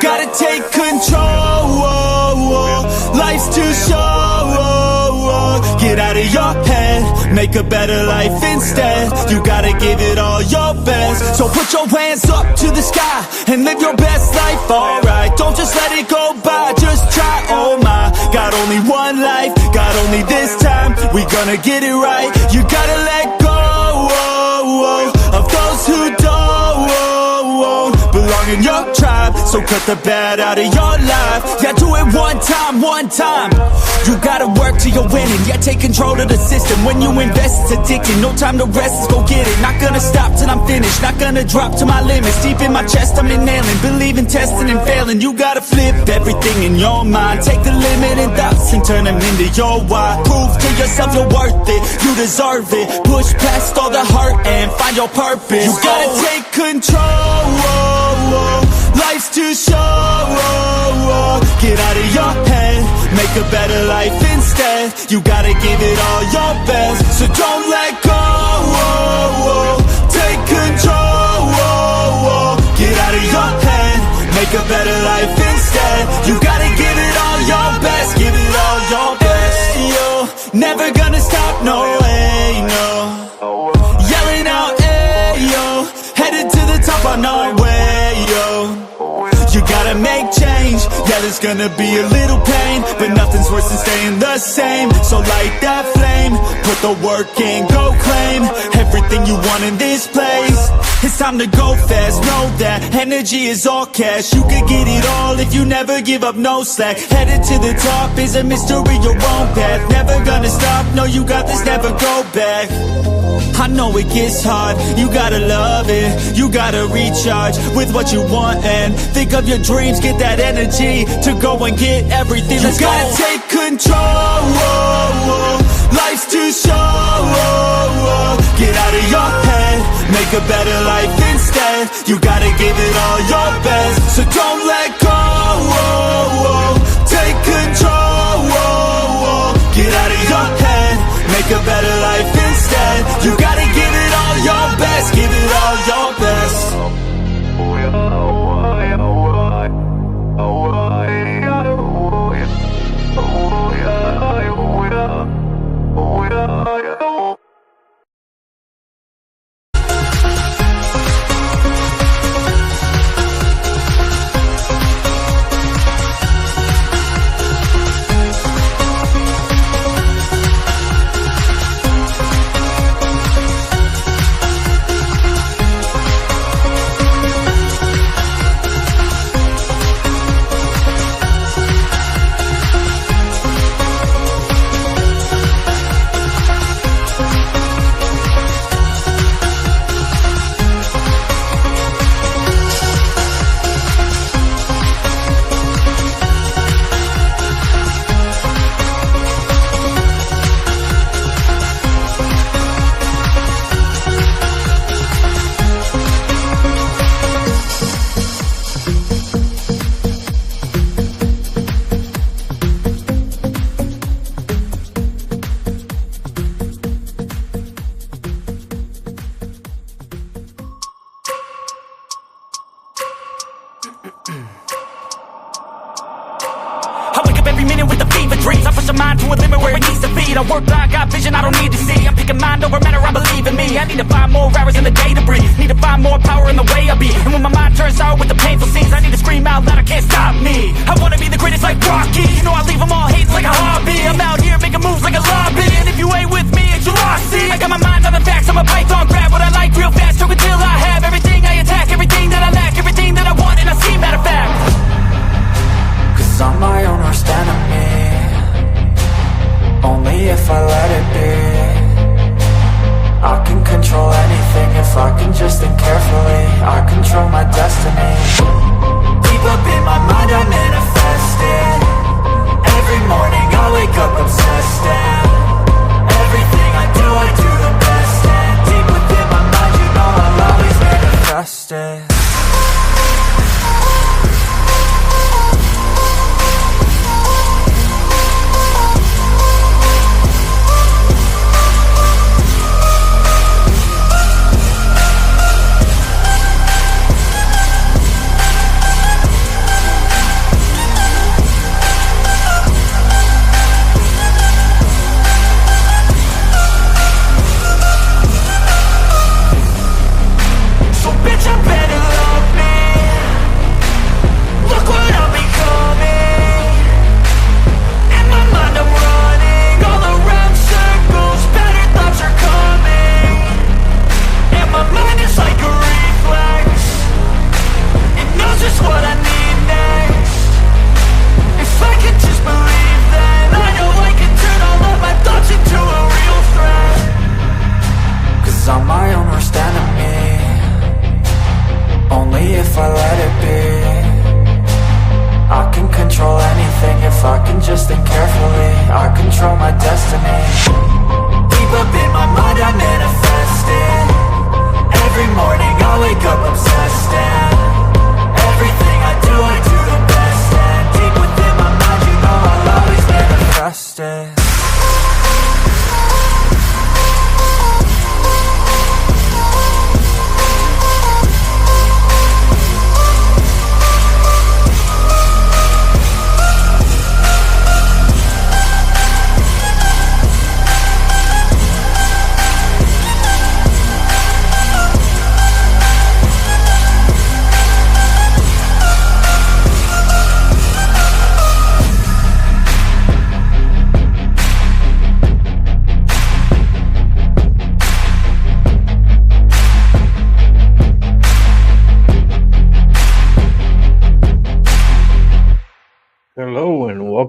gotta take control. Life's too short. Get out of your head, make a better life instead. You gotta give it all your best. So put your hands up to the sky and live your best life, alright. Don't just let it go by, just try, oh my. Got only one life, got only this time. We gonna get it right. You gotta let go of those who don't belong in your tribe. So cut the bad out of your life. Yeah, do it one time. You gotta work till you're winning. Yeah, take control of the system. When you invest, it's addicting. No time to rest, let's go get it. Not gonna stop till I'm finished. Not gonna drop to my limits. Deep in my chest, I'm inhaling. Believe in testing and failing. You gotta flip everything in your mind. Take the limiting thoughts and turn them into your why. Prove to yourself you're worth it. You deserve it. Push past all the hurt and find your purpose. You gotta take control. Life's too short. Get out of your head, make a better life instead. You gotta give it all your best. So don't let go. Take control. Get out of your head, make a better life instead. You gotta give it all your best. Give it all your best. Hey, yo, never gonna stop, no way, no. Yelling out, hey, yo, headed to the top on our way, yo. You gotta make change. Yeah, there's gonna be a little pain, but nothing's worse than staying the same. So light that flame, put the work in, go claim everything you want in this place. It's time to go fast, know that energy is all cash. You could get it all if you never give up, no slack. Headed to the top is a mystery, your own path. Never gonna stop, no, you got this, never go back. I know it gets hard, you gotta love it. You gotta recharge with what you want and think of your dreams. Get that energy to go and get everything. You gotta take control. Life's too short. Get out of your head, make a better life instead. You gotta give it all your best. So don't let go. Take control. Get out of your head, make a better life instead. You gotta give it all your best. Give it all your best.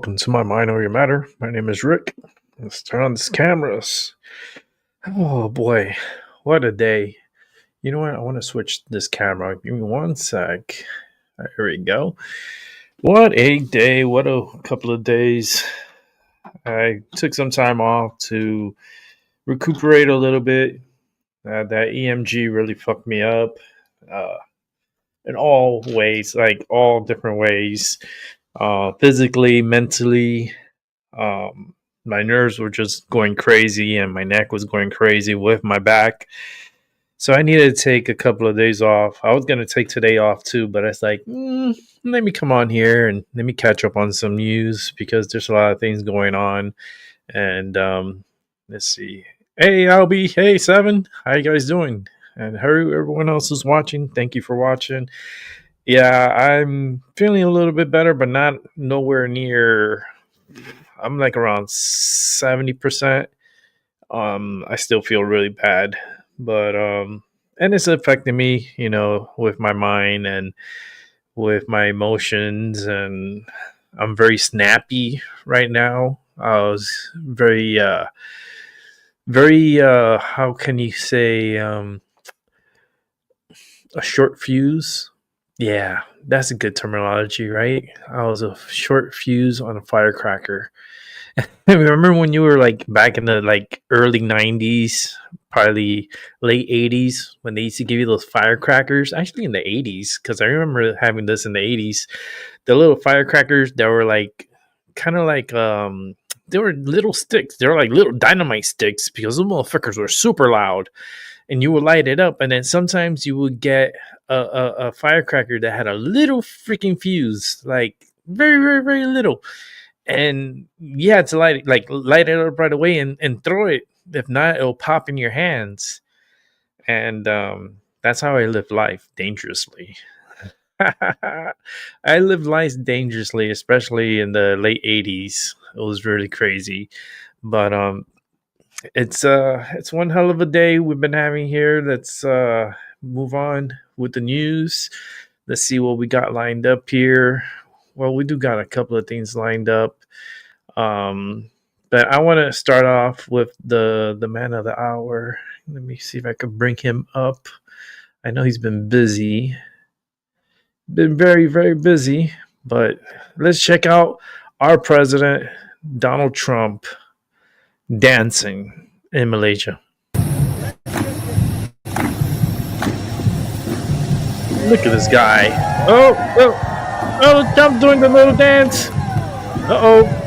welcome to my Mind Over Your Matter. My name is Rick. Let's turn on these cameras. Oh boy, what a day. You know what? I want to switch this camera. Give me one sec. Here we go. What a day. What a couple of days. I took some time off to recuperate a little bit. That EMG really fucked me up in all ways, like all different ways, physically, mentally. Um, my nerves were just going crazy, and my neck was going crazy with my back. So I needed to take a couple of days off. I was going to take today off too, but it's like, let me come on here and let me catch up on some news because there's a lot of things going on. And let's see. Hey, Albie. Hey, Seven. How you guys doing? And everyone else who's watching, thank you for watching. Yeah, I'm feeling a little bit better, but not nowhere near. I'm like around 70%. I still feel really bad, but and it's affecting me, with my mind and with my emotions, and I'm very snappy right now. I was very how can you say, a short fuse. Yeah, that's a good terminology, right? I was a short fuse on a firecracker. Remember when you were like back in the like early 90s, probably late 80s, when they used to give you those firecrackers? Actually, in the 80s, because I remember having this in the 80s. The little firecrackers that were like kind of like they were little sticks. They were like little dynamite sticks because those motherfuckers were super loud, and you would light it up, and then sometimes you would get a firecracker that had a little freaking fuse, like very, very, very little, and you had to light it up right away and throw it. If not, it'll pop in your hands. And that's how I live life dangerously. I lived life dangerously, especially in the late 80s. It was really crazy. But it's one hell of a day we've been having here. Let's move on with the news. Let's see what we got lined up here. Well, we do got a couple of things lined up. But I want to start off with the man of the hour. Let me see if I can bring him up. I know he's been busy. Been very, very busy. But let's check out our president, Donald Trump, dancing in Malaysia. Look at this guy. Oh, Trump doing the little dance. Uh-oh.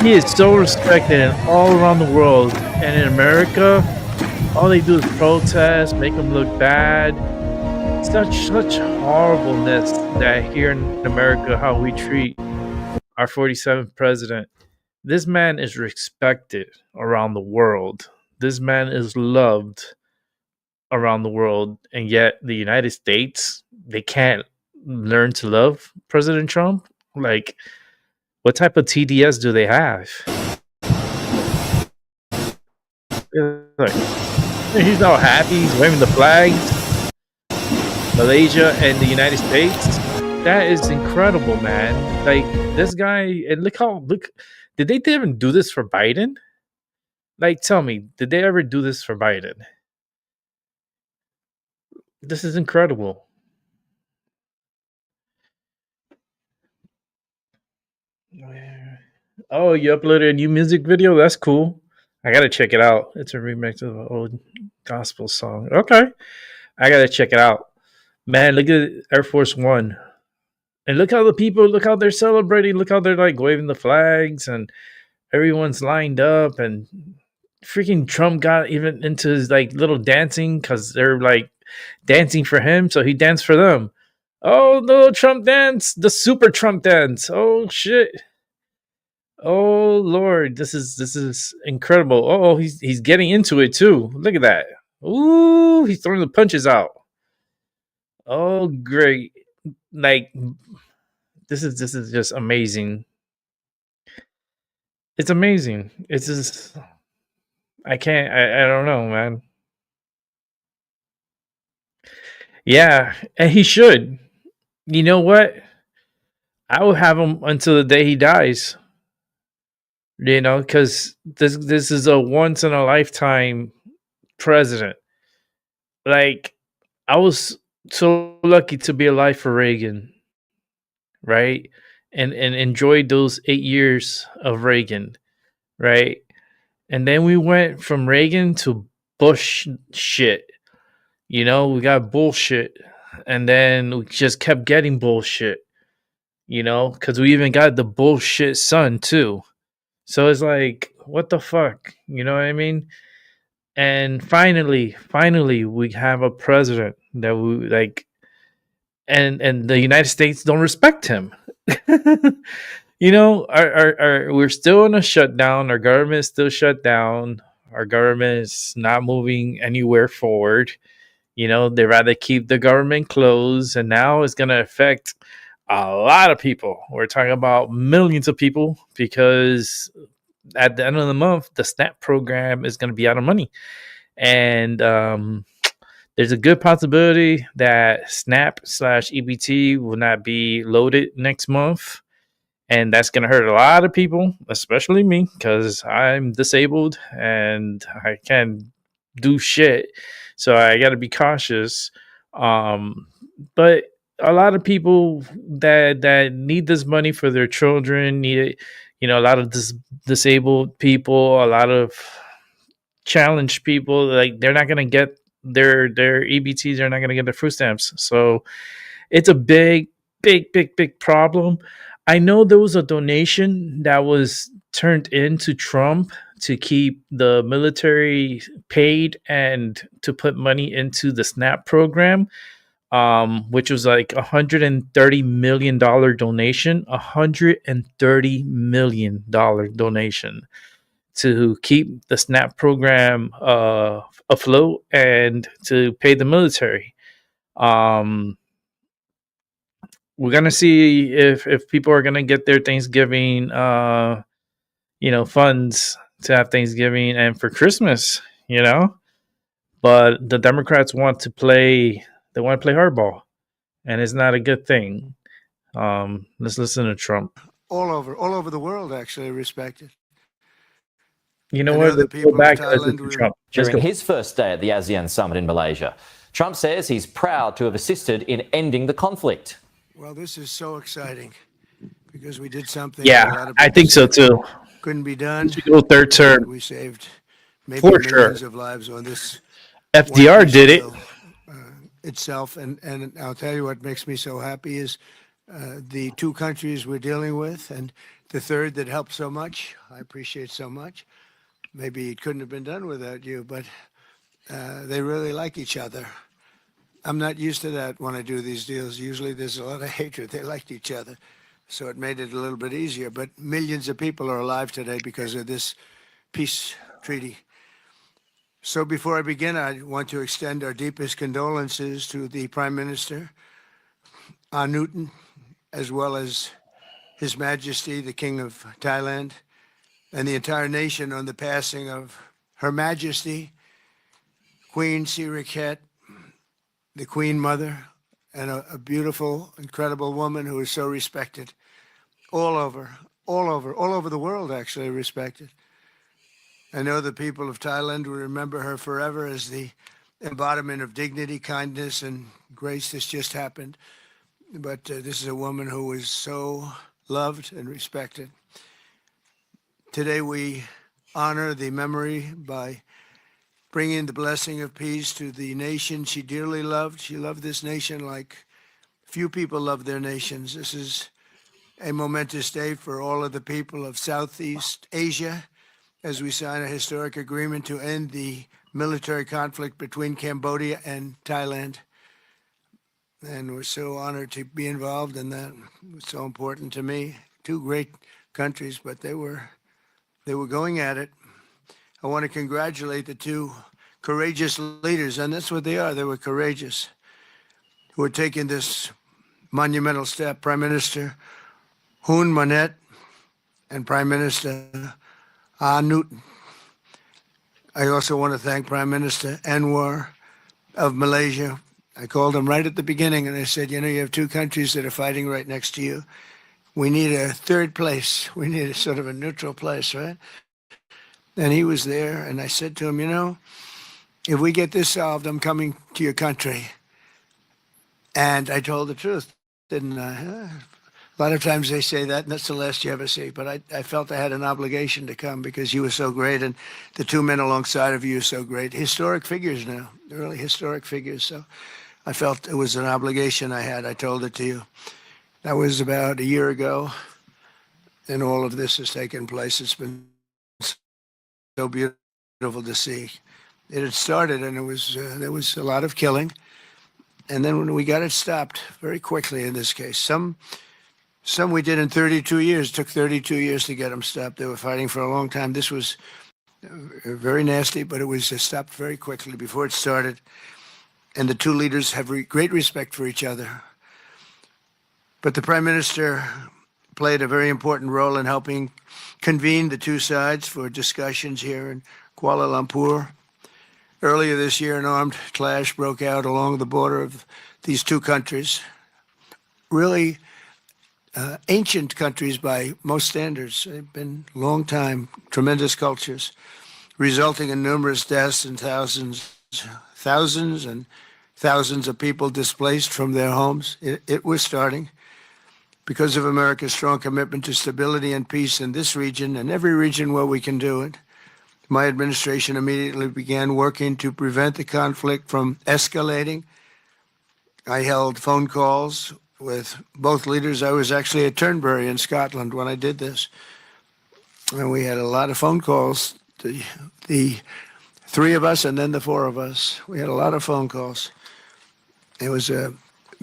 He is so respected all around the world. And in America, all they do is protest, make him look bad. Such horribleness that here in America, how we treat our 47th president. This man is respected around the world. This man is loved around the world. And yet the United States, they can't learn to love President Trump. Like, what type of TDS do they have? Look, he's all happy. He's waving the flags. Malaysia and the United States. That is incredible, man. Like, this guy, and look. Did they even do this for Biden? Like, tell me, did they ever do this for Biden? This is incredible. Oh, you uploaded a new music video? That's cool. I gotta check it out. It's a remix of an old gospel song. Okay. I gotta check it out. Man, look at Air Force One. And look how they're celebrating. Look how they're like waving the flags and everyone's lined up, and freaking Trump got even into his like little dancing because they're like dancing for him. So he danced for them. Oh, the little Trump dance, the super Trump dance. Oh shit. Oh Lord, this is incredible. Oh, he's getting into it too. Look at that. Ooh, he's throwing the punches out. Oh great. Like, this is just amazing. It's amazing. It's just I don't know, man. Yeah, and he should. You know what? I will have him until the day he dies. You know, because this is a once in a lifetime president. Like, I was so lucky to be alive for Reagan, right? And enjoyed those 8 years of Reagan, right? And then we went from Reagan to Bush shit. You know, we got bullshit. And then we just kept getting bullshit, you know, because we even got the bullshit son too. So it's like, what the fuck? You know what I mean? And finally, we have a president that we like, and the United States don't respect him. You know, we're still in a shutdown. Our government is still shut down. Our government is not moving anywhere forward. You know, they rather keep the government closed, and now it's going to affect a lot of people. We're talking about millions of people because at the end of the month, the SNAP program is going to be out of money. And there's a good possibility that SNAP slash EBT will not be loaded next month. And that's going to hurt a lot of people, especially me, because I'm disabled and I can't do shit. So I got to be cautious. Um, but a lot of people that need this money for their children need it. You know, a lot of disabled people, a lot of challenged people, like they're not going to get their EBTs. They're not going to get their food stamps. So it's a big problem. I know there was a donation that was turned into Trump to keep the military paid and to put money into the SNAP program, which was like $130 million donation, $130 million donation to keep the SNAP program afloat and to pay the military. Um, we're gonna see if people are gonna get their Thanksgiving, funds to have Thanksgiving and for Christmas, you know. But the Democrats want to play. They want to play hardball, and it's not a good thing. Let's listen to Trump. All over the world, actually, respected. You know what? Let's go back and listen to Trump. During his first day at the ASEAN summit in Malaysia, Trump says he's proud to have assisted in ending the conflict. Well, this is so exciting because we did something. Yeah, I think so too. Couldn't be done. Go third term. We saved maybe For millions sure. of lives on this. FDR did it. Itself, and I'll tell you what makes me so happy is the two countries we're dealing with, and the third that helped so much. I appreciate so much. Maybe it couldn't have been done without you, but they really like each other. I'm not used to that when I do these deals. Usually there's a lot of hatred. They liked each other, so it made it a little bit easier. But millions of people are alive today because of this peace treaty. So before I begin, I want to extend our deepest condolences to the Prime Minister, Newton, as well as His Majesty, the King of Thailand, and the entire nation on the passing of Her Majesty, Queen Sirikhet, the Queen Mother, and a beautiful, incredible woman who is so respected all over the world, actually respected. I know the people of Thailand will remember her forever as the embodiment of dignity, kindness, and grace. This just happened. But this is a woman who is so loved and respected. Today we honor the memory by bringing the blessing of peace to the nation she dearly loved. She loved this nation like few people love their nations. This is a momentous day for all of the people of Southeast Asia as we sign a historic agreement to end the military conflict between Cambodia and Thailand. And we're so honored to be involved in that. It was so important to me. Two great countries, but they were going at it. I want to congratulate the two courageous leaders, and that's what they are. They were courageous, who are taking this monumental step. Prime Minister Hun Manet and Prime Minister Newton. I also want to thank Prime Minister Anwar of Malaysia I called him right at the beginning and I said, you know, you have two countries that are fighting right next to you. We need a third place. We need a sort of a neutral place, right? And he was there, and I said to him, you know, if we get this solved, I'm coming to your country. And I told the truth, didn't I? A lot of times they say that, and that's the last you ever see. But I felt I had an obligation to come because you were so great, and the two men alongside of you are so great. Historic figures now, really historic figures. So I felt it was an obligation I had. I told it to you. That was about a year ago, and all of this has taken place. It's been so beautiful to see. It had started, and there was a lot of killing, and then when we got it stopped very quickly. In this case, some we did in 32 years. It took 32 years to get them stopped. They were fighting for a long time. This was very nasty, but it was stopped very quickly before it started. And the two leaders have great respect for each other. But the Prime Minister played a very important role in helping convene the two sides for discussions here in Kuala Lumpur. Earlier this year, an armed clash broke out along the border of these two countries. Really ancient countries by most standards. They've been long time, tremendous cultures, resulting in numerous deaths and thousands and thousands of people displaced from their homes. It was starting. Because of America's strong commitment to stability and peace in this region and every region where we can do it, my administration immediately began working to prevent the conflict from escalating. I held phone calls with both leaders. I was actually at Turnberry in Scotland when I did this. And we had a lot of phone calls, the three of us and then the four of us. We had a lot of phone calls. It was a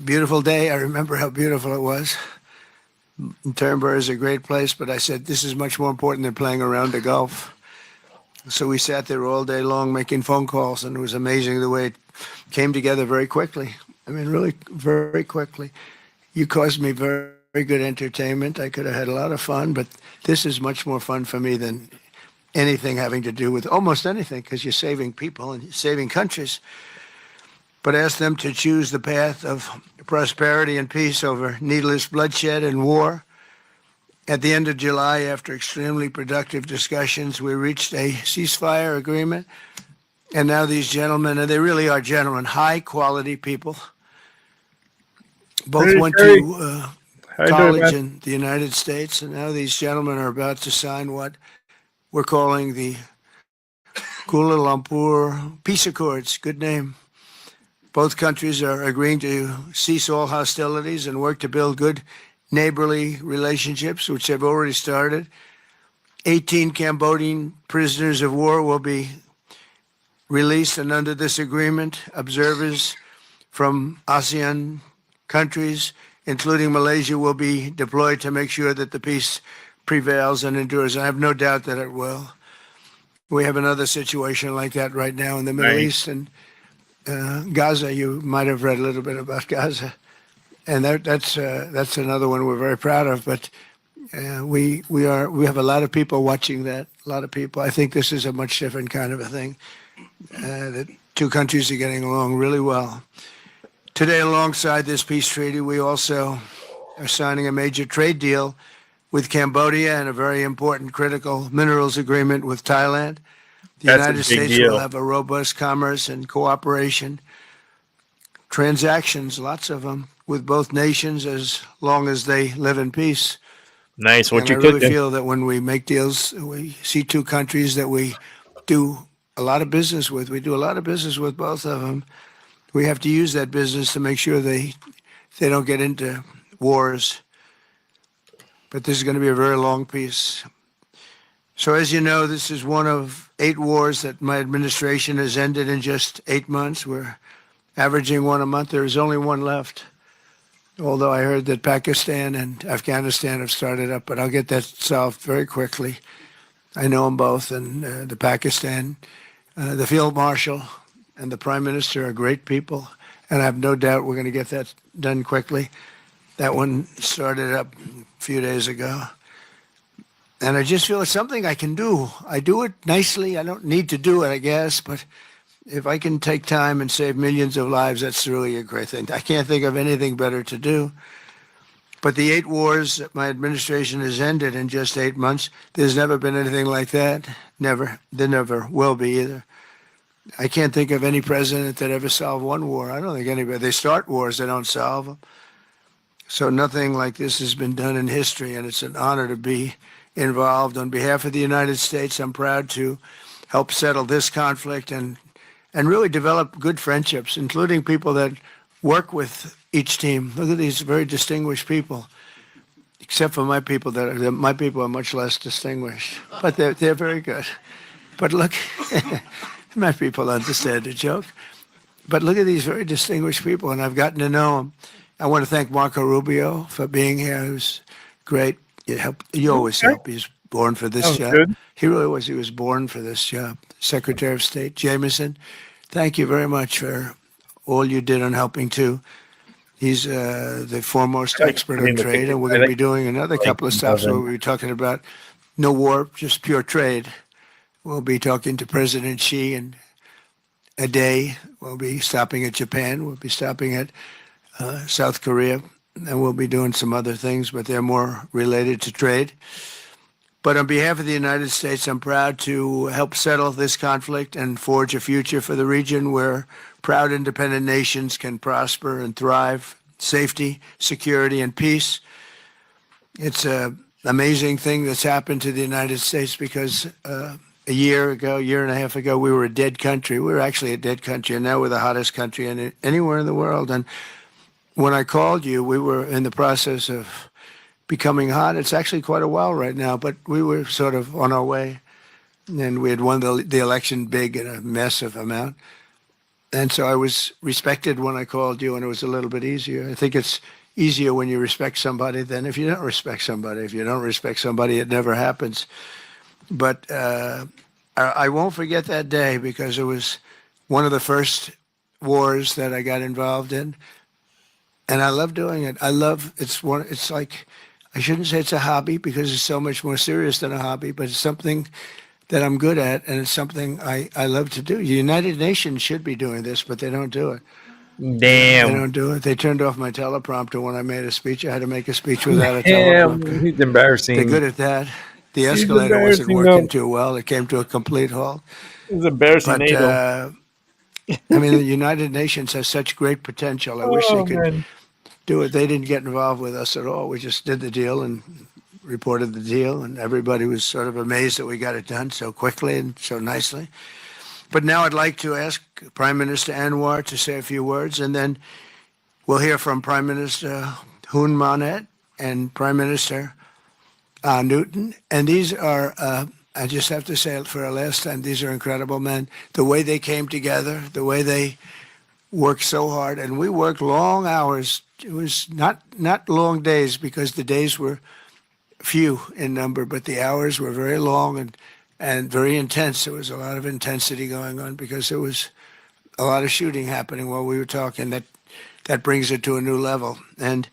beautiful day. I remember how beautiful it was. Turnberry is a great place, but I said, this is much more important than playing around the Gulf. So we sat there all day long making phone calls, and it was amazing the way it came together very quickly. I mean, really very quickly. You caused me very, very good entertainment. I could have had a lot of fun, but this is much more fun for me than anything having to do with almost anything, because you're saving people and you're saving countries. But ask them to choose the path of prosperity and peace over needless bloodshed and war. At the end of July, after extremely productive discussions, we reached a ceasefire agreement. And now these gentlemen, and they really are gentlemen, high-quality people, both went to college in the United States, and now these gentlemen are about to sign what we're calling the Kuala Lumpur Peace Accords. Good name. Both countries are agreeing to cease all hostilities and work to build good neighborly relationships, which have already started. 18 Cambodian prisoners of war will be released, and under this agreement, observers from ASEAN countries, including Malaysia, will be deployed to make sure that the peace prevails and endures. I have no doubt that it will. We have another situation like that right now in the Middle East, and Gaza. You might have read a little bit about Gaza, and that's another one we're very proud of. But we have a lot of people watching that. A lot of people. I think this is a much different kind of a thing. The two countries are getting along really well. Today, alongside this peace treaty, we also are signing a major trade deal with Cambodia and a very important critical minerals agreement with Thailand. The United States will have a robust commerce and cooperation transactions, lots of them, with both nations as long as they live in peace. Nice. What you I really feel that when we make deals, we see two countries that we do a lot of business with. We do a lot of business with both of them. We have to use that business to make sure they don't get into wars. But this is going to be a very long peace. So as you know, this is one of 8 wars that my administration has ended in just 8 months. We're averaging one a month. There is only one left, although I heard that Pakistan and Afghanistan have started up, but I'll get that solved very quickly. I know them both, and the Pakistan, the Field Marshal and the Prime Minister are great people, and I have no doubt we're going to get that done quickly. That one started up a few days ago. And I just feel it's something I can do. I do it nicely. I don't need to do it, I guess, but if I can take time and save millions of lives, that's really a great thing. I can't think of anything better to do. But the 8 wars that my administration has ended in just 8 months, there's never been anything like that. Never. There never will be either. I can't think of any president that ever solved one war. I don't think anybody. They start wars, they don't solve them. So nothing like this has been done in history, and it's an honor to be involved. On behalf of the United States, I'm proud to help settle this conflict and really develop good friendships, including people that work with each team. Look at these very distinguished people, except for my people. My people are much less distinguished, but they're very good. But look, my people understand the joke. But look at these very distinguished people, and I've gotten to know them. I want to thank Marco Rubio for being here. Who's great. You always help. He's born for this job. Good. He really was. He was born for this job. Secretary of State Jameson, thank you very much for all you did on helping too. He's the foremost expert on trade, and we're going to be doing another couple of stops where we'll be talking about no war, just pure trade. We'll be talking to President Xi in a day. We'll be stopping at Japan. We'll be stopping at South Korea, and we'll be doing some other things, but they're more related to trade. But on behalf of the United States, I'm proud to help settle this conflict and forge a future for the region where proud independent nations can prosper and thrive, safety, security, and peace. It's an amazing thing that's happened to the United States because a year and a half ago, we were a dead country. We were actually a dead country, and now we're the hottest country anywhere in the world. And when I called you, we were in the process of becoming hot. It's actually quite a while right now, but we were sort of on our way. And we had won the election big in a massive amount. And so I was respected when I called you, and it was a little bit easier. I think it's easier when you respect somebody than if you don't respect somebody. If you don't respect somebody, it never happens. But I won't forget that day because it was one of the first wars that I got involved in. And I love doing it. It's like, I shouldn't say it's a hobby because it's so much more serious than a hobby, but it's something that I'm good at, and it's something I love to do. The United Nations should be doing this, but they don't do it. Damn. They don't do it. They turned off my teleprompter when I made a speech. I had to make a speech without a Damn, teleprompter. he's embarrassing. They're good at that. The escalator wasn't working too well. It came to a complete halt. It's embarrassing. But I mean, the United Nations has such great potential. I wish they could do it. They didn't get involved with us at all. We just did the deal and reported the deal, and everybody was sort of amazed that we got it done so quickly and so nicely. But now I'd like to ask Prime Minister Anwar to say a few words, and then we'll hear from Prime Minister Hun Manet and Prime Minister Newton. And these are, I just have to say it for a last time, these are incredible men. The way they came together, the way they worked so hard, and we worked long hours. It was not long days because the days were few in number, but the hours were very long and very intense. There was a lot of intensity going on because there was a lot of shooting happening while we were talking. That brings it to a new level. And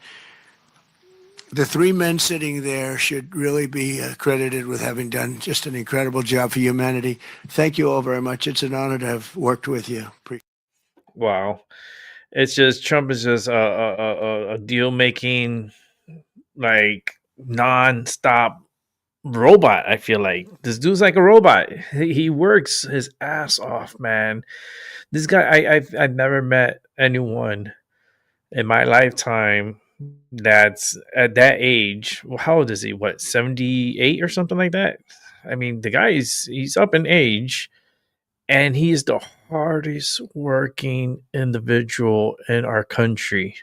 the 3 men sitting there should really be credited with having done just an incredible job for humanity. Thank you all very much. It's an honor to have worked with you. Wow. It's just Trump is just a deal making, like, non-stop robot. I feel like this dude's like a robot. He works his ass off, man. This guy, I've never met anyone in my lifetime that's at that age. Well, how old is he? What, 78 or something like that? I mean, the guy he's up in age, and he is the hardest working individual in our country.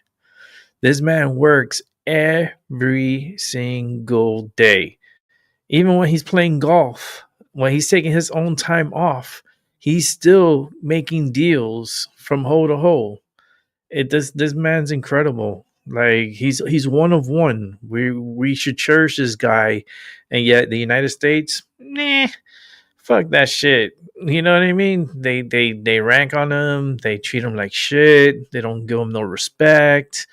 This man works every single day. Even when he's playing golf, when he's taking his own time off, he's still making deals from hole to hole. This man's incredible. Like, he's one of one. We should cherish this guy, and yet the United States, nah, fuck that shit. You know what I mean? They rank on him. They treat him like shit. They don't give him no respect.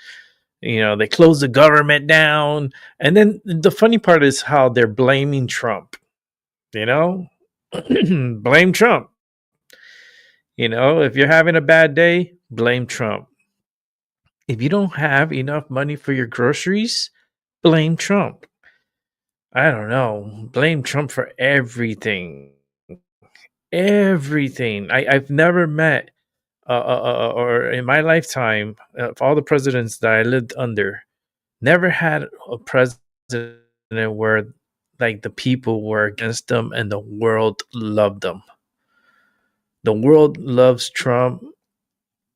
You know, they close the government down. And then the funny part is how they're blaming Trump. You know? Blame Trump. You know, if you're having a bad day, blame Trump. If you don't have enough money for your groceries, blame Trump. I don't know. Blame Trump for everything. Everything. I've never met, or in my lifetime, of all the presidents that I lived under, never had a president where like the people were against them and the world loved them. The world loves Trump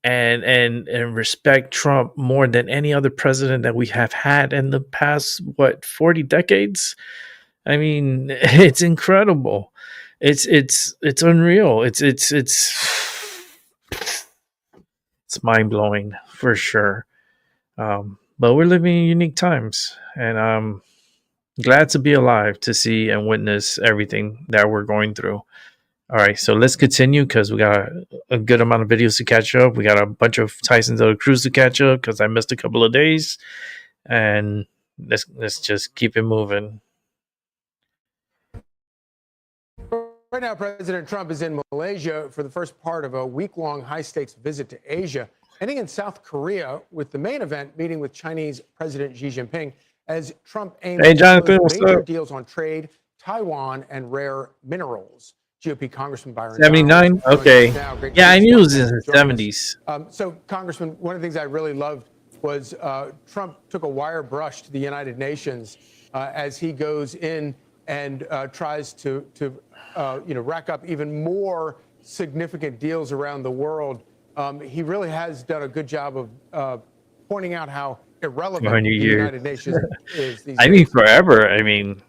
and respect Trump more than any other president that we have had in the past 40 decades. I mean, it's incredible. It's unreal. It's mind blowing for sure. But we're living in unique times, and I'm glad to be alive to see and witness everything that we're going through. All right, so let's continue because we got a good amount of videos to catch up. We got a bunch of Tyson's Other Cruise to catch up because I missed a couple of days, and let's just keep it moving. Right now, President Trump is in Malaysia for the first part of a week-long high-stakes visit to Asia, ending in South Korea with the main event meeting with Chinese President Xi Jinping as Trump aims to Jonathan, close what's major up? deals on trade, Taiwan, and rare minerals. GOP Congressman Byron 79? Donalds Okay. now. Great Yeah, I knew it was in to the join us. 70s. So, Congressman, one of the things I really loved was Trump took a wire brush to the United Nations as he goes in and tries to rack up even more significant deals around the world. He really has done a good job of pointing out how irrelevant the United Nations is these I days. mean, forever. I mean,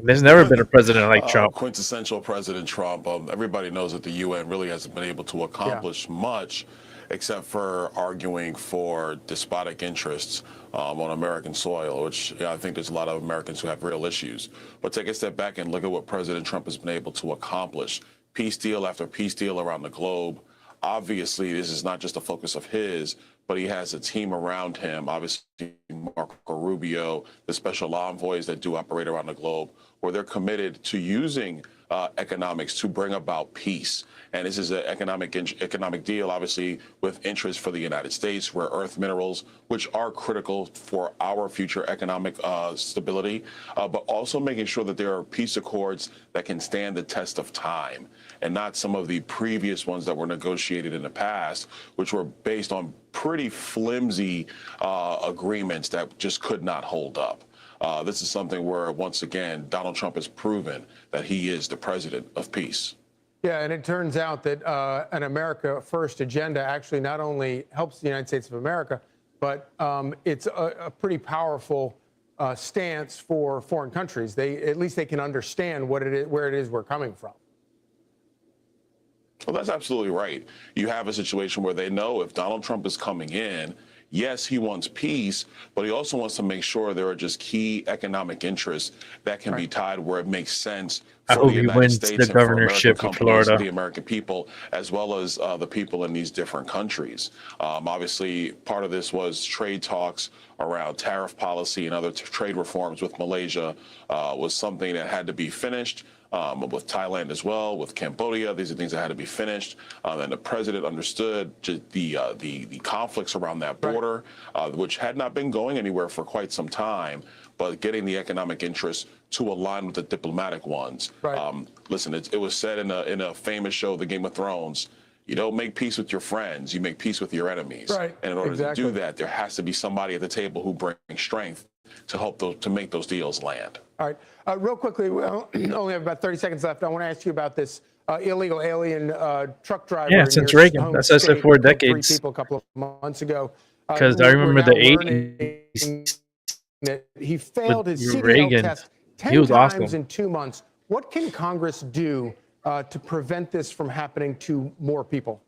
there's never been a president like Trump. Quintessential President Trump. Everybody knows that the UN really hasn't been able to accomplish much except for arguing for despotic interests on American soil, which I think there's a lot of Americans who have real issues. But take a step back and look at what President Trump has been able to accomplish. Peace deal after peace deal around the globe. Obviously, this is not just a focus of his, but he has a team around him. Obviously, Marco Rubio, the special envoys that do operate around the globe, where they're committed to using economics to bring about peace. And this is an economic deal, obviously, with interest for the United States, rare earth minerals, which are critical for our future economic stability, but also making sure that there are peace accords that can stand the test of time, and not some of the previous ones that were negotiated in the past, which were based on pretty flimsy agreements that just could not hold up. This is something where, once again, Donald Trump has proven that he is the president of peace. Yeah, and it turns out that an America First agenda actually not only helps the United States of America, but it's a pretty powerful stance for foreign countries. At least they can understand what it is, where it is we're coming from. Well, that's absolutely right. You have a situation where they know if Donald Trump is coming in, yes, he wants peace, but he also wants to make sure there are just key economic interests that can be tied where it makes sense for the United States and for American companies, the American people, as well as the people in these different countries. Obviously, part of this was trade talks around tariff policy and other trade reforms with Malaysia was something that had to be finished. With Thailand as well, with Cambodia, these are things that had to be finished. And the president understood the conflicts around that border, which had not been going anywhere for quite some time, but getting the economic interests to align with the diplomatic ones. Listen, it was said in a famous show, The Game of Thrones, you don't make peace with your friends, you make peace with your enemies. And in order to do that, there has to be somebody at the table who brings strength to help to make those deals land. All right. Real quickly, we only have about 30 seconds left. I want to ask you about this illegal alien truck driver. Yeah, since Reagan. That's what I said, 4 decades. 3 people a couple of months ago. Because I remember the 80s. That he failed his CDL Reagan. test 10 He was times awesome. in 2 months. What can Congress do to prevent this from happening to more people?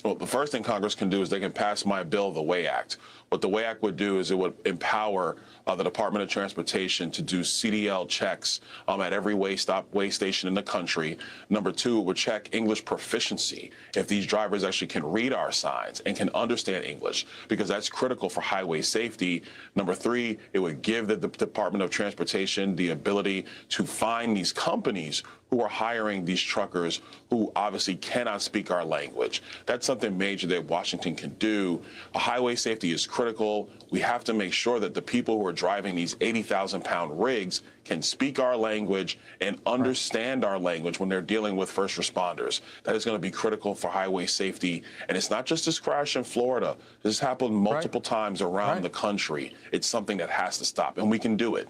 Well, the first thing Congress can do is they can pass my bill, the WAY Act. What the WAY Act would do is it would empower the Department of Transportation to do CDL checks at every way station in the country. Number 2, it would check English proficiency, if these drivers actually can read our signs and can understand English, because that's critical for highway safety. Number 3, it would give the Department of Transportation the ability to find these companies who are hiring these truckers who obviously cannot speak our language. That's something major that Washington can do. Highway safety is critical. We have to make sure that the people who are driving these 80,000-pound rigs can speak our language and understand our language when they're dealing with first responders. That is going to be critical for highway safety. And it's not just this crash in Florida. This has happened multiple times around the country. It's something that has to stop, and we can do it.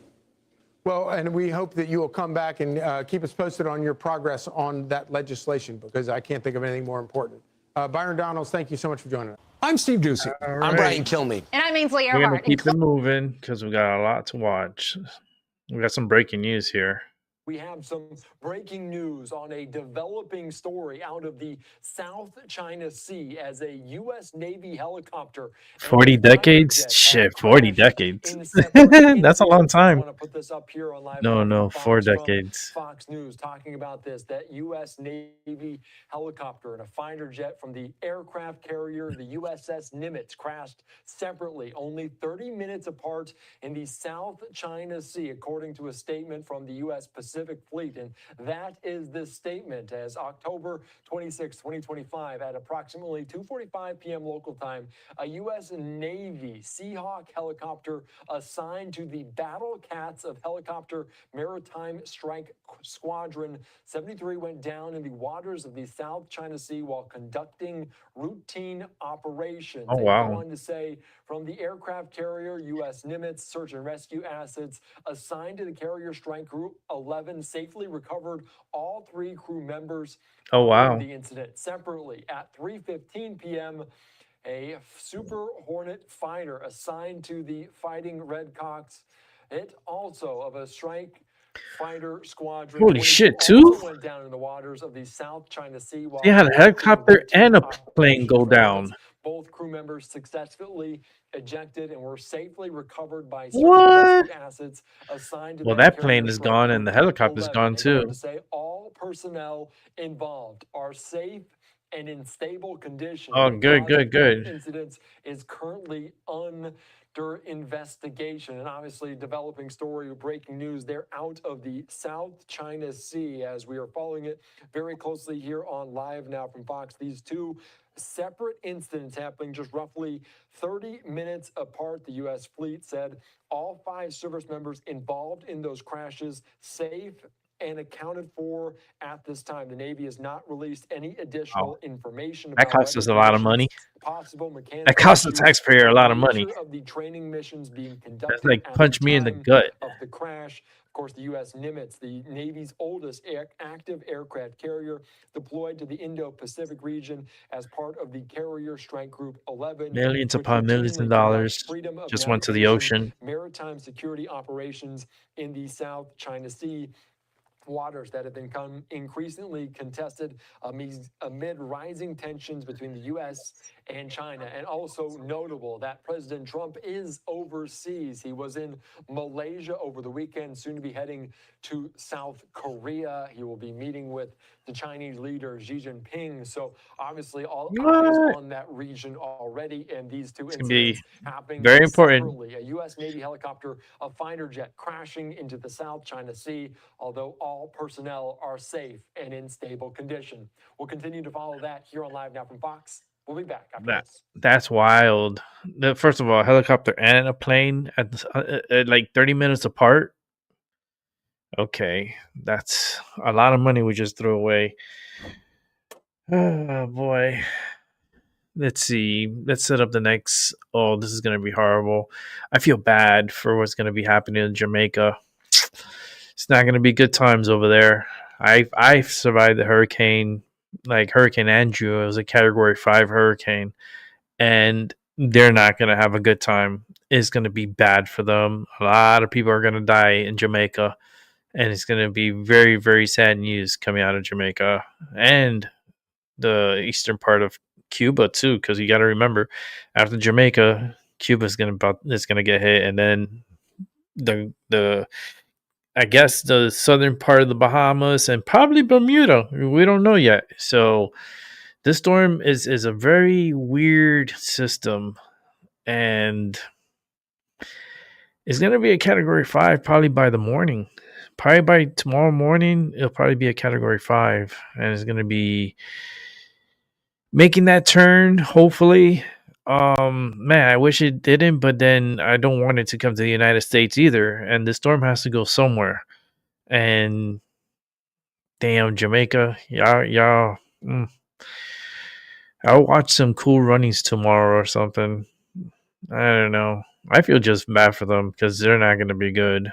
Well, and we hope that you will come back and keep us posted on your progress on that legislation, because I can't think of anything more important. Byron Donalds, thank you so much for joining us. I'm Steve Ducey. I'm Brian Kilmeade. And I'm Ainsley We're going to Earhart. keep it moving because we got a lot to watch. We got some breaking news here. We have some breaking news on a developing story out of the South China Sea as a U.S. Navy helicopter. 40 decades? Shit, 40 decades. That's a long time. I want to put this up here on live. No, 4 decades. Fox News talking about this, that U.S. Navy helicopter and a fighter jet from the aircraft carrier, the USS Nimitz, crashed separately, only 30 minutes apart in the South China Sea, according to a statement from the U.S. Pacific Fleet. And that is this statement as October 26, 2025, at approximately 2:45 p.m. local time, a U.S. Navy Seahawk helicopter assigned to the Battle Cats of Helicopter Maritime Strike Squadron 73 went down in the waters of the South China Sea while conducting routine operations. Oh, And wow. go on to say, from the aircraft carrier U.S. Nimitz, search and rescue assets assigned to the Carrier Strike Group 11 safely recovered all 3 crew members Oh, wow. the incident. Separately, at 3:15 p.m., a Super Hornet fighter assigned to the Fighting Redcocks, it also of a strike fighter squadron. Holy 22 shit, also 2? went down in the waters of the South China Sea. While They had a conducting helicopter routine and a plane operations go for down. minutes. Both crew members successfully ejected and were safely recovered by search What? and rescue assets assigned to Well, that that plane Carrier is Strike gone Group and the helicopter's 11. gone They go on too. to say all personnel involved are safe and in stable condition. Oh, The good, cause good, of both good. incidents is currently under investigation. And obviously, developing story, breaking news. They're out of the South China Sea as we are following it very closely here on Live Now from Fox. These 2 separate incidents happening just roughly 30 minutes apart. The U.S. fleet said all 5 service members involved in those crashes safe and accounted for at this time. The Navy has not released any additional information That about costs us weather a lot of money. conditions, possible That mechanical costs the issues, taxpayer a lot of money. nature of the training missions being That's conducted like at punch the me in the time gut. of the crash. Of course, the U.S. Nimitz, the Navy's oldest active aircraft carrier, deployed to the Indo-Pacific region as part of the Carrier Strike Group 11. Millions which upon millions of routinely dollars conducts freedom of just went to the navigation, ocean. maritime security operations in the South China Sea. Waters that have become increasingly contested amid rising tensions between the U.S. and China. And also notable that President Trump is overseas. He was in Malaysia over the weekend, soon to be heading to South Korea. He will be meeting with the Chinese leader Xi Jinping. So obviously all eyes What? on that region already, and these 2 It's gonna be incidents happening very important. separately. A U.S. Navy helicopter, a fighter jet crashing into the South China Sea, although all personnel are safe and in stable condition. We'll continue to follow that here on Live Now from Fox. We'll be back after this. That's wild. First of all, a helicopter and a plane at like 30 minutes apart. Okay, that's a lot of money we just threw away. Oh boy. Let's see. Let's set up the next. Oh, this is going to be horrible. I feel bad for what's going to be happening in Jamaica. It's not going to be good times over there. I've survived the hurricane, like Hurricane Andrew. It was a Category 5 hurricane, and they're not going to have a good time. It's going to be bad for them. A lot of people are going to die in Jamaica, and it's going to be very, very sad news coming out of Jamaica and the eastern part of Cuba too, because you got to remember, after Jamaica, Cuba's gonna get hit, and then the I guess the southern part of the Bahamas and probably Bermuda. We don't know yet. So this storm is a very weird system, and it's gonna be a Category 5 probably by the morning. probably by tomorrow morning, it'll probably be a category 5, and it's going to be making that turn, hopefully. Man, I wish it didn't, but then I don't want it to come to the United States either. And the storm has to go somewhere. And damn, Jamaica, y'all. I'll watch some Cool Runnings tomorrow or something. I don't know. I feel just bad for them because they're not going to be good.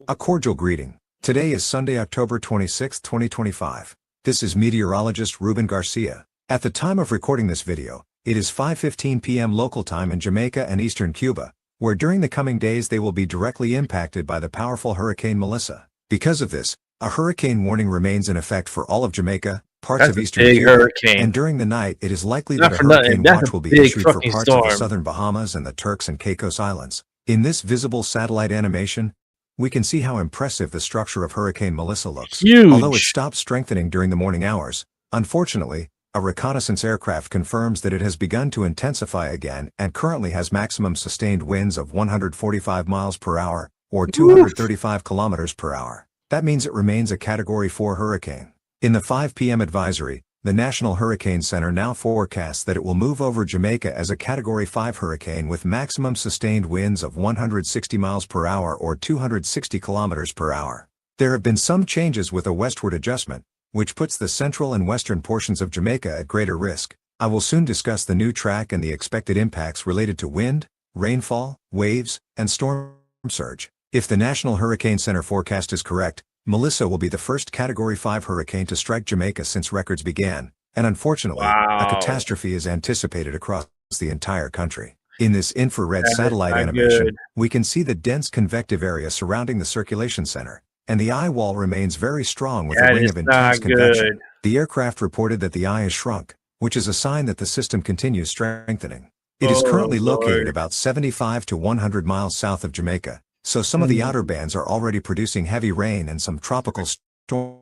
A cordial greeting. Today is Sunday, October 26, 2025. This is meteorologist Ruben Garcia. At the time of recording this video, it is 5:15 p.m. local time in Jamaica and eastern Cuba, where during the coming days they will be directly impacted by the powerful Hurricane Melissa. Because of this, a hurricane warning remains in effect for all of Jamaica, parts of eastern Cuba, hurricane. and during the night it is likely Not that a for nothing. hurricane That's watch a will be big issued for fucking parts of the storm. southern Bahamas and the Turks and Caicos Islands. In this visible satellite animation, we can see how impressive the structure of Hurricane Melissa looks. Huge. Although it stopped strengthening during the morning hours, unfortunately, a reconnaissance aircraft confirms that it has begun to intensify again and currently has maximum sustained winds of 145 miles per hour, or 235 kilometers per hour. That means it remains a Category 4 hurricane. In the 5 p.m. advisory, the National Hurricane Center now forecasts that it will move over Jamaica as a Category 5 hurricane with maximum sustained winds of 160 miles per hour or 260 kilometers per hour. There have been some changes with a westward adjustment, which puts the central and western portions of Jamaica at greater risk. I will soon discuss the new track and the expected impacts related to wind, rainfall, waves, and storm surge. If the National Hurricane Center forecast is correct, Melissa will be the first Category 5 hurricane to strike Jamaica since records began, and unfortunately, a catastrophe is anticipated across the entire country. In this infrared satellite animation, we can see the dense convective area surrounding the circulation center, and the eye wall remains very strong with a ring of intense convection. The aircraft reported that the eye has shrunk, which is a sign that the system continues strengthening. It is currently located about 75 to 100 miles south of Jamaica, so some of the outer bands are already producing heavy rain and some tropical storm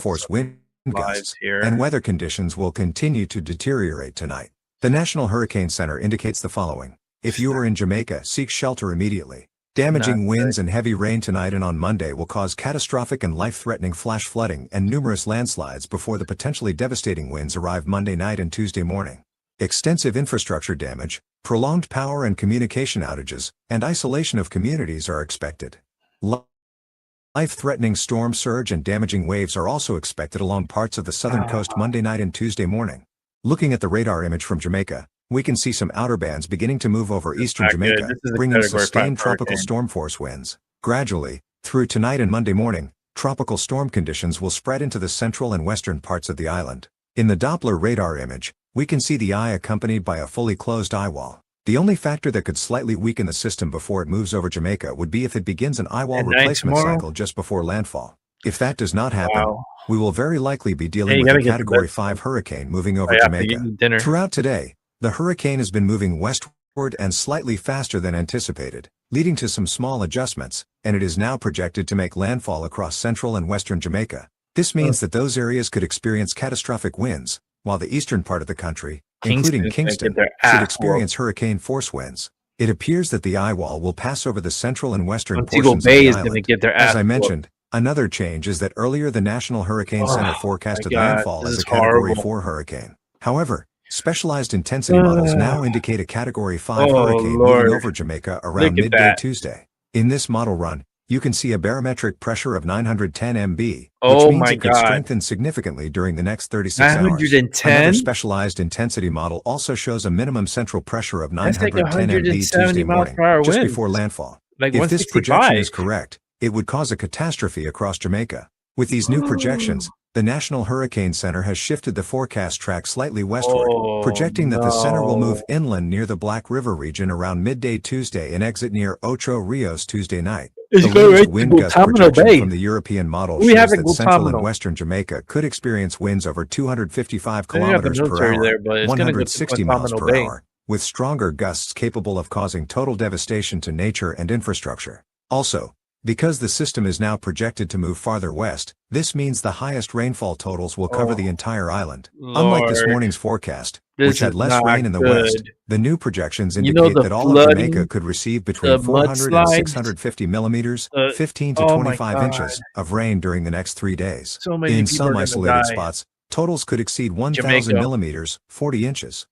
force wind gusts, and weather conditions will continue to deteriorate tonight. The National Hurricane Center indicates the following. If you are in Jamaica, seek shelter immediately. Damaging winds and heavy rain tonight and on Monday will cause catastrophic and life-threatening flash flooding and numerous landslides before the potentially devastating winds arrive Monday night and Tuesday morning. Extensive infrastructure damage, prolonged power and communication outages, and isolation of communities are expected. Life-threatening storm surge and damaging waves are also expected along parts of the southern coast Monday night and Tuesday morning. Looking at the radar image from Jamaica, we can see some outer bands beginning to move over eastern Jamaica, bringing sustained tropical storm force winds. Gradually, through tonight and Monday morning, tropical storm conditions will spread into the central and western parts of the island. In the Doppler radar image, we can see the eye accompanied by a fully closed eye wall. The only factor that could slightly weaken the system before it moves over Jamaica would be if it begins an eye wall replacement cycle just before landfall. If that does not happen, we will very likely be dealing with a Category 5 hurricane moving over Jamaica. Throughout today, the hurricane has been moving westward and slightly faster than anticipated, leading to some small adjustments, and it is now projected to make landfall across central and western Jamaica. This means that those areas could experience catastrophic winds, while the eastern part of the country, including Kingston, should experience hurricane force winds. It appears that the eye wall will pass over the central and western portions of the island. As I mentioned, another change is that earlier the National Hurricane Center forecasted landfall as a Category 4 hurricane. However, specialized intensity models now indicate a Category 5 hurricane moving over Jamaica around midday Tuesday. In this model run, you can see a barometric pressure of 910 MB, which means it could strengthen significantly during the next 36 hours. Another specialized intensity model also shows a minimum central pressure of 910 MB Tuesday morning, just before landfall. If this projection is correct, it would cause a catastrophe across Jamaica. With these new projections, the National Hurricane Center has shifted the forecast track slightly westward, projecting that the center will move inland near the Black River region around midday Tuesday and exit near Ocho Rios Tuesday night. The latest wind gust projection from the European model shows that central and western Jamaica could experience winds over 255 kilometers per hour, 160 miles per hour, with stronger gusts capable of causing total devastation to nature and infrastructure. Also, Because the system is now projected to move farther west, this means the highest rainfall totals will cover the entire island. Unlike this Lord. morning's forecast, This which had is less not rain in the west, good. the new projections You know, indicate the that all of Jamaica flooding, could receive between the 400 and mudslides, 650 millimeters, 15 to oh my 25 God. inches, of rain during the next 3 days. So many In people some are gonna isolated die. spots, totals could exceed 1,000 Jamaica. millimeters, 40 inches.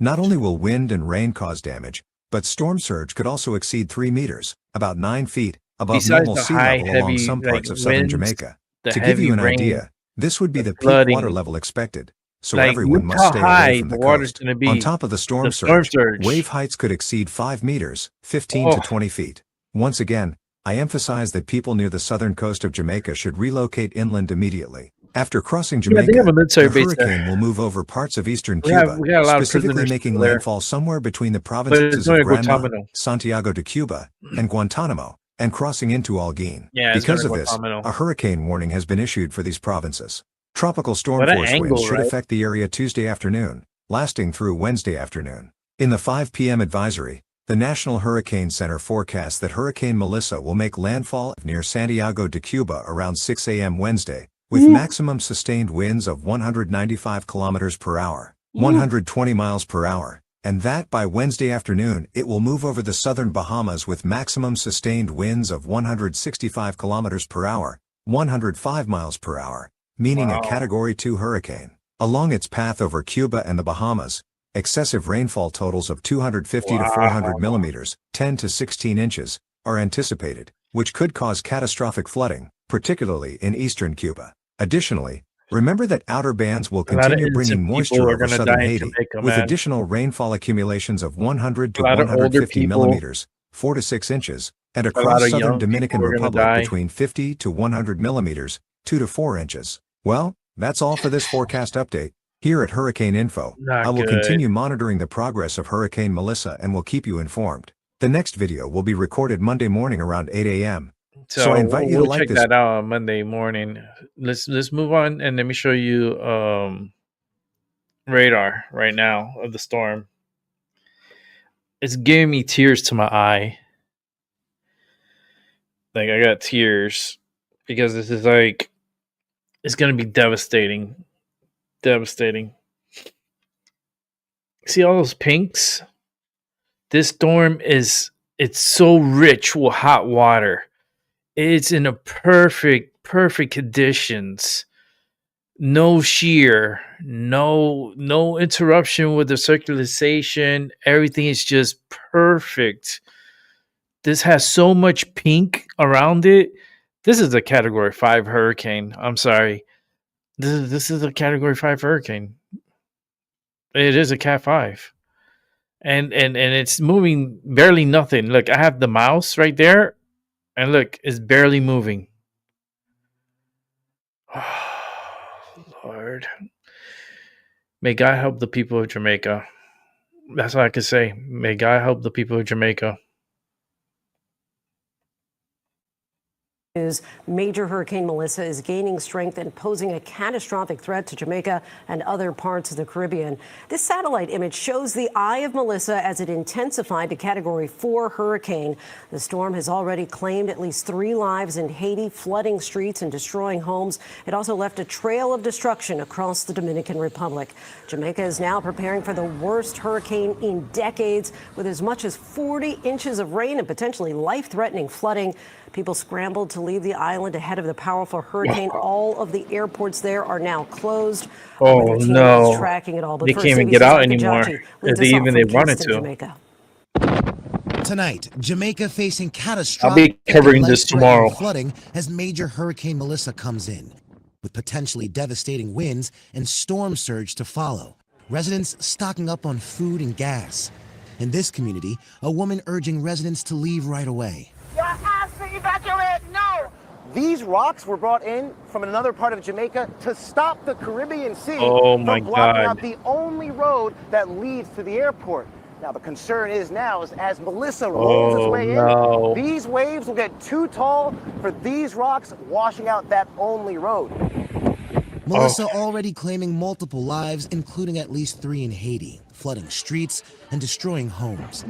Not only will wind and rain cause damage, but storm surge could also exceed 3 meters, about 9 feet, above Besides normal the sea high, level along heavy, some like, parts of southern winds, Jamaica. the To give you heavy an rain, idea, this would be the the peak water flooding. level expected, so Like, everyone look must how stay away high from the the water's coast. gonna On be. top of the storm Storm surge, surge. wave heights could exceed 5 meters, 15 to Oh, 20 feet. Once again, I emphasize that people near the southern coast of Jamaica should relocate inland immediately. After crossing yeah, they have a Jamaica, military the base there. hurricane will move over parts of eastern We got Cuba, a lot of specifically prisoners making still there, landfall somewhere between the but it's provinces going of to Granma, Guantanamo. Santiago de Cuba, and Guantanamo, and crossing into Alguin. Yeah, it's going Because to of this, Guantanamo. a hurricane warning has been issued for these provinces. Tropical storm What an force winds angle, should right? affect the area Tuesday afternoon, lasting through Wednesday afternoon. In the 5 p.m. advisory, the National Hurricane Center forecasts that Hurricane Melissa will make landfall near Santiago de Cuba around 6 a.m. Wednesday, with maximum sustained winds of 195 kilometers per hour, 120 miles per hour, and that by Wednesday afternoon it will move over the southern Bahamas with maximum sustained winds of 165 kilometers per hour, 105 miles per hour, meaning a Wow. Category 2 hurricane. Along its path over Cuba and the Bahamas, excessive rainfall totals of 250 to 400 Wow. millimeters, 10 to 16 inches, are anticipated, which could cause catastrophic flooding, particularly in eastern Cuba. Additionally, remember that outer bands will A lot of continue bringing innocent people moisture are over going to southern die in Haiti, Jamaica, with man. additional rainfall accumulations of 100 A to lot of older 150 people, millimeters, 4 to 6 inches, and a across lot of southern young Dominican people are going to Republic die. between 50 to 100 millimeters, 2 to 4 inches. Well, that's all for this forecast update. Here at Hurricane Info, I Not will good. continue monitoring the progress of Hurricane Melissa and will keep you informed. The next video will be recorded Monday morning around 8 a.m. So I invite you to we'll like check this. that out on Monday morning. Let's move on and let me show you radar right now of the storm. It's giving me tears to my eye. Like, I got tears because this is like, it's gonna be devastating. Devastating. See all those pinks? This storm it's so rich with hot water. It's in a perfect conditions. No shear, no interruption with the circulation. Everything is just perfect. This has so much pink around it. This is a Category 5 hurricane. I'm sorry. This is a Category 5 hurricane. It is a Cat 5. And it's moving barely nothing. Look, I have the mouse right there, and look, it's barely moving. Oh, Lord. May God help the people of Jamaica. That's all I can say. May God help the people of Jamaica. Major Hurricane Melissa is gaining strength and posing a catastrophic threat to Jamaica and other parts of the Caribbean. This satellite image shows the eye of Melissa as it intensified to Category 4 hurricane. The storm has already claimed at least 3 lives in Haiti, flooding streets and destroying homes. It also left a trail of destruction across the Dominican Republic. Jamaica is now preparing for the worst hurricane in decades, with as much as 40 inches of rain and potentially life-threatening flooding. People scrambled to leave the island ahead of the powerful hurricane. All of the airports there are now closed. Oh, Weather team no. is tracking it all. But They first, can't even CBC's get out Ike anymore, Jachi if leads they us off even from they wanted Kingston, to. Jamaica. Tonight, Jamaica facing I'll catastrophic be covering and this life-threatening tomorrow. flooding as Major Hurricane Melissa comes in, with potentially devastating winds and storm surge to follow. Residents stocking up on food and gas. In this community, a woman urging residents to leave right away. You're asked to evacuate now! These rocks were brought in from another part of Jamaica to stop the Caribbean Sea Oh my from blocking God. out the only road that leads to the airport. Now, the concern is now, as Melissa rolls its Oh, way no. in, these waves will get too tall for these rocks washing out that only road. Melissa already claiming multiple lives, including at least 3 in Haiti, flooding streets and destroying homes.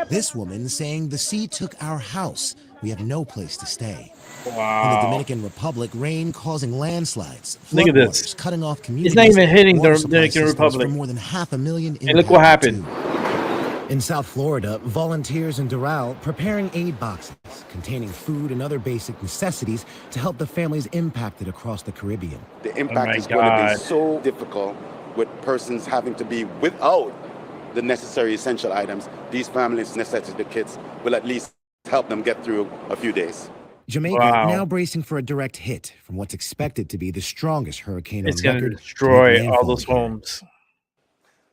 This woman saying the sea took our house. We have no place to stay. Wow. In the Dominican Republic, rain causing landslides, Look at this. floodwaters cutting off communities. It's not even hitting the water supply Dominican systems Republic. For more than 500,000 And look what impacted, happened. too. In South Florida, volunteers in Doral preparing aid boxes containing food and other basic necessities to help the families impacted across the Caribbean. The impact is going to be so difficult with persons having to be without the necessary essential items. These families' necessity kits will at least help them get through a few days. Jamaica now bracing for a direct hit from what's expected to be the strongest hurricane It's on going to record. destroy all those homes.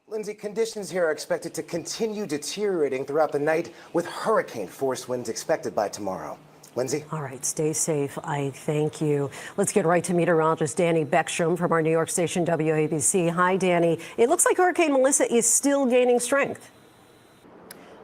Lindsay, conditions here are expected to continue deteriorating throughout the night with hurricane-force winds expected by tomorrow. Lindsay? All right, stay safe. I thank you. Let's get right to meteorologist Danny Beckstrom from our New York station WABC. Hi, Danny. It looks like Hurricane Melissa is still gaining strength.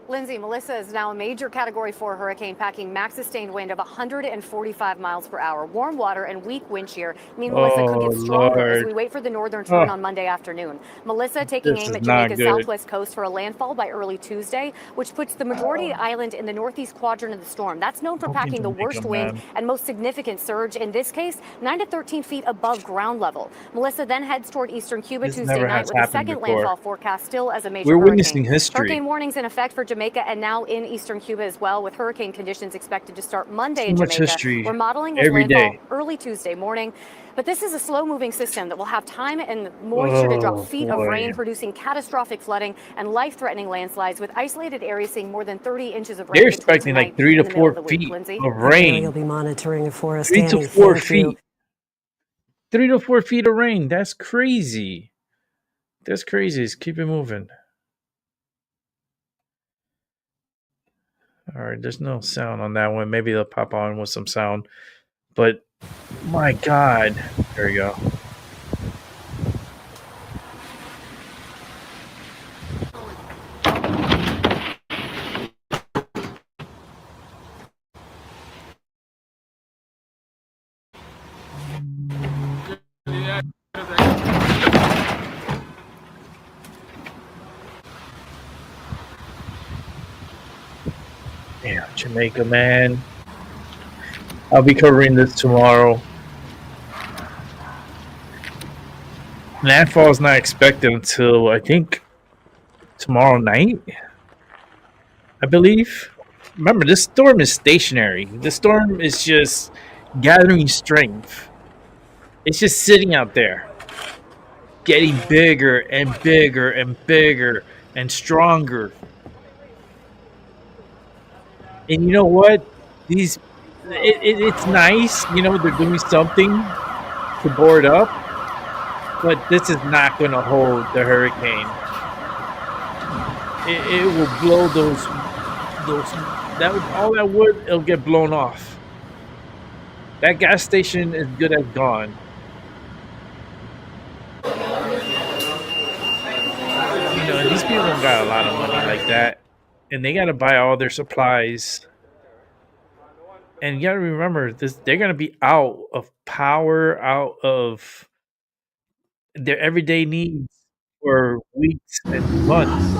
Lindsay, Melissa is now a major Category 4 hurricane, packing max sustained wind of 145 miles per hour. Warm water and weak wind shear mean Melissa could get stronger as we wait for the northern turn on Monday afternoon. Melissa taking aim at Jamaica's southwest coast for a landfall by early Tuesday, which puts the majority of the island in the northeast quadrant of the storm. That's known for packing the worst wind and most significant surge, in this case, 9 to 13 feet above ground level. Melissa then heads toward eastern Cuba Tuesday night with a second landfall forecast still as a major hurricane. We're witnessing history. Hurricane warnings in effect for Jamaica and now in eastern Cuba as well, with hurricane conditions expected to start Monday in Jamaica. We're modeling his landfall early Tuesday morning. But this is a slow-moving system that will have time and moisture to drop feet of rain, producing catastrophic flooding and life-threatening landslides, with isolated areas seeing more than 30 inches of rain. They're expecting like 3 to 4 feet of rain. You'll be monitoring it for us, 3 Danny. to 4 Thank feet. you. 3 to 4 feet of rain. That's crazy. That's crazy. Let's keep it moving. All right, there's no sound on that one. Maybe they'll pop on with some sound. But, my God. There we go. Damn, Jamaica, man. I'll be covering this tomorrow. Landfall is not expected until, I think, tomorrow night, I believe. Remember, this storm is stationary. The storm is just gathering strength. It's just sitting out there, getting bigger and bigger and bigger and stronger. And you know what? It's nice, you know, they're doing something to board up, but this is not going to hold the hurricane. It will blow all that wood, it'll get blown off. That gas station is good as gone. You know, these people don't got a lot of money like that, and they got to buy all their supplies. And you got to remember, they're going to be out of power, out of their everyday needs for weeks and months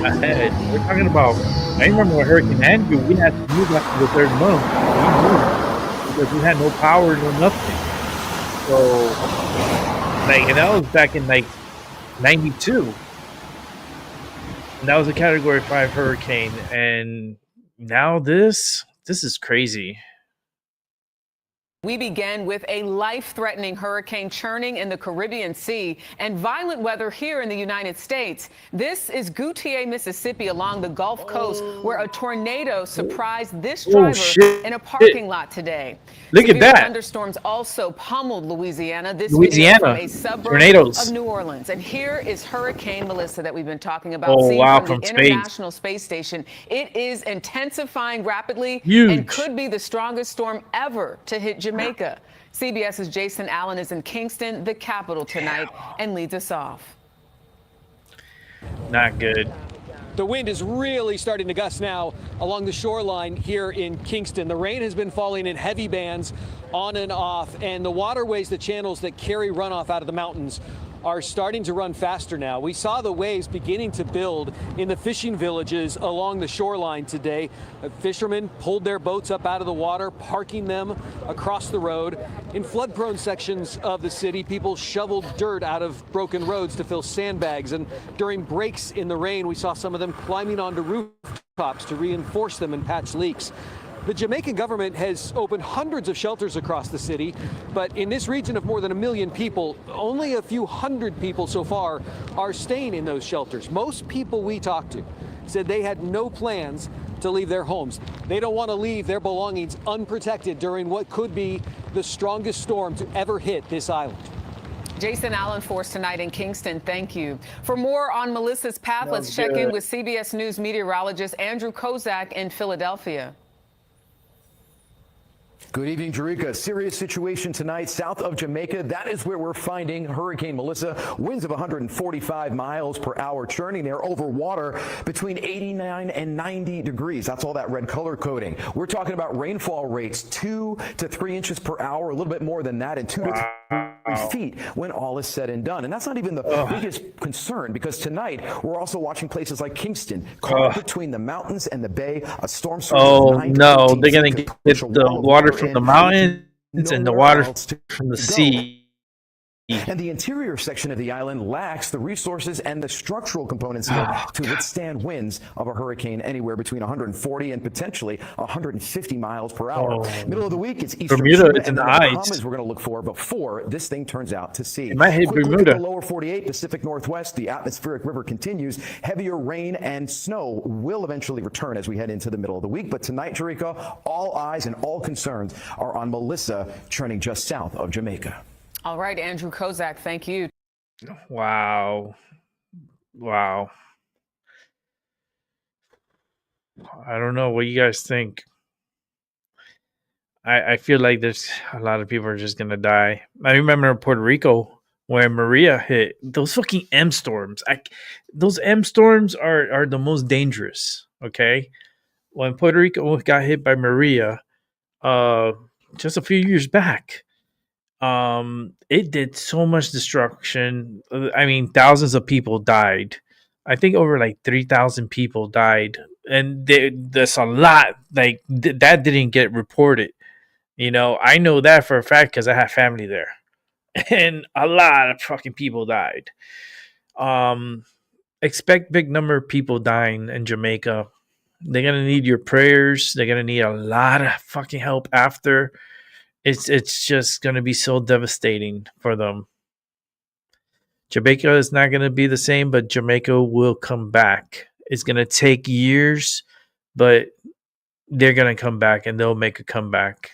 ahead. We're talking about, I remember when Hurricane Andrew, we had to move after the third month. We moved because we had no power, no nothing. So, like, and that was back in like 92. And that was a Category 5 hurricane. And now this is crazy. We began with a life-threatening hurricane churning in the Caribbean Sea and violent weather here in the United States. This is Goutier, Mississippi, along the Gulf Coast, where a tornado surprised this driver in a parking lot today. Look at that. Thunderstorms also pummeled Louisiana. This Louisiana. Video from a suburb Tornadoes. of New Orleans. And here is Hurricane Melissa that we've been talking about. Oh, seen wow, from the from space. International Space Station. It is intensifying rapidly Huge. and could be the strongest storm ever to hit Jamaica. CBS's Jason Allen is in Kingston, the capital, tonight, and leads us off. Not good. The wind is really starting to gust now along the shoreline here in Kingston. The rain has been falling in heavy bands on and off, and the waterways, the channels that carry runoff out of the mountains are starting to run faster now. We saw the waves beginning to build in the fishing villages along the shoreline today. Fishermen pulled their boats up out of the water, parking them across the road. In flood-prone sections of the city, people shoveled dirt out of broken roads to fill sandbags. And during breaks in the rain, we saw some of them climbing onto rooftops to reinforce them and patch leaks. The Jamaican government has opened hundreds of shelters across the city, but in this region of more than 1 million people, only a few hundred people so far are staying in those shelters. Most people we talked to said they had no plans to leave their homes. They don't want to leave their belongings unprotected during what could be the strongest storm to ever hit this island. Jason Allen for us tonight in Kingston. Thank you. For more on Melissa's path, let's check in with CBS News meteorologist Andrew Kozak in Philadelphia. Good evening, Jerika. Serious situation tonight south of Jamaica. That is where we're finding Hurricane Melissa. Winds of 145 miles per hour churning there over water between 89 and 90 degrees. That's all that red color coding. We're talking about rainfall rates 2 to 3 inches per hour, a little bit more than that, and 2 to 3 feet when all is said and done. And that's not even the biggest concern, because tonight we're also watching places like Kingston, caught between the mountains and the bay. A storm surge. Oh no, they're gonna get the water from the mountains and the water from the sea. And the interior section of the island lacks the resources and the structural components here to withstand winds of a hurricane anywhere between 140 and potentially 150 miles per hour. Middle of the week, it's Eastern Bermuda, it's in the Bahamas we're going to look for before this thing turns out to sea. It might hit Quick look Bermuda. at the lower 48, Pacific Northwest, the atmospheric river continues. Heavier rain and snow will eventually return as we head into the middle of the week. But tonight, Jerika, all eyes and all concerns are on Melissa churning just south of Jamaica. All right, Andrew Kozak, thank you. Wow. Wow. I don't know what you guys think. I feel like there's a lot of people are just going to die. I remember in Puerto Rico when Maria hit, those fucking M storms. Those M storms are the most dangerous, okay? When Puerto Rico got hit by Maria just a few years back, it did so much destruction. I mean, thousands of people died. I think over like 3,000 people died, and there's a lot like that didn't get reported. You know, I know that for a fact because I have family there, and a lot of fucking people died. Expect big number of people dying in Jamaica. They're gonna need your prayers. They're gonna need a lot of fucking help after. It's just going to be so devastating for them. Jamaica is not going to be the same, but Jamaica will come back. It's going to take years, but they're going to come back, and they'll make a comeback.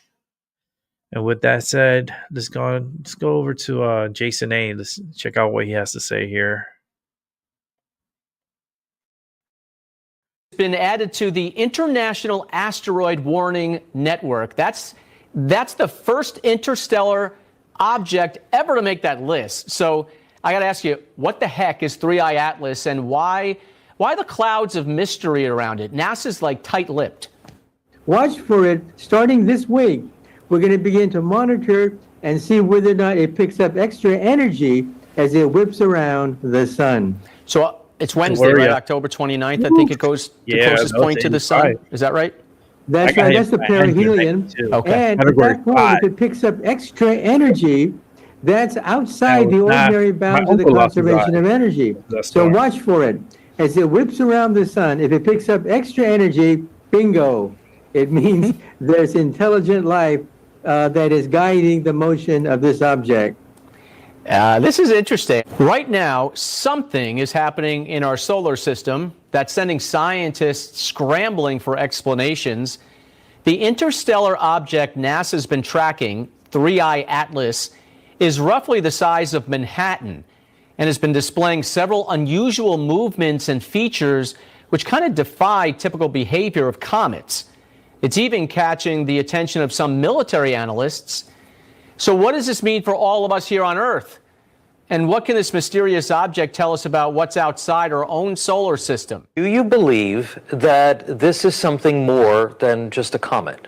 And with that said, let's go over to Jason A. Let's check out what he has to say here. Been added to the International Asteroid Warning Network. That's the first interstellar object ever to make that list. So I got to ask you, what the heck is 3I Atlas, and why the clouds of mystery around it? NASA's like tight-lipped. Watch for it. Starting this week, we're going to begin to monitor and see whether or not it picks up extra energy as it whips around the sun. So it's Wednesday, right? October 29th. I think it goes the closest point to the sun. Is that right? That's right. That's the perihelion. Okay. And at that point, if it picks up extra energy, that's outside the ordinary bounds of the conservation of energy. So watch for it. As it whips around the sun, if it picks up extra energy, bingo. It means there's intelligent life that is guiding the motion of this object. This is interesting. Right now, something is happening in our solar system that's sending scientists scrambling for explanations. The interstellar object NASA's been tracking, 3I Atlas, is roughly the size of Manhattan and has been displaying several unusual movements and features which kind of defy typical behavior of comets. It's even catching the attention of some military analysts. So what does this mean for all of us here on Earth? And what can this mysterious object tell us about what's outside our own solar system? Do you believe that this is something more than just a comet?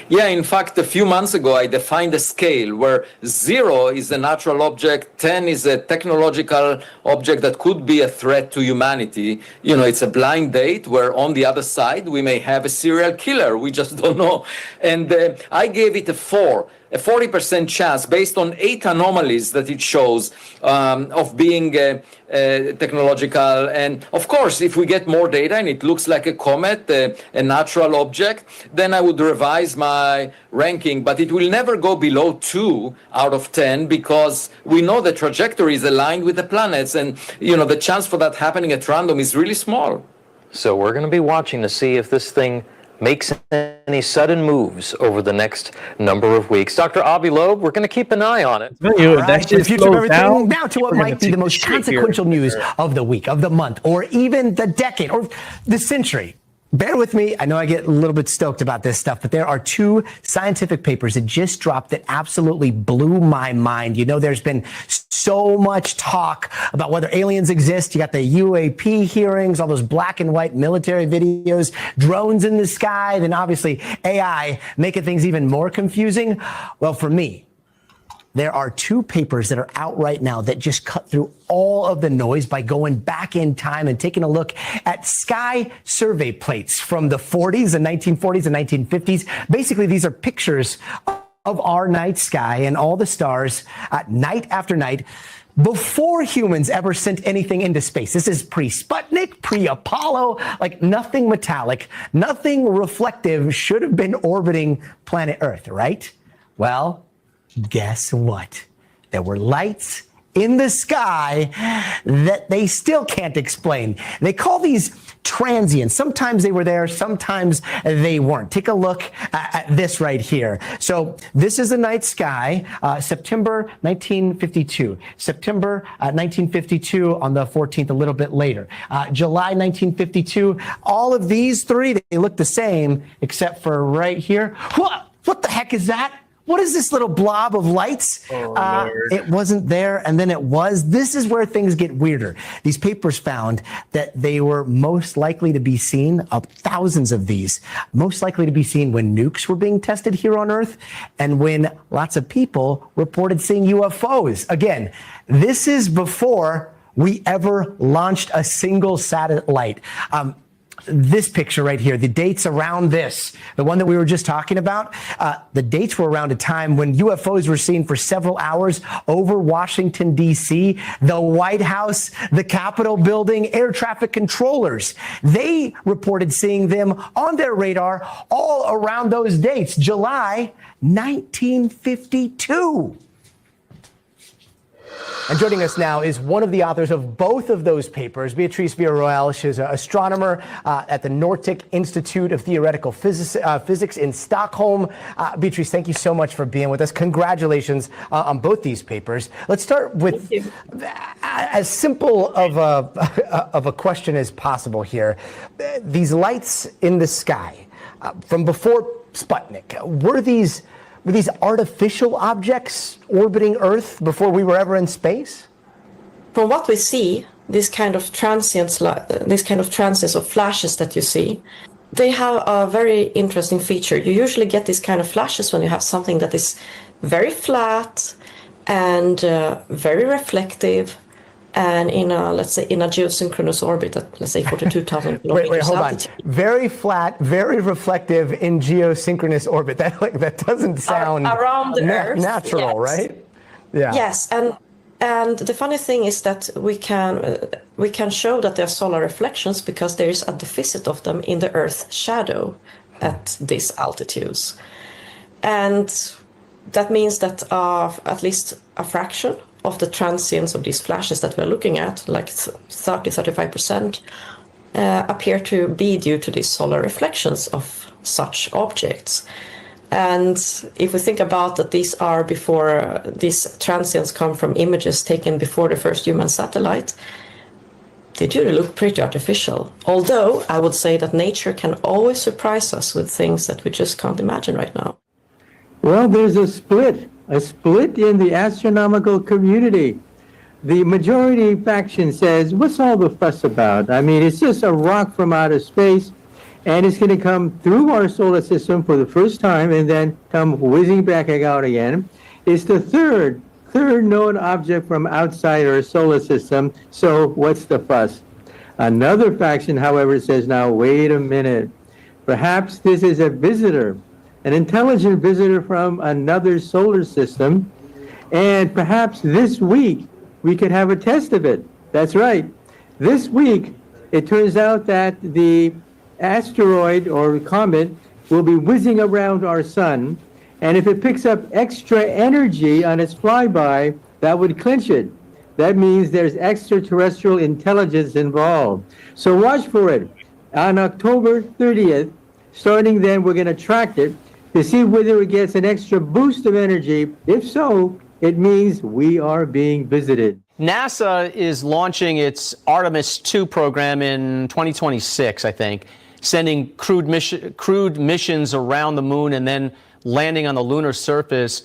Yeah, in fact, a few months ago, I defined a scale where 0 is a natural object, 10 is a technological object that could be a threat to humanity. You know, it's a blind date where on the other side, we may have a serial killer. We just don't know. And I gave it a 4. A 40% chance based on 8 anomalies that it shows of being technological. And of course, if we get more data and it looks like a comet, a natural object, then I would revise my ranking. But it will never go below 2 out of 10 because we know the trajectory is aligned with the planets. And, you know, the chance for that happening at random is really small. So we're going to be watching to see if this thing makes any sudden moves over the next number of weeks. Dr. Avi Loeb, we're going to keep an eye on it. All right, the future of everything. Now to what might be the most consequential news of the week, of the month, or even the decade, or the century. Bear with me. I know I get a little bit stoked about this stuff, but there are 2 scientific papers that just dropped that absolutely blew my mind. You know, there's been so much talk about whether aliens exist. You got the UAP hearings, all those black and white military videos, drones in the sky, then obviously AI making things even more confusing. Well, for me, there are 2 papers that are out right now that just cut through all of the noise by going back in time and taking a look at sky survey plates from the 40s and 1940s and 1950s. Basically, these are pictures of our night sky and all the stars night after night before humans ever sent anything into space. This is pre-Sputnik, pre-Apollo, like nothing metallic, nothing reflective should have been orbiting planet Earth, right? Well, guess what? There were lights in the sky that they still can't explain. They call these transients. Sometimes they were there, sometimes they weren't. Take a look at this right here. So this is the night sky, September 1952. September 1952 on the 14th, a little bit later. July 1952. All of these 3, they look the same, except for right here. What the heck is that? What is this little blob of lights? It wasn't there, and then it was. This is where things get weirder. These papers found that they were most likely to be seen, thousands of these, most likely to be seen when nukes were being tested here on Earth and when lots of people reported seeing UFOs. Again, this is before we ever launched a single satellite. This picture right here, the dates around this, the one that we were just talking about, the dates were around a time when UFOs were seen for several hours over Washington, D.C., the White House, the Capitol building, air traffic controllers. They reported seeing them on their radar all around those dates, July 1952. And joining us now is one of the authors of both of those papers, Beatrice Villarroel. She's an astronomer at the Nordic Institute of Theoretical Physics in Stockholm. Beatrice, thank you so much for being with us. Congratulations on both these papers. Let's start with as simple of a question as possible here. These lights in the sky from before Sputnik, were these artificial objects orbiting Earth before we were ever in space? From what we see, these kind of transients or flashes that you see, they have a very interesting feature. You usually get these kind of flashes when you have something that is very flat and very reflective, and in a, let's say, in a geosynchronous orbit at, let's say, 42,000 kilometers. Wait, hold on. Very flat, very reflective in geosynchronous orbit. That doesn't sound around the Earth, natural, yes. Right? Yeah. Yes, and the funny thing is that we can show that there are solar reflections because there is a deficit of them in the Earth's shadow at these altitudes, and that means that at least a fraction of the transients of these flashes that we're looking at, like 30-35%, appear to be due to these solar reflections of such objects. And if we think about that, these transients come from images taken before the first human satellite, they do look pretty artificial. Although I would say that nature can always surprise us with things that we just can't imagine right now. Well, there's a split in the astronomical community. The majority faction says, what's all the fuss about? I mean, it's just a rock from outer space. and it's going to come through our solar system for the first time and then come whizzing back out again. It's the third known object from outside our solar system. So what's the fuss? Another faction, however, says, now, wait a minute. Perhaps this is a visitor, an intelligent visitor from another solar system. And perhaps this week we could have a test of it. That's right. This week, it turns out that the asteroid or comet will be whizzing around our sun. And if it picks up extra energy on its flyby, that would clinch it. That means there's extraterrestrial intelligence involved. So watch for it. On October 30th, starting then, we're going to track it to see whether it gets an extra boost of energy. If so, it means we are being visited. NASA is launching its Artemis 2 program in 2026, I think, sending crewed missions around the moon and then landing on the lunar surface.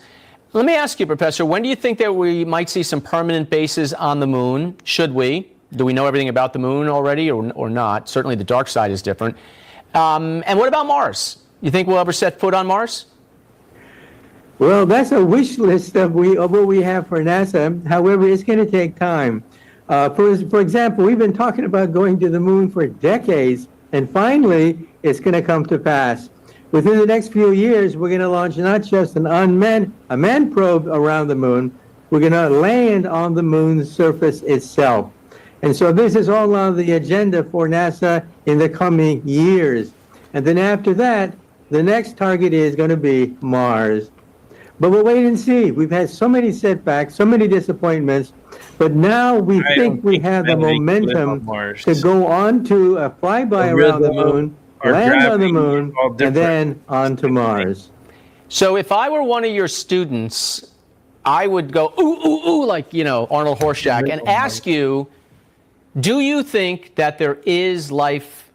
Let me ask you, Professor, when do you think that we might see some permanent bases on the moon? Should we? Do we know everything about the moon already or not? Certainly the dark side is different. And what about Mars? You think we'll ever set foot on Mars? Well, that's a wish list of what we have for NASA. However, it's going to take time. For example, we've been talking about going to the moon for decades, and finally, it's going to come to pass. Within the next few years, we're going to launch not just a manned probe around the moon, we're going to land on the moon's surface itself. And so this is all on the agenda for NASA in the coming years. And then after that, the next target is going to be Mars. But we'll wait and see. We've had so many setbacks, so many disappointments, but now we think we have the momentum to go on to a flyby around the moon, land on the moon, and then on to Mars. So if I were one of your students, I would go, ooh, ooh, ooh, like, Arnold Horseshack, and ask you, do you think that there is life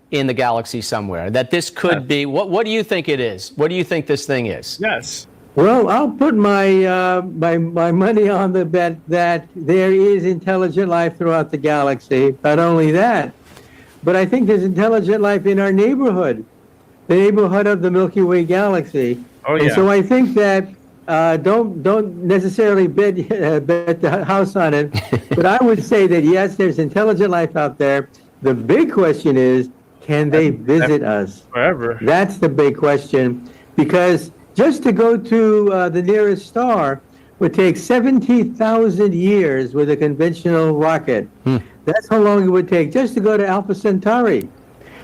in the galaxy somewhere? That this could be, what do you think it is? What do you think this thing is? Yes. Well, I'll put my my money on the bet that there is intelligent life throughout the galaxy. Not only that, but I think there's intelligent life in our neighborhood, the neighborhood of the Milky Way galaxy. Oh, yeah. And so I think that don't necessarily bet the house on it, but I would say that yes, there's intelligent life out there. The big question is, can they visit us? Forever. That's the big question, because just to go to the nearest star would take 70,000 years with a conventional rocket. That's how long it would take just to go to Alpha Centauri.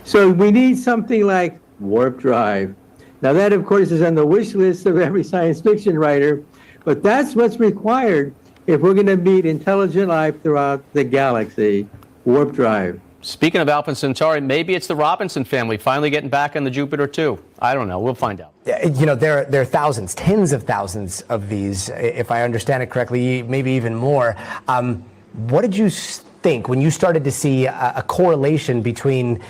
So we need something like warp drive. Now that, of course, is on the wish list of every science fiction writer, but that's what's required if we're going to meet intelligent life throughout the galaxy. Warp drive. Speaking of Alpha Centauri, maybe it's the Robinson family finally getting back on the Jupiter too. I don't know. We'll find out. There are thousands, tens of thousands of these, if I understand it correctly, maybe even more. What did you think when you started to see a correlation between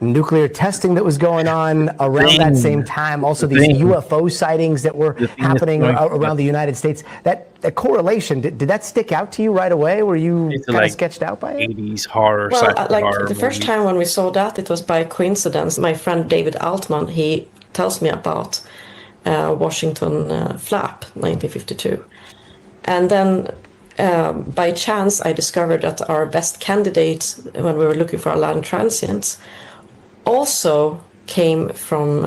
nuclear testing that was going on around that same time, also these UFO sightings that were happening around the United States? That correlation, did that stick out to you right away? Were you kind of sketched out by it? 80s horror. Well, horror the first time when we saw that, it was by coincidence. My friend David Altman, he tells me about Washington flap, 1952. And then by chance, I discovered that our best candidate when we were looking for our land transients also came from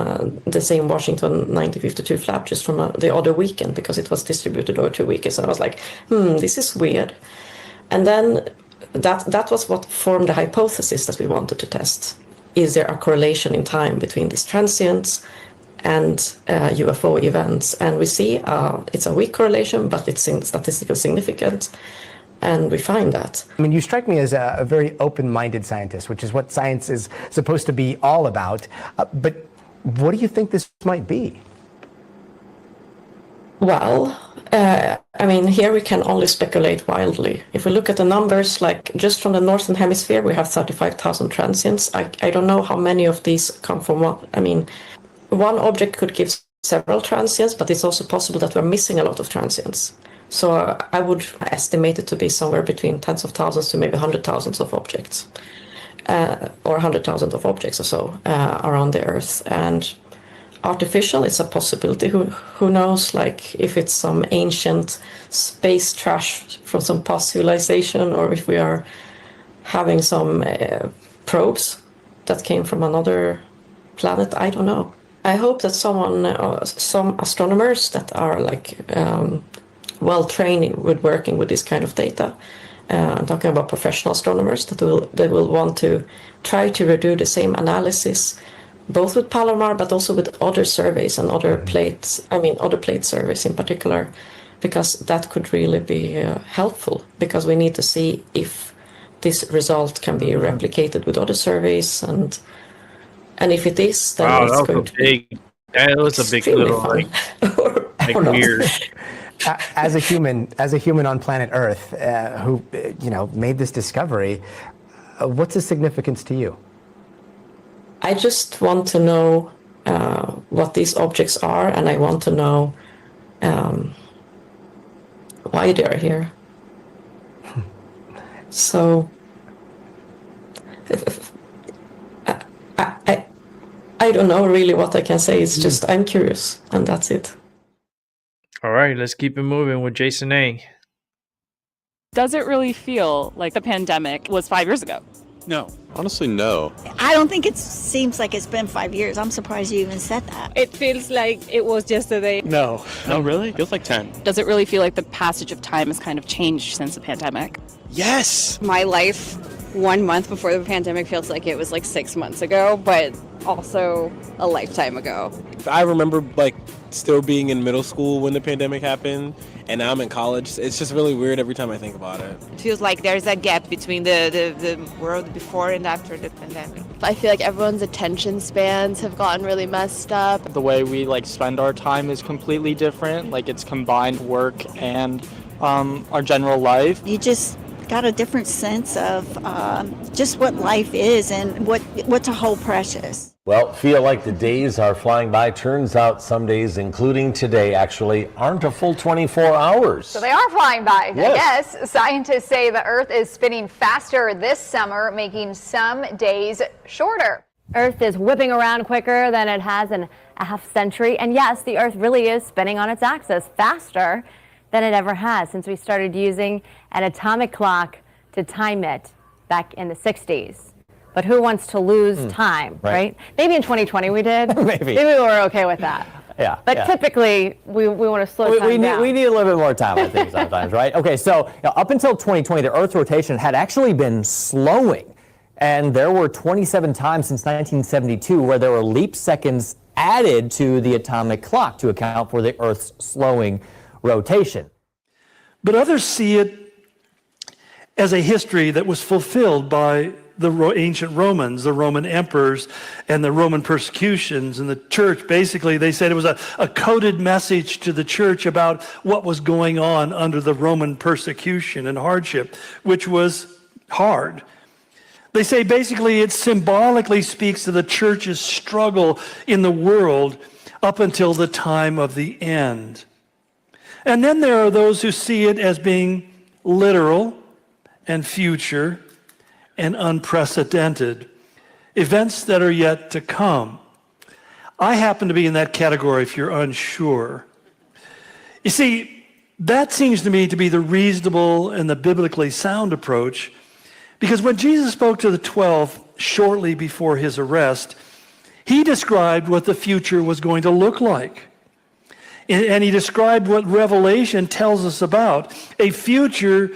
the same Washington 1952 flap, just from the other weekend, because it was distributed over 2 weekends. And I was like, this is weird. And then that was what formed the hypothesis that we wanted to test. Is there a correlation in time between these transients and UFO events? And we see it's a weak correlation, but it's statistically significant. And we find that. I mean, you strike me as a very open-minded scientist, which is what science is supposed to be all about. But what do you think this might be? Well, here we can only speculate wildly. If we look at the numbers, like just from the Northern Hemisphere, we have 35,000 transients. I don't know how many of these come from what. One object could give several transients, but it's also possible that we're missing a lot of transients. So I would estimate it to be somewhere between tens of thousands to maybe 100,000 of objects. or 100,000 of objects or so around the Earth. And artificial, it's a possibility. Who knows? Like if it's some ancient space trash from some past civilization, or if we are having some probes that came from another planet. I don't know. I hope that some astronomers that are like well trained with working with this kind of data. I'm talking about professional astronomers that will want to try to redo the same analysis, both with Palomar but also with other surveys and other plates. I mean, other plate surveys in particular, because that could really be helpful. Because we need to see if this result can be replicated with other surveys, and if it is, then Wow, it's that going was to a big. That was a big little fun. like weird. As a human on planet Earth, who made this discovery, what's the significance to you? I just want to know what these objects are, and I want to know why they are here. So I don't know really what I can say. It's just I'm curious, and that's it. All right, let's keep it moving with Jason A. Does it really feel like the pandemic was 5 years ago? No. Honestly, no. I don't think it seems like it's been 5 years. I'm surprised you even said that. It feels like it was yesterday. No. No, really? Feels like 10. Does it really feel like the passage of time has kind of changed since the pandemic? Yes! My life 1 month before the pandemic feels like it was like 6 months ago, but also a lifetime ago. I remember like still being in middle school when the pandemic happened, and now I'm in college. It's just really weird every time I think about it. It feels like there's a gap between the world before and after the pandemic. I feel like everyone's attention spans have gotten really messed up. The way we spend our time is completely different. Like it's combined work and our general life. You just got a different sense of just what life is and what to hold precious. Well, feel like the days are flying by. Turns out some days, including today, actually aren't a full 24 hours. So they are flying by, Yes. I guess. Scientists say the Earth is spinning faster this summer, making some days shorter. Earth is whipping around quicker than it has in a half century. And yes, the Earth really is spinning on its axis faster than it ever has since we started using an atomic clock to time it back in the 60s. But who wants to lose time, right? Maybe in 2020 we did. Maybe we were okay with that. Yeah. But typically we want to slow time down. We need a little bit more time, I think, sometimes, right? Okay, so up until 2020, the Earth's rotation had actually been slowing. And there were 27 times since 1972 where there were leap seconds added to the atomic clock to account for the Earth's slowing rotation. But others see it as a history that was fulfilled by the ancient Romans, the Roman emperors, and the Roman persecutions. And the church, basically, they said it was a coded message to the church about what was going on under the Roman persecution and hardship, which was hard. They say basically it symbolically speaks to the church's struggle in the world up until the time of the end. And then there are those who see it as being literal and future and unprecedented, events that are yet to come. I happen to be in that category if you're unsure. You see, that seems to me to be the reasonable and the biblically sound approach, because when Jesus spoke to the 12 shortly before his arrest, he described what the future was going to look like. And he described what Revelation tells us about, a future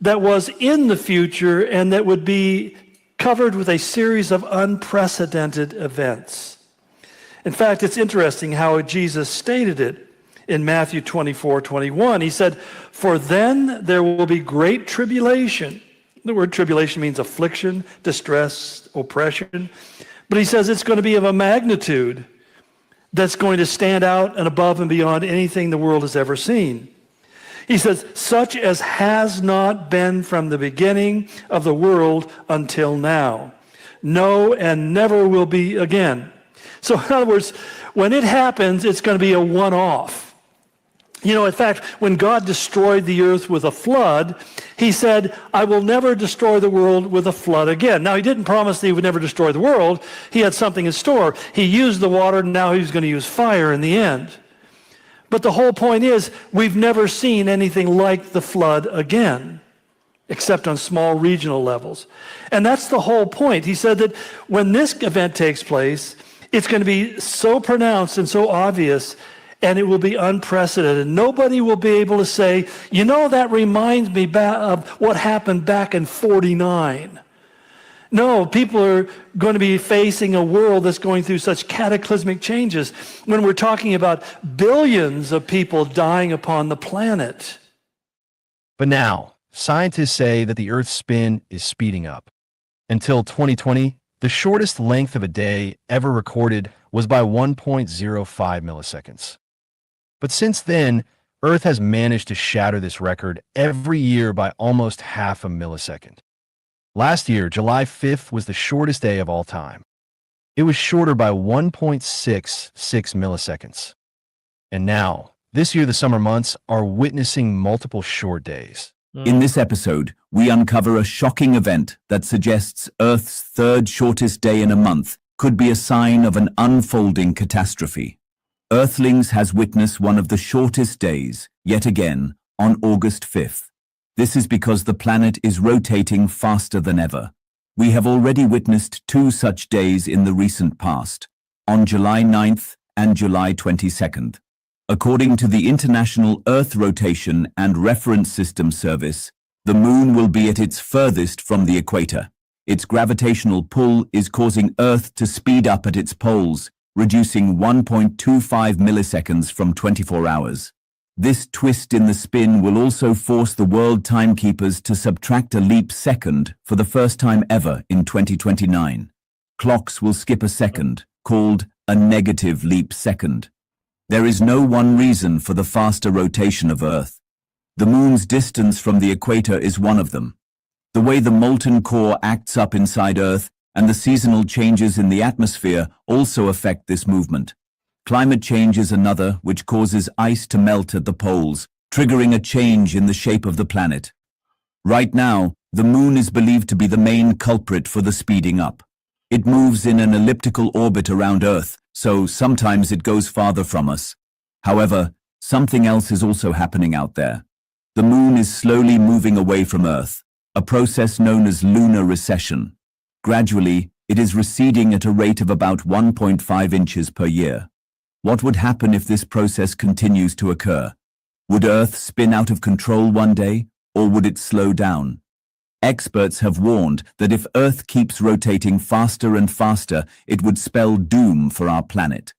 that was in the future and that would be covered with a series of unprecedented events. In fact, it's interesting how Jesus stated it in Matthew 24:21. He said, "For then there will be great tribulation." The word tribulation means affliction, distress, oppression. But he says it's going to be of a magnitude that's going to stand out and above and beyond anything the world has ever seen. He says, such as has not been from the beginning of the world until now. No, and never will be again. So in other words, when it happens, it's going to be a one-off. You know, in fact, when God destroyed the earth with a flood, he said, I will never destroy the world with a flood again. Now, he didn't promise that he would never destroy the world. He had something in store. He used the water, and now he's going to use fire in the end. But the whole point is, we've never seen anything like the flood again, except on small regional levels. And that's the whole point. He said that when this event takes place, it's going to be so pronounced and so obvious, and it will be unprecedented. Nobody will be able to say, you know, that reminds me of what happened back in 49. No, people are going to be facing a world that's going through such cataclysmic changes when we're talking about billions of people dying upon the planet. But now, scientists say that the Earth's spin is speeding up. Until 2020, the shortest length of a day ever recorded was by 1.05 milliseconds. But since then, Earth has managed to shatter this record every year by almost half a millisecond. Last year, July 5th was the shortest day of all time. It was shorter by 1.66 milliseconds. And now, this year the summer months are witnessing multiple short days. In this episode, we uncover a shocking event that suggests Earth's third shortest day in a month could be a sign of an unfolding catastrophe. Earthlings has witnessed one of the shortest days, yet again, on August 5th. This is because the planet is rotating faster than ever. We have already witnessed two such days in the recent past, on July 9th and July 22nd. According to the International Earth Rotation and Reference System Service, the Moon will be at its furthest from the equator. Its gravitational pull is causing Earth to speed up at its poles, reducing 1.25 milliseconds from 24 hours. This twist in the spin will also force the world timekeepers to subtract a leap second for the first time ever in 2029. Clocks will skip a second, called a negative leap second. There is no one reason for the faster rotation of Earth. The Moon's distance from the equator is one of them. The way the molten core acts up inside Earth and the seasonal changes in the atmosphere also affect this movement. Climate change is another, which causes ice to melt at the poles, triggering a change in the shape of the planet. Right now, the Moon is believed to be the main culprit for the speeding up. It moves in an elliptical orbit around Earth, so sometimes it goes farther from us. However, something else is also happening out there. The Moon is slowly moving away from Earth, a process known as lunar recession. Gradually, it is receding at a rate of about 1.5 inches per year. What would happen if this process continues to occur? Would Earth spin out of control one day, or would it slow down? Experts have warned that if Earth keeps rotating faster and faster, it would spell doom for our planet.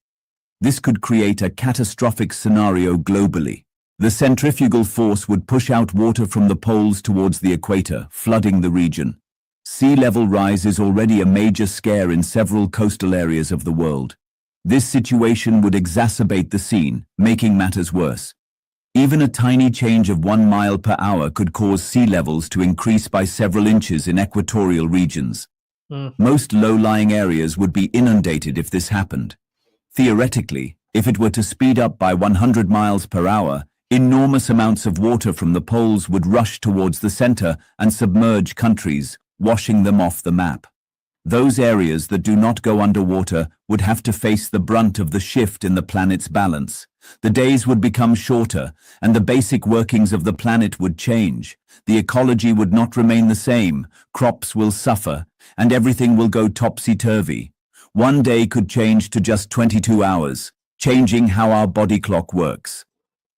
This could create a catastrophic scenario globally. The centrifugal force would push out water from the poles towards the equator, flooding the region. Sea level rise is already a major scare in several coastal areas of the world. This situation would exacerbate the scene, making matters worse. Even a tiny change of 1 mile per hour could cause sea levels to increase by several inches in equatorial regions. Most low-lying areas would be inundated if this happened. Theoretically, if it were to speed up by 100 miles per hour, enormous amounts of water from the poles would rush towards the center and submerge countries, washing them off the map. Those areas that do not go underwater would have to face the brunt of the shift in the planet's balance. The days would become shorter, and the basic workings of the planet would change. The ecology would not remain the same, crops will suffer, and everything will go topsy-turvy. One day could change to just 22 hours, changing how our body clock works.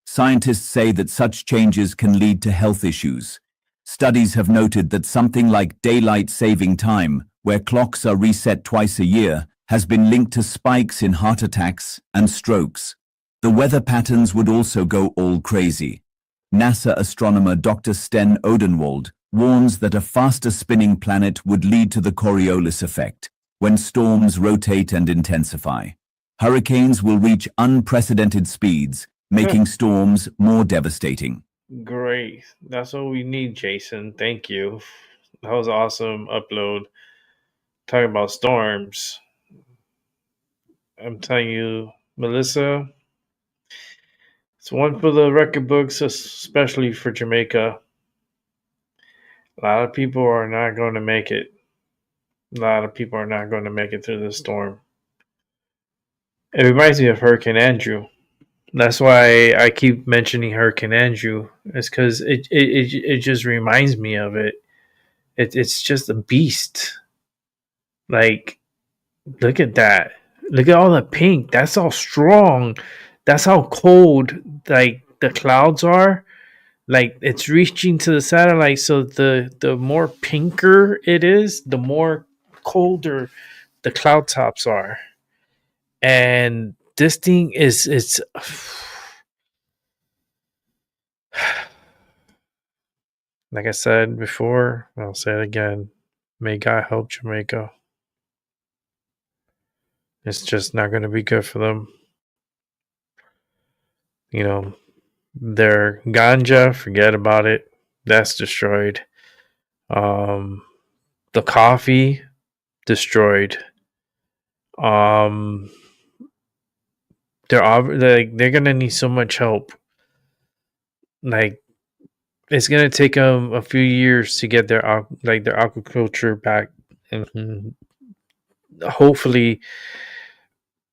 Scientists say that such changes can lead to health issues. Studies have noted that something like daylight saving time, where clocks are reset twice a year, has been linked to spikes in heart attacks and strokes. The weather patterns would also go all crazy. NASA astronomer Dr. Sten Odenwald warns that a faster spinning planet would lead to the Coriolis effect, when storms rotate and intensify. Hurricanes will reach unprecedented speeds, making storms more devastating. Great. That's what we need, Jason. Thank you. That was an awesome upload. Talking about storms. I'm telling you, Melissa, It's one for the record books, especially for Jamaica. A lot of people are not going to make it. A lot of people are not going to make it through this storm. It reminds me of Hurricane Andrew. That's why I keep mentioning Hurricane Andrew. It's because it just reminds me of it. It's just a beast. Like, look at that. Look at all the pink. That's how strong. That's how cold like the clouds are. Like it's reaching to the satellite, so the more pinker it is, the more colder the cloud tops are. And this thing is it's like I said before, I'll say it again. May God help Jamaica. It's just not going to be good for them. You know, their ganja, forget about it. That's destroyed. The coffee, destroyed. They're gonna need so much help. Like it's gonna take them a few years to get their aquaculture back, and hopefully,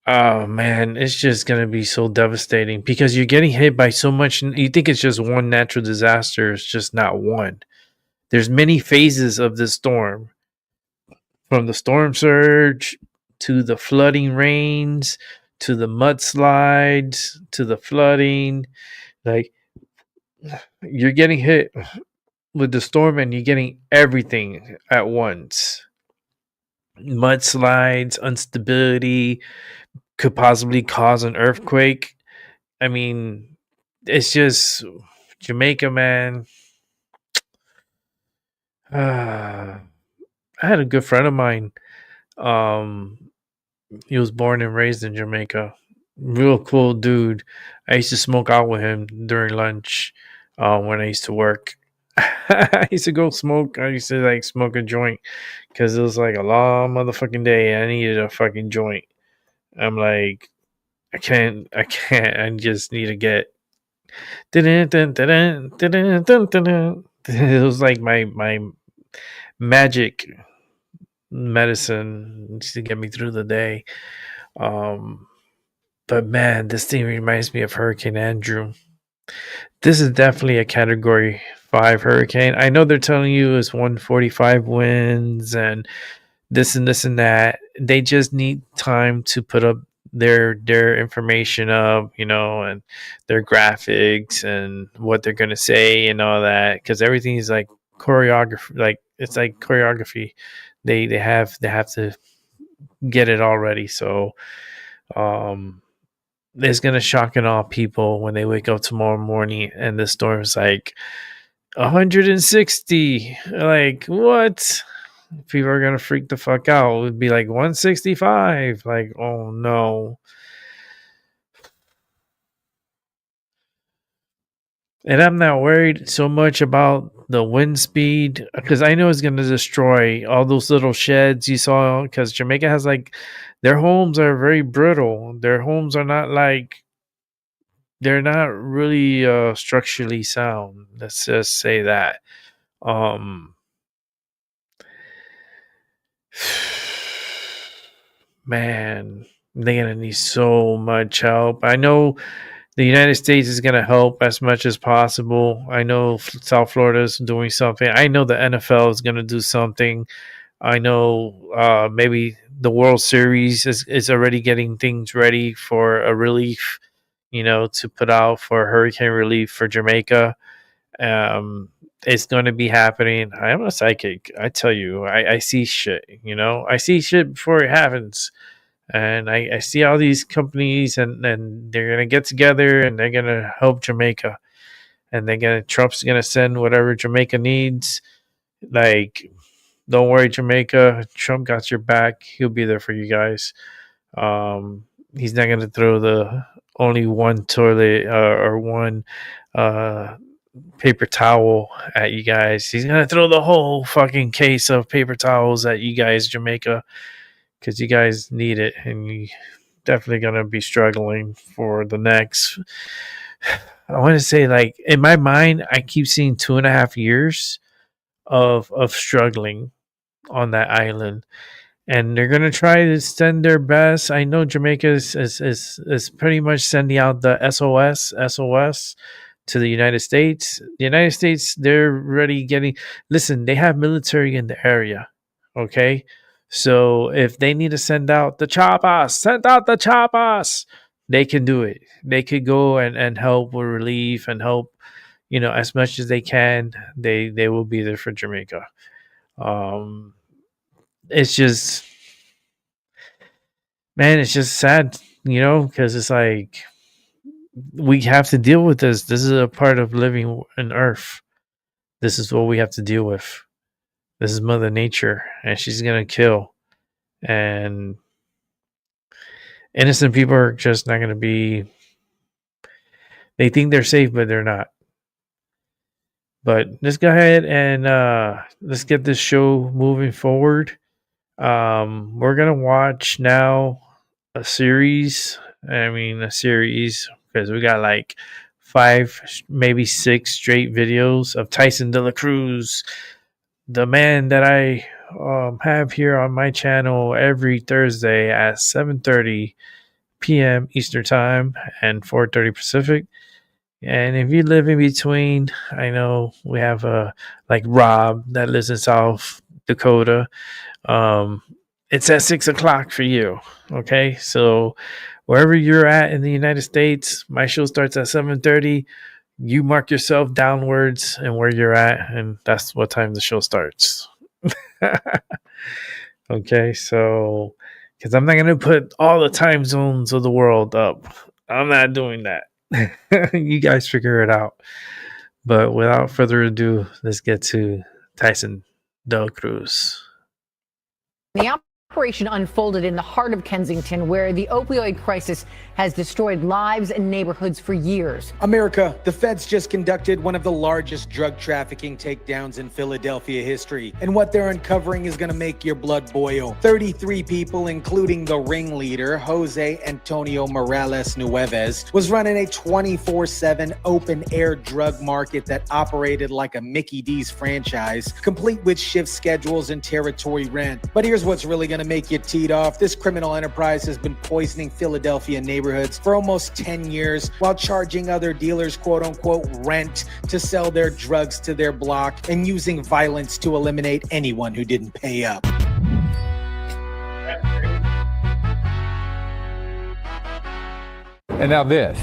oh man, it's just gonna be so devastating because you're getting hit by so much. You think it's just one natural disaster? It's just not one. There's many phases of this storm, from the storm surge to the flooding rains to the mudslides to the flooding. Like you're getting hit with the storm and you're getting everything at once. Mudslides, instability, could possibly cause an earthquake. I mean, it's just Jamaica, man. I had a good friend of mine. He was born and raised in Jamaica. Real cool dude. I used to smoke out with him during lunch when I used to work. I used to go smoke. I used to like smoke a joint because it was like a long motherfucking day. I needed a fucking joint. I'm like, I can't. I just need to get. It was like my magic medicine to get me through the day. But man, this thing reminds me of Hurricane Andrew. This is definitely a Category 5 hurricane. I know they're telling you it's 145 winds and this and this and that. They just need time to put up their information up, and their graphics and what they're gonna say and all that, because everything is like choreography. Like it's like choreography. They have to get it all ready. So it's gonna shock and awe people when they wake up tomorrow morning and the storm's like 160. Like what? People are gonna freak the fuck out. It would be like 165. Like, oh no. And I'm not worried so much about the wind speed because I know it's going to destroy all those little sheds you saw. Because Jamaica has like their homes are very brittle. Their homes are not like they're not really structurally sound. Let's just say that. Man, they're gonna need so much help. I know the United States is going to help as much as possible. I know South Florida is doing something. I know the NFL is going to do something. I know maybe the World Series is already getting things ready for a relief, to put out for hurricane relief for Jamaica. It's going to be happening. I am a psychic. I tell you, I see shit, I see shit before it happens. And I see all these companies and they're going to get together and they're going to help Jamaica. And Trump's going to send whatever Jamaica needs. Like, don't worry, Jamaica. Trump got your back. He'll be there for you guys. He's not going to throw the only one toilet or one paper towel at you guys. He's going to throw the whole fucking case of paper towels at you guys, Jamaica. Because you guys need it, and you definitely going to be struggling for the next I want to say, like, in my mind, I keep seeing 2.5 years of struggling on that island, and they're gonna try to send their best. I know Jamaica is pretty much sending out the SOS to the United States. The United States, they're already getting. Listen, they have military in the area. Okay, so if they need to send out the choppers, send out the choppers. They can do it. They could go and help with relief and help, as much as they can. They will be there for Jamaica. It's just, man, it's just sad, because it's like we have to deal with this. This is a part of living on Earth. This is what we have to deal with. This is Mother Nature, and she's gonna kill. And innocent people are just not gonna be. They think they're safe, but they're not. But let's go ahead and let's get this show moving forward. We're gonna watch now a series. A series, because we got like 5, maybe 6 straight videos of Tyson De La Cruz, the man that I have here on my channel every Thursday at 7:30 p.m. Eastern Time and 4:30 Pacific. And if you live in between, I know we have like Rob that lives in South Dakota. It's at 6 o'clock for you. Okay, so wherever you're at in the United States, my show starts at 7:30. You mark yourself downwards and where you're at, and that's what time the show starts. Okay, so because I'm not gonna put all the time zones of the world up. I'm not doing that. You guys figure it out. But without further ado, let's get to Tyson De La Cruz. The operation unfolded in the heart of Kensington, where the opioid crisis has destroyed lives and neighborhoods for years. America, the feds just conducted one of the largest drug trafficking takedowns in Philadelphia history. And what they're uncovering is going to make your blood boil. 33 people, including the ringleader, Jose Antonio Morales Nueves, was running a 24/7 open-air drug market that operated like a Mickey D's franchise, complete with shift schedules and territory rent. But here's what's really going to make you teed off. This criminal enterprise has been poisoning Philadelphia neighborhoods for almost 10 years while charging other dealers quote-unquote rent to sell their drugs to their block and using violence to eliminate anyone who didn't pay up. And now this,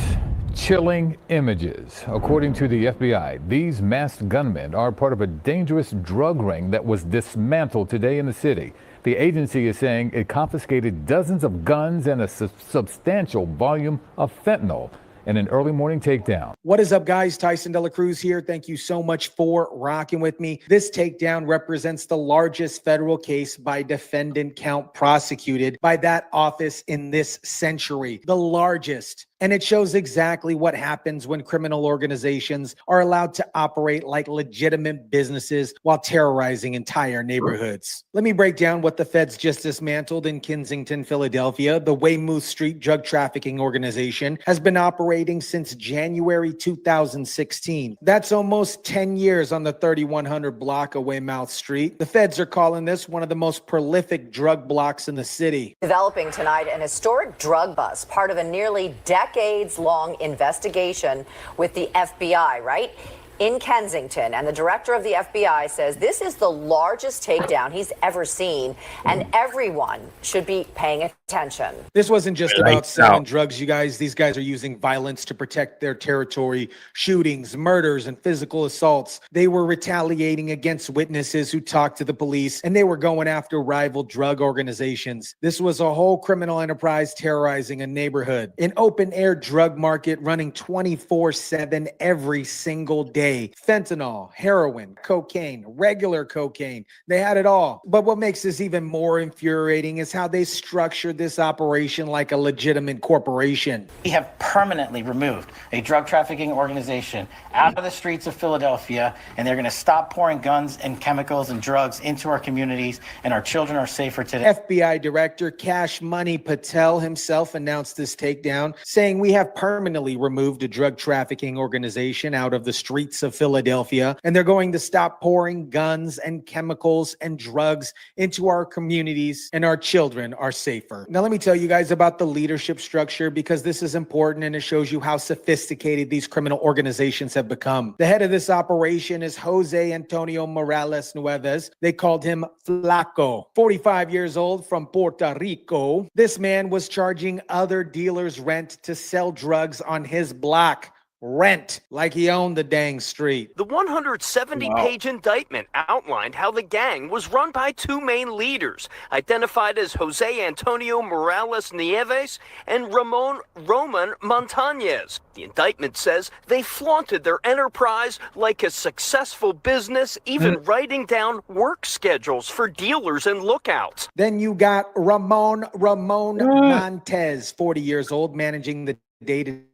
chilling images. According to the FBI, these masked gunmen are part of a dangerous drug ring that was dismantled today in the city. The agency is saying it confiscated dozens of guns and a substantial volume of fentanyl in an early morning takedown. What is up, guys? Tyson De La Cruz here. Thank you so much for rocking with me. This takedown represents the largest federal case by defendant count prosecuted by that office in this century. The largest. And it shows exactly what happens when criminal organizations are allowed to operate like legitimate businesses while terrorizing entire neighborhoods. Let me break down what the feds just dismantled in Kensington, Philadelphia. The Weymouth Street drug trafficking organization has been operating since January 2016. That's almost 10 years on the 3100 block of Weymouth Street. The feds are calling this one of the most prolific drug blocks in the city. Developing tonight, an historic drug bust, part of a nearly decades-long investigation with the FBI, right? In Kensington, and the director of the FBI says this is the largest takedown he's ever seen, and everyone should be paying attention. This wasn't just about selling drugs, you guys. These guys are using violence to protect their territory. Shootings, murders, and physical assaults. They were retaliating against witnesses who talked to the police, and they were going after rival drug organizations. This was a whole criminal enterprise terrorizing a neighborhood. An open-air drug market running 24/7 every single day. day. Fentanyl, heroin, cocaine, regular cocaine. They had it all. But what makes this even more infuriating is how they structured this operation like a legitimate corporation. We have permanently removed a drug trafficking organization out of the streets of Philadelphia, and they're going to stop pouring guns and chemicals and drugs into our communities, and our children are safer today. FBI Director Cash Money Patel himself announced this takedown, saying we have permanently removed a drug trafficking organization out of the streets of Philadelphia, and they're going to stop pouring guns and chemicals and drugs into our communities, and our children are safer. Now, let me tell you guys about the leadership structure, because this is important and it shows you how sophisticated these criminal organizations have become. The head of this operation is Jose Antonio Morales Nueves. They called him Flaco. 45 years old, from Puerto Rico. This man was charging other dealers rent to sell drugs on his block. Rent, like he owned the dang street. The 170-page indictment outlined how the gang was run by two main leaders, identified as Jose Antonio Morales Nieves and Roman Montañez. The indictment says they flaunted their enterprise like a successful business, even writing down work schedules for dealers and lookouts. Then you got Ramon Montez, 40 years old, managing the day-to-day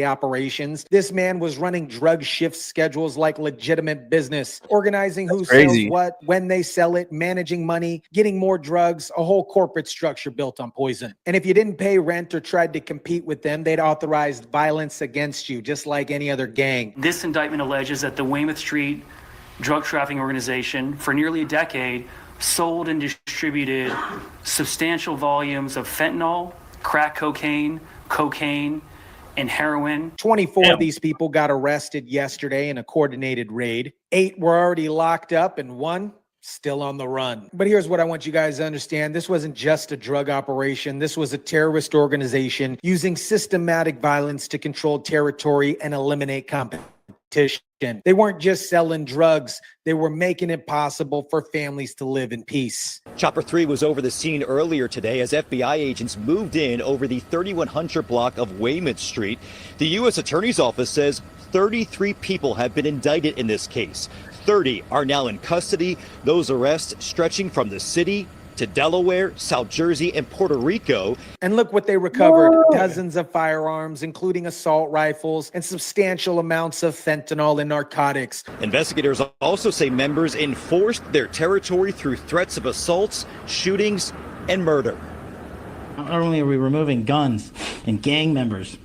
operations. This man was running drug shift schedules like legitimate business, organizing who sells what, when they sell it, managing money, getting more drugs, a whole corporate structure built on poison. And if you didn't pay rent or tried to compete with them, they'd authorized violence against you, just like any other gang. This indictment alleges that the Weymouth Street drug trafficking organization, for nearly a decade, sold and distributed substantial volumes of fentanyl, crack cocaine, and heroin. 24 of these people got arrested yesterday in a coordinated raid. 8 were already locked up and 1 still on the run. But here's what I want you guys to understand. This wasn't just a drug operation. This was a terrorist organization using systematic violence to control territory and eliminate competition. They weren't just selling drugs. They were making it possible for families to live in peace. Chopper 3 was over the scene earlier today as FBI agents moved in over the 3100 block of Weymouth Street. The U.S. Attorney's Office says 33 people have been indicted in this case. 30 are now in custody. Those arrests stretching from the city to Delaware, South Jersey, and Puerto Rico. And look what they recovered. Dozens of firearms, including assault rifles, and substantial amounts of fentanyl and narcotics. Investigators also say members enforced their territory through threats of assaults, shootings, and murder. Not only are we removing guns and gang members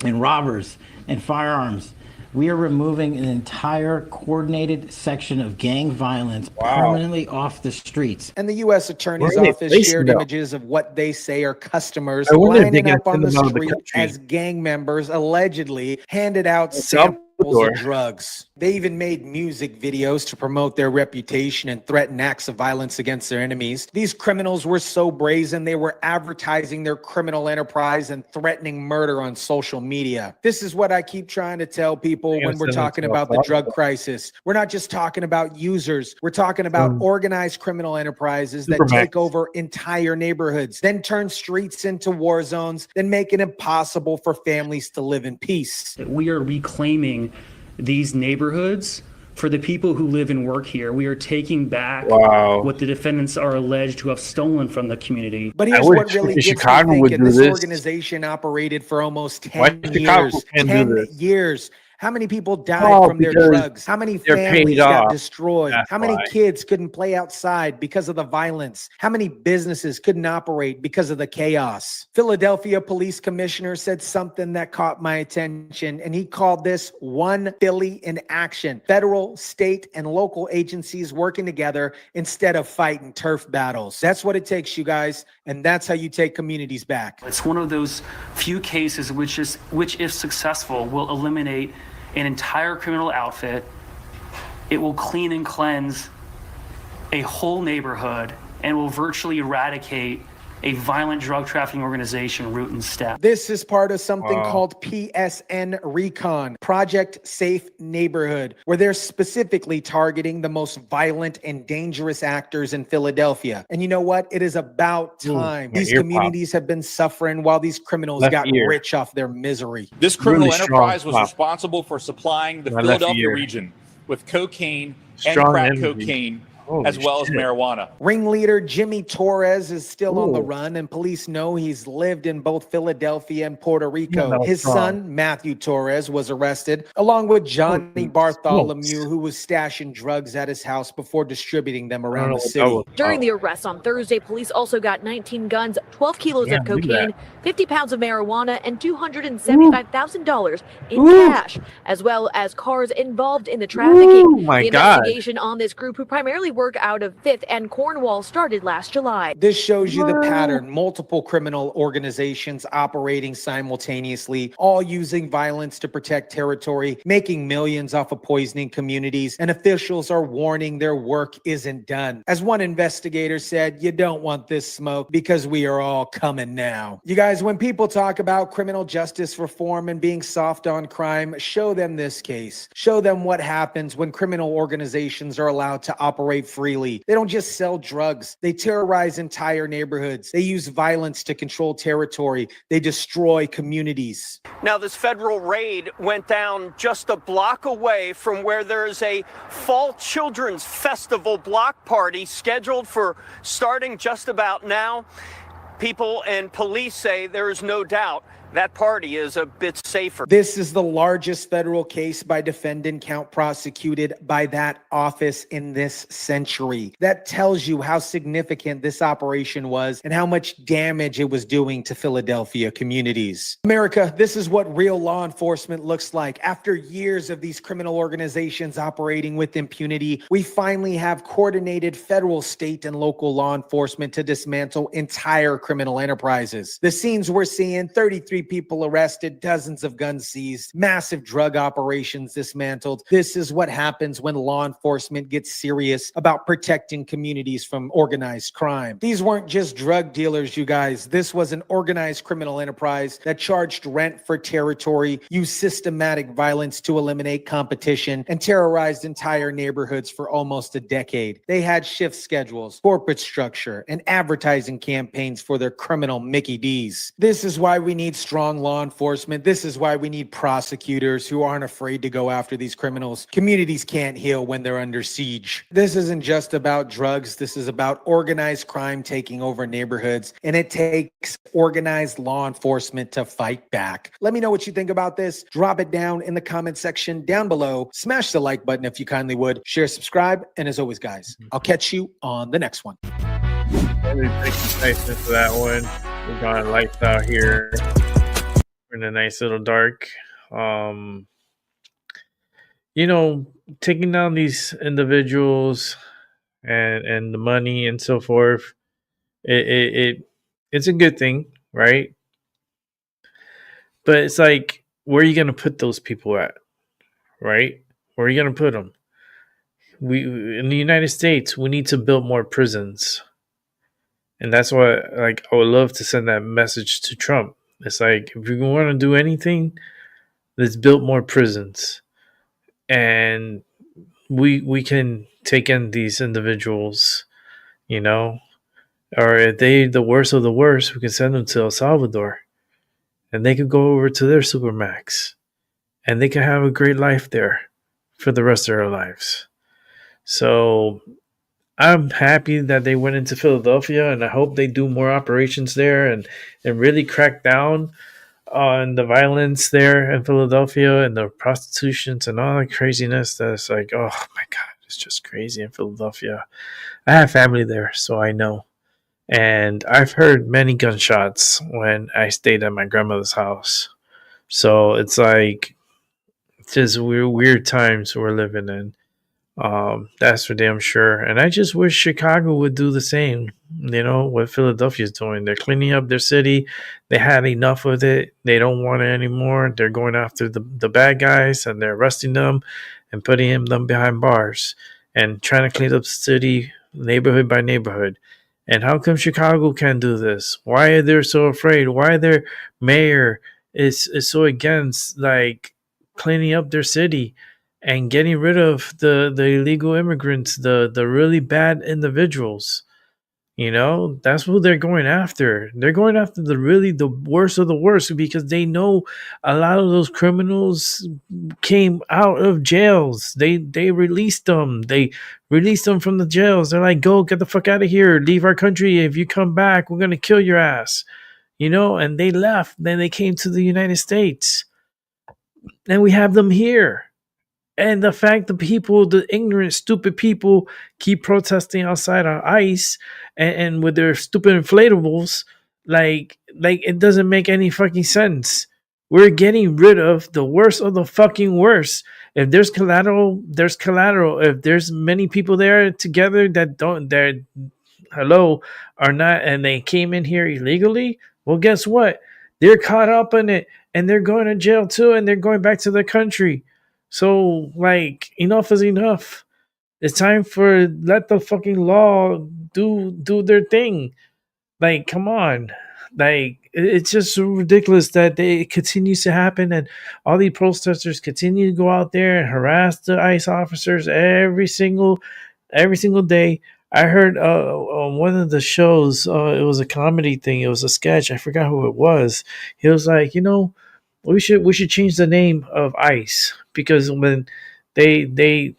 and robbers and firearms, we are removing an entire coordinated section of gang violence permanently off the streets. And the U.S. Attorney's Office shared images of what they say are customers lining up on the street as gang members allegedly handed out samples of drugs. They even made music videos to promote their reputation and threaten acts of violence against their enemies. These criminals were so brazen, they were advertising their criminal enterprise and threatening murder on social media. This is what I keep trying to tell people when we're talking about the drug crisis. We're not just talking about users. We're talking about organized criminal enterprises that take over entire neighborhoods, then turn streets into war zones, then make it impossible for families to live in peace. We are reclaiming these neighborhoods for the people who live and work here. We are taking back what the defendants are alleged to have stolen from the community. But here's what really gets me thinking. This organization operated for almost 10 years. 10 years. How many people died from their drugs? How many families got destroyed? How many kids couldn't play outside because of the violence? How many businesses couldn't operate because of the chaos? Philadelphia Police Commissioner said something that caught my attention, and he called this One Philly in action. Federal, state, and local agencies working together instead of fighting turf battles. That's what it takes, you guys, and that's how you take communities back. It's one of those few cases which, if successful, will eliminate an entire criminal outfit. It will clean and cleanse a whole neighborhood and will virtually eradicate a violent drug trafficking organization root and step. This is part of something called PSN Recon, Project Safe Neighborhood, where they're specifically targeting the most violent and dangerous actors in Philadelphia. And you know what? It is about time. These communities have been suffering while these criminals got rich off their misery. This criminal enterprise was responsible for supplying the Philadelphia region with cocaine and crack cocaine, as well as marijuana. Ringleader Jimmy Torres is still on the run, and police know he's lived in both Philadelphia and Puerto Rico. His son, Matthew Torres, was arrested, along with Johnny Bartholomew, who was stashing drugs at his house before distributing them around the city. During the arrest on Thursday, police also got 19 guns, 12 kilos of cocaine, 50 pounds of marijuana, and $275,000 in cash, as well as cars involved in the trafficking. The investigation on this group, who primarily work out of 5th and Cornwall, started last July. This shows you the pattern. Multiple criminal organizations operating simultaneously, all using violence to protect territory, making millions off of poisoning communities, and officials are warning their work isn't done. As one investigator said, you don't want this smoke because we are all coming now. You guys, when people talk about criminal justice reform and being soft on crime, show them this case. Show them what happens when criminal organizations are allowed to operate freely. They don't just sell drugs. They terrorize entire neighborhoods. They use violence to control territory. They destroy communities. Now, this federal raid went down just a block away from where there's a fall children's festival block party scheduled for starting just about now. People and police say there is no doubt that party is a bit safer. This is the largest federal case by defendant count prosecuted by that office in this century. That tells you how significant this operation was and how much damage it was doing to Philadelphia communities. America, this is what real law enforcement looks like. After years of these criminal organizations operating with impunity, we finally have coordinated federal, state, and local law enforcement to dismantle entire criminal enterprises. The scenes we're seeing: 33 people arrested, dozens of guns seized, massive drug operations dismantled. This is what happens when law enforcement gets serious about protecting communities from organized crime. These weren't just drug dealers, you guys. This was an organized criminal enterprise that charged rent for territory, used systematic violence to eliminate competition, and terrorized entire neighborhoods for almost a decade. They had shift schedules, corporate structure, and advertising campaigns for their criminal Mickey D's. This is why we need strong law enforcement. This is why we need prosecutors who aren't afraid to go after these criminals. Communities can't heal when they're under siege. This isn't just about drugs. This is about organized crime taking over neighborhoods, and it takes organized law enforcement to fight back. Let me know what you think about this. Drop it down in the comment section down below. Smash the like button if you kindly would. Share, subscribe, and as always, guys, I'll catch you on the next one. Really nice into that one. We got lights out here. In a nice little dark. Taking down these individuals and the money and so forth, it's a good thing, right? But it's like, where are you going to put those people at, right? Where are you going to put them? We in the United States, we need to build more prisons, and that's why, I would love to send that message to Trump. It's like, if you want to do anything, let's build more prisons, and we can take in these individuals, or if they the worst of the worst, we can send them to El Salvador, and they could go over to their supermax, and they can have a great life there for the rest of their lives. So I'm happy that they went into Philadelphia, and I hope they do more operations there and really crack down on the violence there in Philadelphia and the prostitutions and all the craziness. That's like, oh my God, it's just crazy in Philadelphia. I have family there, so I know. And I've heard many gunshots when I stayed at my grandmother's house. So it's like, it's just weird times we're living in. That's for damn sure. And I just wish Chicago would do the same, what Philadelphia's doing. They're cleaning up their city. They had enough of it. They don't want it anymore. They're going after the bad guys, and they're arresting them and putting them behind bars and trying to clean up the city neighborhood by neighborhood. And how come Chicago can't do this? Why are they so afraid? Why their mayor is so against like cleaning up their city and getting rid of the illegal immigrants, the really bad individuals? You know, that's who they're going after. They're going after the worst of the worst because they know a lot of those criminals came out of jails. They released them. They released them from the jails. They're like, go get the fuck out of here. Leave our country. If you come back, we're gonna kill your ass. You know, and they left. Then they came to the United States. And we have them here. And the fact that people, the ignorant, stupid people, keep protesting outside on ICE and with their stupid inflatables, like it doesn't make any fucking sense. We're getting rid of the worst of the fucking worst. If there's collateral, there's collateral. If there's many people there together that are not, and they came in here illegally, well, guess what? They're caught up in it, and they're going to jail too, and they're going back to their country. So, like, enough is enough. It's time for let the fucking law do their thing. Like, come on. Like, it's just so ridiculous that it continues to happen, and all these protesters continue to go out there and harass the ICE officers every single day. I heard on one of the shows, it was a comedy thing. It was a sketch. I forgot who it was. He was like, we should change the name of ICE because when they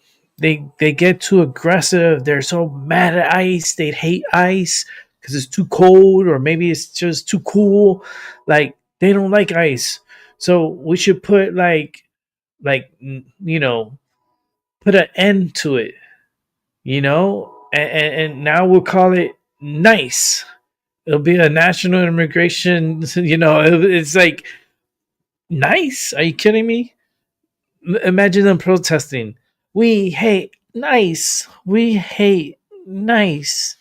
get too aggressive, they're so mad at ICE. They hate ICE because it's too cold, or maybe it's just too cool. Like, they don't like ICE. So we should put put an end to it. And now we'll call it NICE. It'll be a national immigration. It's like, nice. Are you kidding me? Imagine them protesting. We hate nice. We hate nice.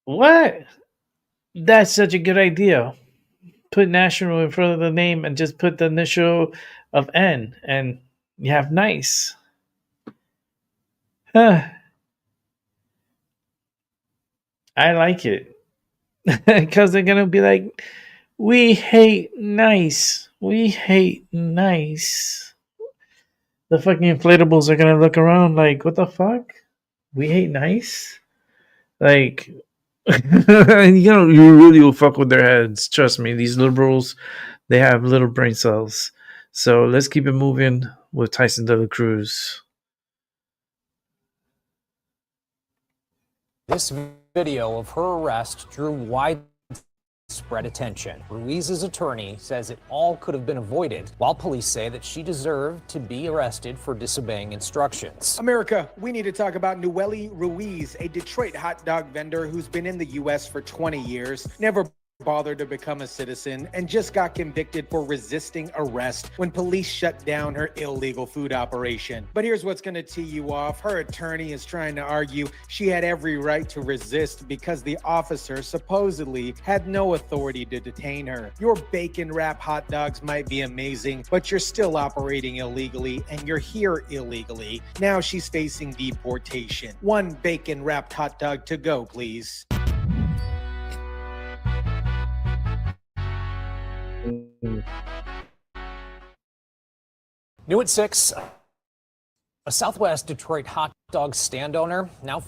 What? That's such a good idea. Put national in front of the name and just put the initial of N, and you have nice. I like it. Because they're going to be like, we hate nice. We hate nice. The fucking inflatables are going to look around like, what the fuck? We hate nice? Like, you really will fuck with their heads. Trust me, these liberals, they have little brain cells. So let's keep it moving with Tyson De La Cruz. This video of her arrest drew widespread attention. Ruiz's attorney says it all could have been avoided, while police say that she deserved to be arrested for disobeying instructions. America, we need to talk about Noelle Ruiz, a Detroit hot dog vendor who's been in the U.S. for 20 years, never bothered to become a citizen, and just got convicted for resisting arrest when police shut down her illegal food operation. But here's what's going to tee you off. Her attorney is trying to argue she had every right to resist because the officer supposedly had no authority to detain her. Your bacon wrap hot dogs might be amazing, but you're still operating illegally, and you're here illegally. Now she's facing deportation. One bacon wrapped hot dog to go, please. New at 6, a Southwest Detroit hot dog stand owner now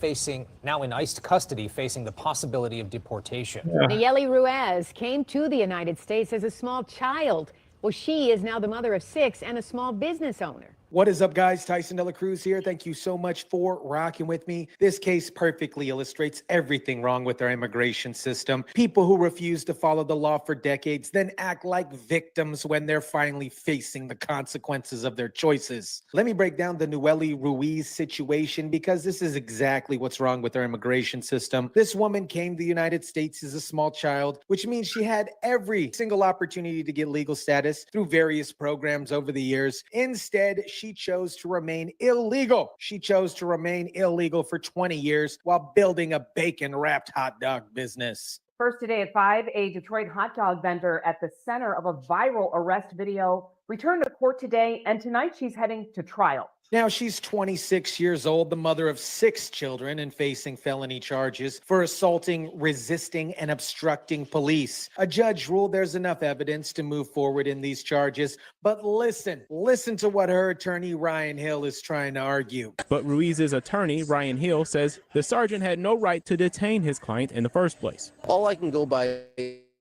in ICE custody, facing the possibility of deportation. Noelle Ruiz came to the United States as a small child. Well, she is now the mother of 6 and a small business owner. What is up, guys? Tyson De La Cruz here. Thank you so much for rocking with me. This case perfectly illustrates everything wrong with our immigration system. People who refuse to follow the law for decades then act like victims when they're finally facing the consequences of their choices. Let me break down the Noelle Ruiz situation because this is exactly what's wrong with our immigration system. This woman came to the United States as a small child, which means she had every single opportunity to get legal status through various programs over the years. Instead, she chose to remain illegal. She chose to remain illegal for 20 years while building a bacon-wrapped hot dog business. First today at 5, a Detroit hot dog vendor at the center of a viral arrest video returned to court today, and tonight she's heading to trial. Now, she's 26 years old, the mother of 6 children, and facing felony charges for assaulting, resisting, and obstructing police. A judge ruled there's enough evidence to move forward in these charges. But listen to what her attorney, Ryan Hill, is trying to argue. But Ruiz's attorney, Ryan Hill, says the sergeant had no right to detain his client in the first place. All I can go by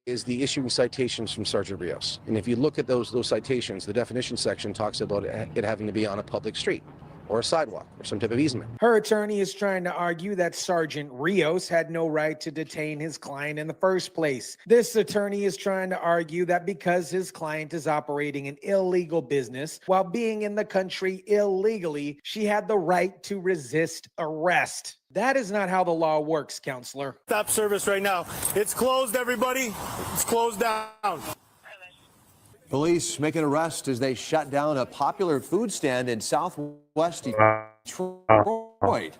is the issuing citations from Sergeant Rios. And if you look at those citations, the definition section talks about it having to be on a public street or a sidewalk or some type of easement. Her attorney is trying to argue that Sergeant Rios had no right to detain his client in the first place. This attorney is trying to argue that because his client is operating an illegal business while being in the country illegally, she had the right to resist arrest. That is not how the law works, counselor. Stop service right now. It's closed, everybody. It's closed down. Police make an arrest as they shut down a popular food stand in southwest Detroit.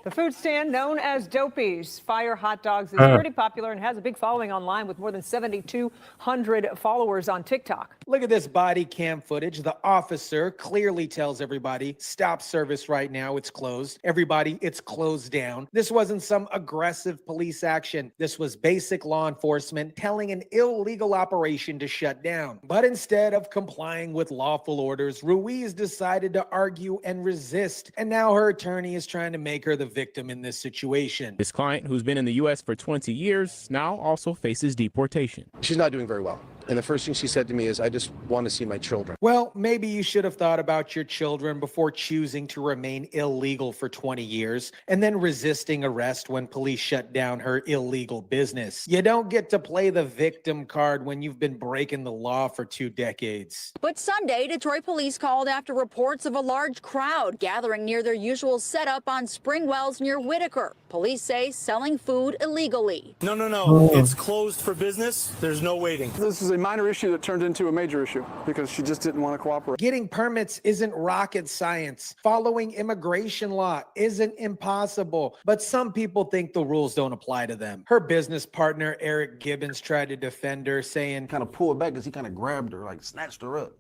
The food stand known as Dopey's Fire Hot Dogs is pretty popular and has a big following online with more than 7,200 followers on TikTok. Look at this body cam footage. The officer clearly tells everybody, stop service right now. It's closed. Everybody, it's closed down. This wasn't some aggressive police action. This was basic law enforcement telling an illegal operation to shut down. But instead of complying with lawful orders, Ruiz decided to argue and resist. And now her attorney is trying to make her the victim in this situation. His client, who's been in the U.S. for 20 years, now also faces deportation. She's not doing very well. And the first thing she said to me is, I just want to see my children. Well, maybe you should have thought about your children before choosing to remain illegal for 20 years and then resisting arrest when police shut down her illegal business. You don't get to play the victim card when you've been breaking the law for 2 decades. But Sunday, Detroit police called after reports of a large crowd gathering near their usual setup on Springwells near Whitaker. Police say selling food illegally. No. It's closed for business. There's no waiting. This is a minor issue that turned into a major issue because she just didn't want to cooperate. Getting permits isn't rocket science. Following immigration law isn't impossible, but some people think the rules don't apply to them. Her business partner, Eric Gibbons, tried to defend her, saying, kind of pulled back because he kind of grabbed her, like snatched her up.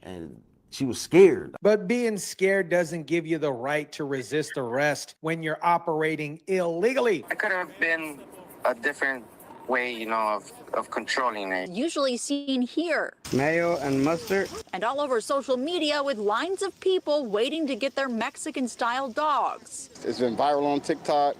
And she was scared. But being scared doesn't give you the right to resist arrest when you're operating illegally. It could have been a different way, of controlling it. Usually seen here. Mayo and mustard. And all over social media with lines of people waiting to get their Mexican-style dogs. It's been viral on TikTok.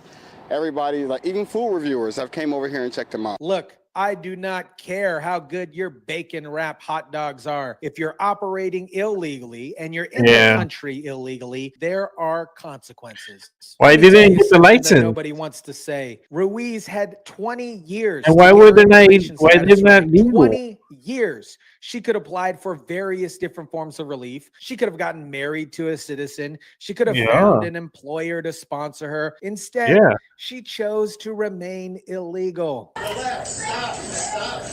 Everybody, like even food reviewers, have came over here and checked them out. Look, I do not care how good your bacon wrap hot dogs are. If you're operating illegally and you're in the country illegally, there are consequences. Why didn't he get the license? Nobody wants to say. Ruiz had 20 years. And why didn't that legal? 20 years. She could have applied for various different forms of relief. She could have gotten married to a citizen. She could have found an employer to sponsor her. Instead, she chose to remain illegal.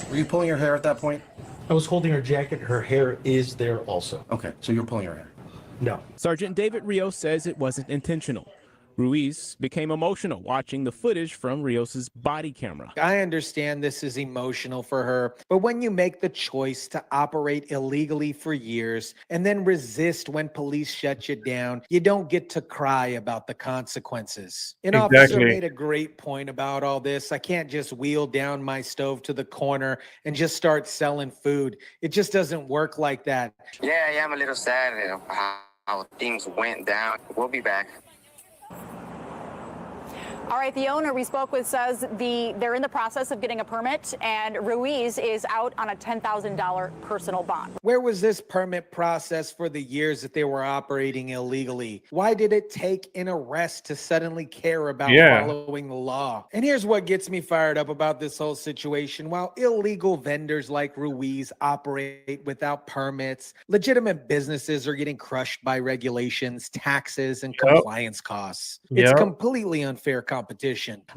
Were you pulling her hair at that point? I was holding her jacket. Her hair is there also. Okay, so you're pulling her hair? No. Sergeant David Rios says it wasn't intentional. Ruiz became emotional watching the footage from Rios's body camera. I understand this is emotional for her, but when you make the choice to operate illegally for years and then resist when police shut you down, you don't get to cry about the consequences. An officer made a great point about all this. I can't just wheel down my stove to the corner and just start selling food. It just doesn't work like that. Yeah, I'm a little sad how things went down. We'll be back. All right, the owner we spoke with says they're in the process of getting a permit, and Ruiz is out on a $10,000 personal bond. Where was this permit process for the years that they were operating illegally? Why did it take an arrest to suddenly care about following the law? And here's what gets me fired up about this whole situation. While illegal vendors like Ruiz operate without permits, legitimate businesses are getting crushed by regulations, taxes, and compliance costs. It's completely unfair competition.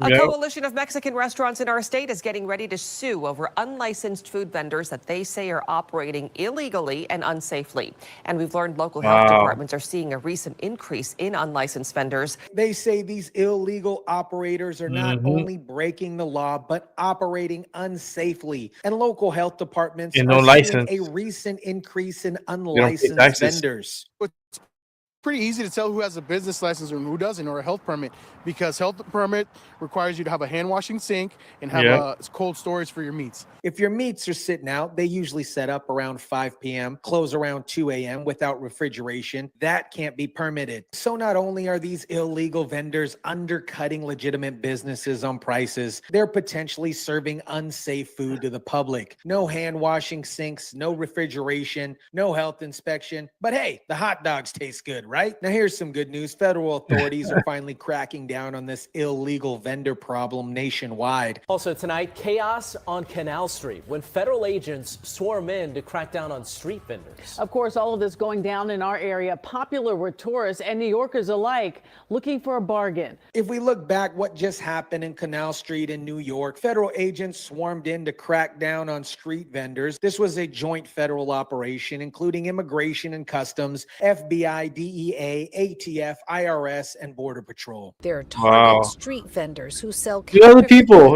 A coalition of Mexican restaurants in our state is getting ready to sue over unlicensed food vendors that they say are operating illegally and unsafely. And we've learned local health departments are seeing a recent increase in unlicensed vendors. They say these illegal operators are not only breaking the law, but operating unsafely. And local health departments are seeing a recent increase in unlicensed vendors. pretty easy to tell who has a business license and who doesn't, or a health permit, because health permit requires you to have a hand washing sink and have cold storage for your meats. If your meats are sitting out, they usually set up around 5 p.m., close around 2 a.m. without refrigeration. That can't be permitted. So not only are these illegal vendors undercutting legitimate businesses on prices, they're potentially serving unsafe food to the public. No hand washing sinks, no refrigeration, no health inspection. But hey, the hot dogs taste good, right? Now here's some good news. Federal authorities are finally cracking down on this illegal vendor problem nationwide. Also tonight, chaos on Canal Street when federal agents swarm in to crack down on street vendors. Of course, all of this going down in our area, popular with tourists and New Yorkers alike looking for a bargain. If we look back what just happened in Canal Street in New York, federal agents swarmed in to crack down on street vendors. This was a joint federal operation, including Immigration and Customs, FBI, DEA, ATF, IRS, and Border Patrol. They're target street vendors who sell other people.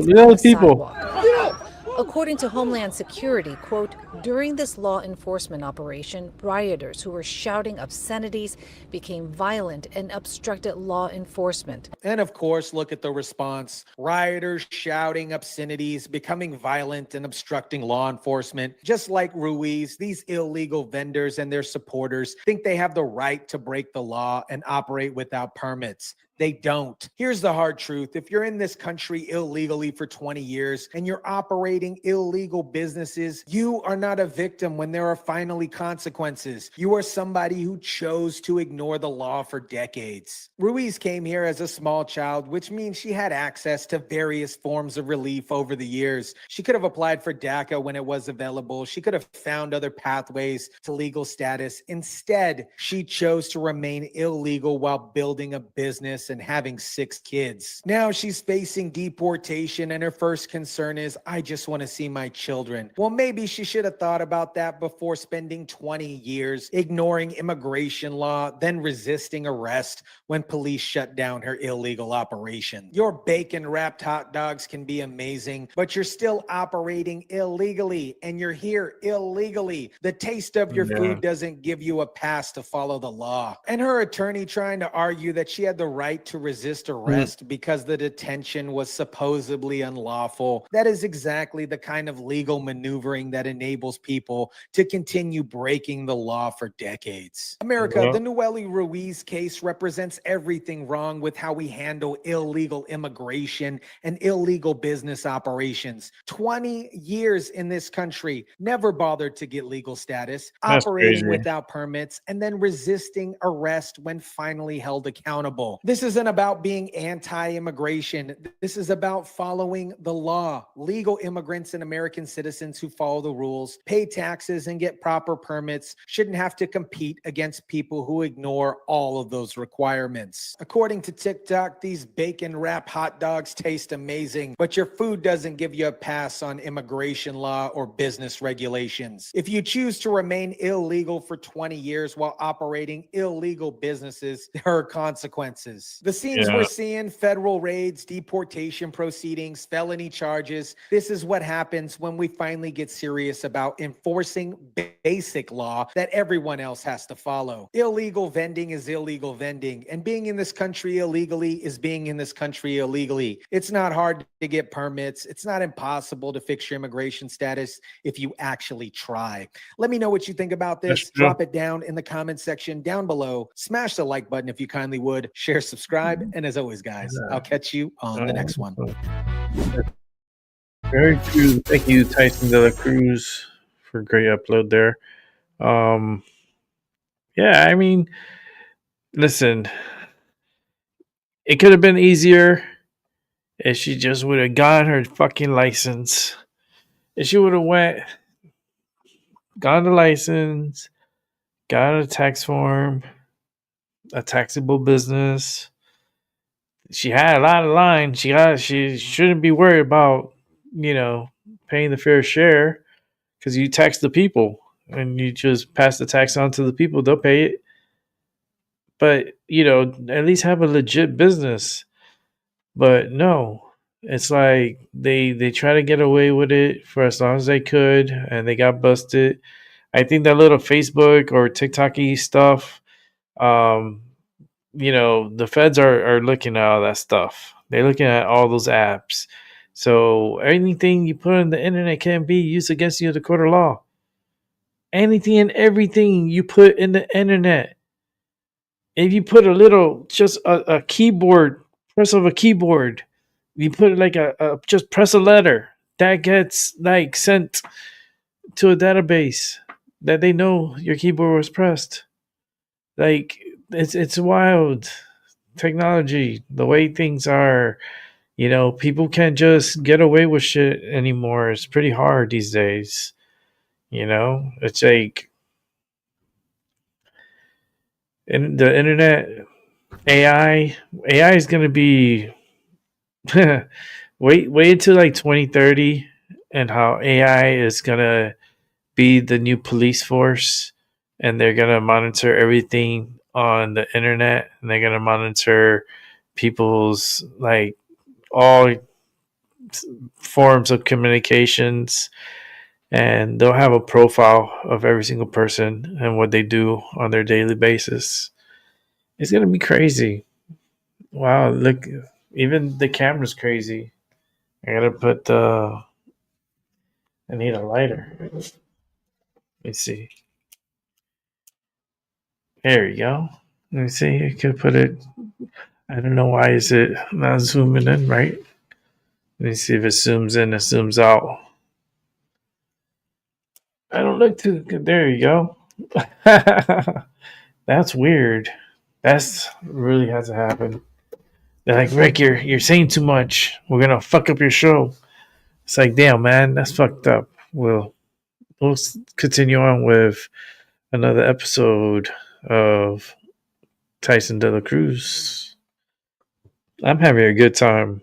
According to Homeland Security, quote, during this law enforcement operation, rioters who were shouting obscenities became violent and obstructed law enforcement. And of course, look at the response. Rioters shouting obscenities, becoming violent and obstructing law enforcement. Just like Ruiz, these illegal vendors and their supporters think they have the right to break the law and operate without permits. They don't. Here's the hard truth. If you're in this country illegally for 20 years and you're operating illegal businesses, you are not a victim when there are finally consequences. You are somebody who chose to ignore the law for decades. Ruiz came here as a small child, which means she had access to various forms of relief over the years. She could have applied for DACA when it was available. She could have found other pathways to legal status. Instead, she chose to remain illegal while building a business and having 6 kids. Now she's facing deportation and her first concern is, I just want to see my children. Well, maybe she should have thought about that before spending 20 years ignoring immigration law, then resisting arrest when police shut down her illegal operation. Your bacon-wrapped hot dogs can be amazing, but you're still operating illegally and you're here illegally. The taste of your food doesn't give you a pass to follow the law. And her attorney trying to argue that she had the right to resist arrest because the detention was supposedly unlawful. That is exactly the kind of legal maneuvering that enables people to continue breaking the law for decades. America, the Noelle Ruiz case represents everything wrong with how we handle illegal immigration and illegal business operations. 20 years in this country, never bothered to get legal status, operating without permits, and then resisting arrest when finally held accountable. This isn't about being anti-immigration. This is about following the law. Legal immigrants and American citizens who follow the rules, pay taxes, and get proper permits shouldn't have to compete against people who ignore all of those requirements. According to TikTok, these bacon wrap hot dogs taste amazing, but your food doesn't give you a pass on immigration law or business regulations. If you choose to remain illegal for 20 years while operating illegal businesses, there are consequences. The scenes we're seeing, federal raids, deportation proceedings, felony charges. This is what happens when we finally get serious about enforcing basic law that everyone else has to follow. Illegal vending is illegal vending, and being in this country illegally is being in this country illegally. It's not hard to get permits. It's not impossible to fix your immigration status if you actually try. Let me know what you think about this. Drop it down in the comment section down below. Smash the like button if you kindly would. Share, subscribe, and as always, guys, I'll catch you on the next one. Very true. Thank you, Tyson De La Cruz, for a great upload there. Yeah, I mean, listen, it could have been easier if she just would have got her fucking license. If she would have got a license, got a tax form, a taxable business. She had a lot of line. She shouldn't be worried about, paying the fair share, because you tax the people and you just pass the tax on to the people. They'll pay it. But, at least have a legit business. But no, it's like they try to get away with it for as long as they could, and they got busted. I think that little Facebook or TikTok-y stuff, The feds are looking at all that stuff. They're looking at all those apps. So anything you put on the internet can be used against you in the court of law. Anything and everything you put in the internet. If you put just a keyboard, press of a keyboard, you put it like just press a letter, that gets like sent to a database that they know your keyboard was pressed. Like it's wild technology, the way things are. People can't just get away with shit anymore. It's pretty hard these days. It's like in the internet, AI is gonna be wait until like 2030 and how AI is gonna be the new police force, and they're gonna monitor everything on the internet, and they're gonna monitor people's like all forms of communications, and they'll have a profile of every single person and what they do on their daily basis. It's gonna be crazy. Wow, look, even the camera's crazy. I gotta put I need a lighter. Let me see. There you go. Let me see. I could put it. I don't know why is it not zooming in, right? Let me see if it zooms in and zooms out. I don't look too good. There you go. That's weird. That's really has to happen. They're like, Rick, you're saying too much. We're gonna fuck up your show. It's like, damn, man, that's fucked up. We'll continue on with another episode of Tyson De La Cruz. I'm having a good time.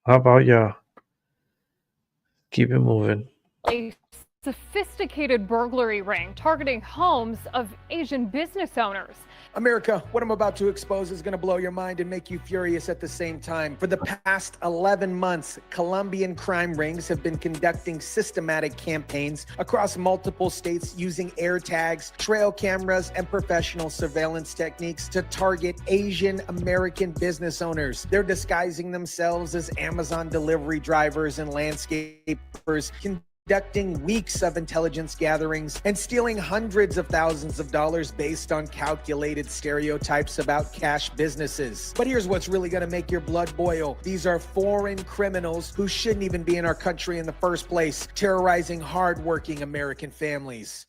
How about y'all? Keep it moving. A sophisticated burglary ring targeting homes of Asian business owners. America, what I'm about to expose is going to blow your mind and make you furious at the same time. For the past 11 months, Colombian crime rings have been conducting systematic campaigns across multiple states using air tags, trail cameras, and professional surveillance techniques to target Asian American business owners. They're disguising themselves as Amazon delivery drivers and landscapers, conducting weeks of intelligence gatherings and stealing hundreds of thousands of dollars based on calculated stereotypes about cash businesses. But here's what's really going to make your blood boil. These are foreign criminals who shouldn't even be in our country in the first place, terrorizing hardworking American families.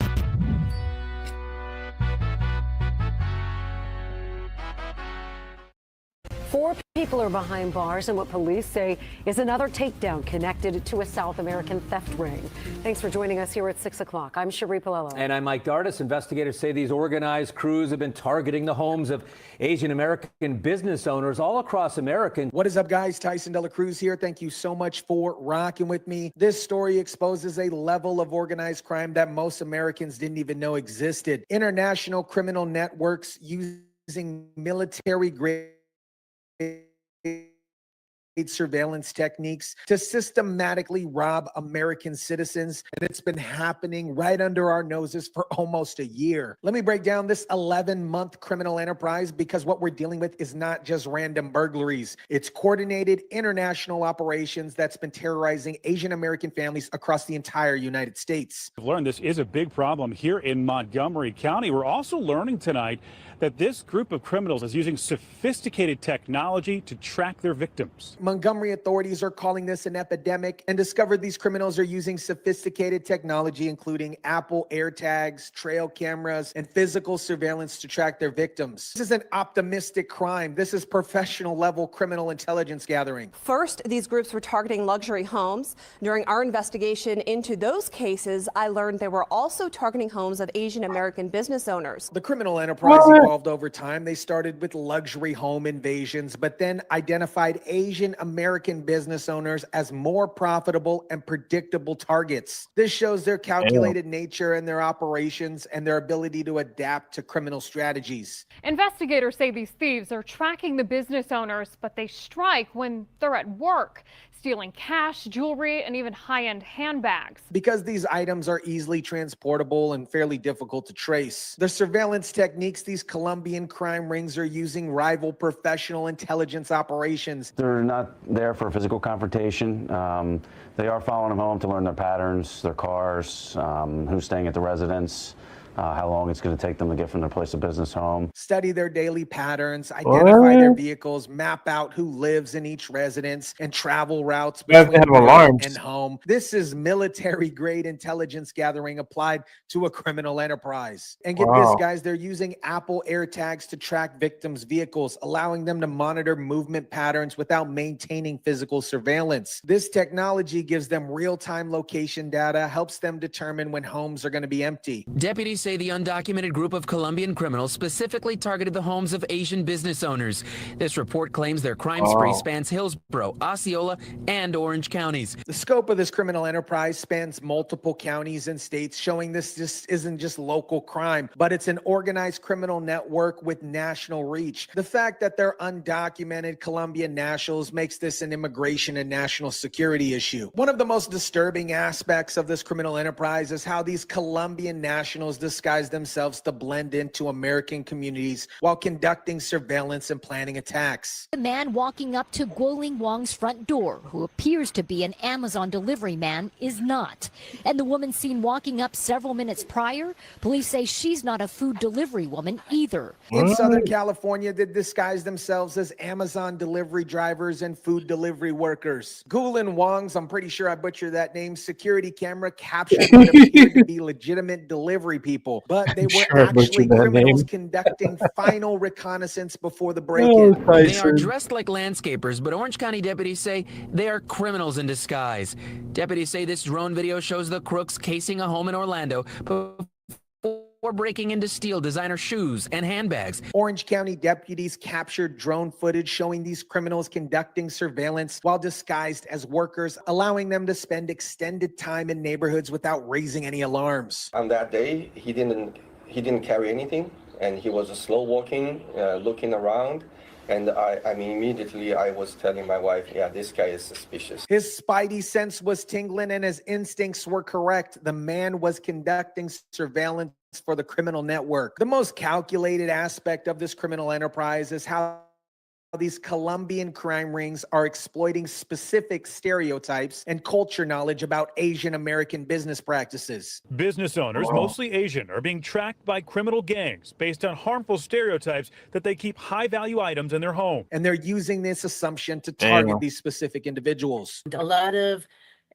4 people are behind bars in what police say is another takedown connected to a South American theft ring. Thanks for joining us here at 6 o'clock. I'm Cherie Palello. And I'm Mike Dardis. Investigators say these organized crews have been targeting the homes of Asian American business owners all across America. What is up, guys? Tyson De La Cruz here. Thank you so much for rocking with me. This story exposes a level of organized crime that most Americans didn't even know existed. International criminal networks using military-grade surveillance techniques to systematically rob American citizens, and it's been happening right under our noses for almost a year. Let me break down this 11-month criminal enterprise, because what we're dealing with is not just random burglaries. It's coordinated international operations that's been terrorizing Asian American families across the entire United States. I've learned this is a big problem here in Montgomery County. We're also learning tonight that this group of criminals is using sophisticated technology to track their victims. Montgomery authorities are calling this an epidemic and discovered these criminals are using sophisticated technology, including Apple AirTags, trail cameras, and physical surveillance to track their victims. This isn't optimistic crime. This is professional level criminal intelligence gathering. First, these groups were targeting luxury homes. During our investigation into those cases, I learned they were also targeting homes of Asian American business owners. The criminal enterprise evolved over time. They started with luxury home invasions, but then identified Asian American business owners as more profitable and predictable targets. This shows their calculated nature and their operations and their ability to adapt to criminal strategies. Investigators say these thieves are tracking the business owners, but they strike when they're at work, stealing cash, jewelry, and even high-end handbags. Because these items are easily transportable and fairly difficult to trace. The surveillance techniques these Colombian crime rings are using rival professional intelligence operations. They're not there for a physical confrontation. They are following them home to learn their patterns, their cars, who's staying at the residence, how long it's going to take them to get from their place of business home. Study their daily patterns, identify their vehicles, map out who lives in each residence, and travel routes between work and home. This is military-grade intelligence gathering applied to a criminal enterprise. And get this, guys, they're using Apple AirTags to track victims' vehicles, allowing them to monitor movement patterns without maintaining physical surveillance. This technology gives them real-time location data, helps them determine when homes are going to be empty. Deputies say the undocumented group of Colombian criminals specifically targeted the homes of Asian business owners. This report claims their crime spree spans Hillsborough, Osceola, and Orange counties. The scope of this criminal enterprise spans multiple counties and states, showing this just isn't just local crime, but it's an organized criminal network with national reach. The fact that they're undocumented Colombian nationals makes this an immigration and national security issue. One of the most disturbing aspects of this criminal enterprise is how these Colombian nationals disguise themselves to blend into American communities while conducting surveillance and planning attacks. The man walking up to Guoling Wang's front door, who appears to be an Amazon delivery man, is not. And the woman seen walking up several minutes prior, police say she's not a food delivery woman either. In Southern California, they disguise themselves as Amazon delivery drivers and food delivery workers. Guoling Wang's, I'm pretty sure I butchered that name, security camera captured what appeared to be legitimate delivery people, but they were actually criminals conducting final reconnaissance before the break-in. They are dressed like landscapers, but Orange County deputies say they are criminals in disguise. Deputies say this drone video shows the crooks casing a home in Orlando before breaking in to steal designer shoes and handbags. Orange County deputies captured drone footage showing these criminals conducting surveillance while disguised as workers, allowing them to spend extended time in neighborhoods without raising any alarms. On that day, he didn't carry anything, and he was slow walking, looking around. And I mean, immediately I was telling my wife, yeah, this guy is suspicious. His spidey sense was tingling and his instincts were correct. The man was conducting surveillance for the criminal network. The most calculated aspect of this criminal enterprise is how these Colombian crime rings are exploiting specific stereotypes and culture knowledge about Asian American business practices. Business owners, mostly Asian, are being tracked by criminal gangs based on harmful stereotypes that they keep high-value items in their home. And they're using this assumption to target these specific individuals. A lot of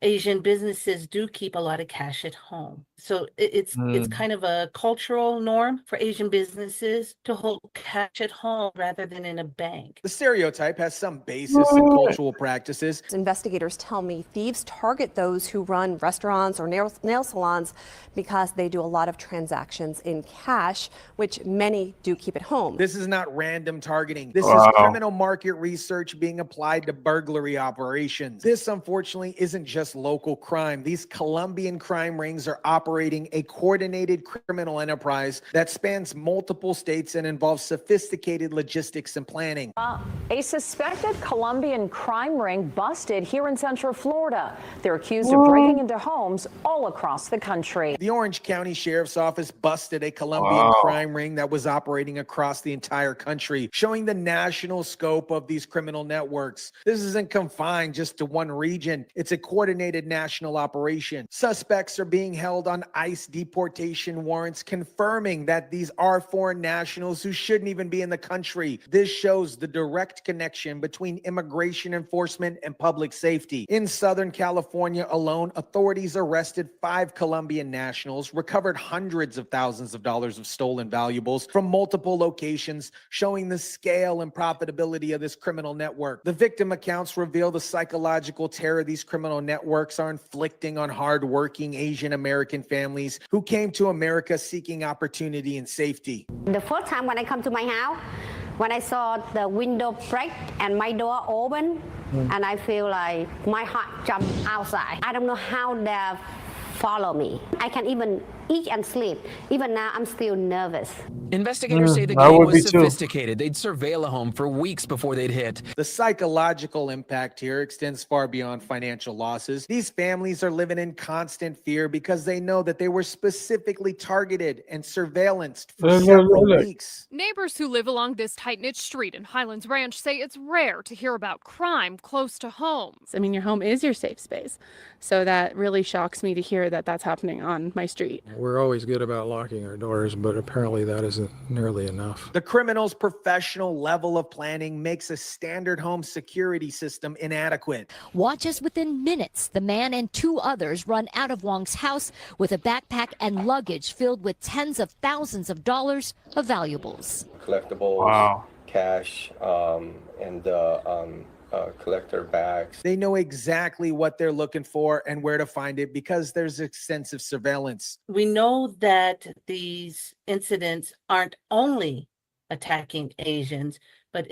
Asian businesses do keep a lot of cash at home. So it's kind of a cultural norm for Asian businesses to hold cash at home rather than in a bank. The stereotype has some basis in cultural practices. Investigators tell me thieves target those who run restaurants or nail salons because they do a lot of transactions in cash, which many do keep at home. This is not random targeting. This is criminal market research being applied to burglary operations. This, unfortunately, isn't just local crime. These Colombian crime rings are operating a coordinated criminal enterprise that spans multiple states and involves sophisticated logistics and planning. A suspected Colombian crime ring busted here in Central Florida. They're accused of breaking into homes all across the country. The Orange County Sheriff's Office busted a Colombian crime ring that was operating across the entire country, showing the national scope of these criminal networks. This isn't confined just to one region. It's a coordinated national operation. Suspects are being held on ICE deportation warrants, confirming that these are foreign nationals who shouldn't even be in the country. This shows the direct connection between immigration enforcement and public safety. In Southern California alone, authorities arrested 5 Colombian nationals, recovered hundreds of thousands of dollars of stolen valuables from multiple locations, showing the scale and profitability of this criminal network. The victim accounts reveal the psychological terror these criminal networks are inflicting on hardworking Asian American families who came to America seeking opportunity and safety. The first time when I come to my house, when I saw the window break and my door open, and I feel like my heart jumped outside. I don't know how they follow me. I can even eat and sleep. Even now, I'm still nervous. Investigators say the I gang would be was too. sophisticated. They'd surveil a home for weeks before they'd hit. The psychological impact here extends far beyond financial losses. These families are living in constant fear because they know that they were specifically targeted and surveillanced for several weeks. Neighbors who live along this tight-knit street in Highlands Ranch say it's rare to hear about crime close to homes. I mean, your home is your safe space. So that really shocks me to hear that that's happening on my street. We're always good about locking our doors, but apparently that isn't nearly enough. The criminal's professional level of planning makes a standard home security system inadequate. Watch as within minutes, the man and two others run out of Wong's house with a backpack and luggage filled with tens of thousands of dollars of valuables. Collectibles, cash, and collector bags. They know exactly what they're looking for and where to find it because there's extensive surveillance. We know that these incidents aren't only attacking Asians, but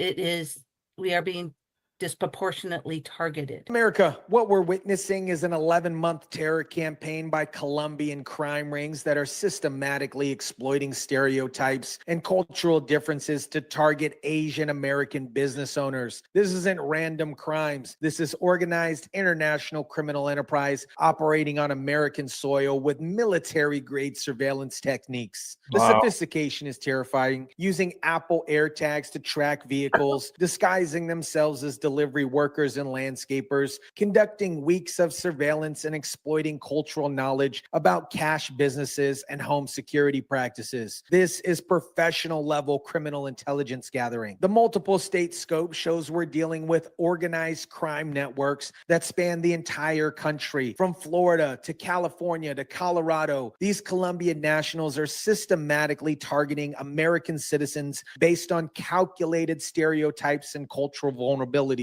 we are being disproportionately targeted. America, what we're witnessing is an 11-month terror campaign by Colombian crime rings that are systematically exploiting stereotypes and cultural differences to target Asian American business owners. This isn't random crimes. This is organized international criminal enterprise operating on American soil with military-grade surveillance techniques. The sophistication is terrifying, using Apple AirTags to track vehicles, disguising themselves as delivery workers and landscapers, conducting weeks of surveillance and exploiting cultural knowledge about cash businesses and home security practices. This is professional level criminal intelligence gathering. The multiple state scope shows we're dealing with organized crime networks that span the entire country, from Florida to California to Colorado. These Colombian nationals are systematically targeting American citizens based on calculated stereotypes and cultural vulnerabilities.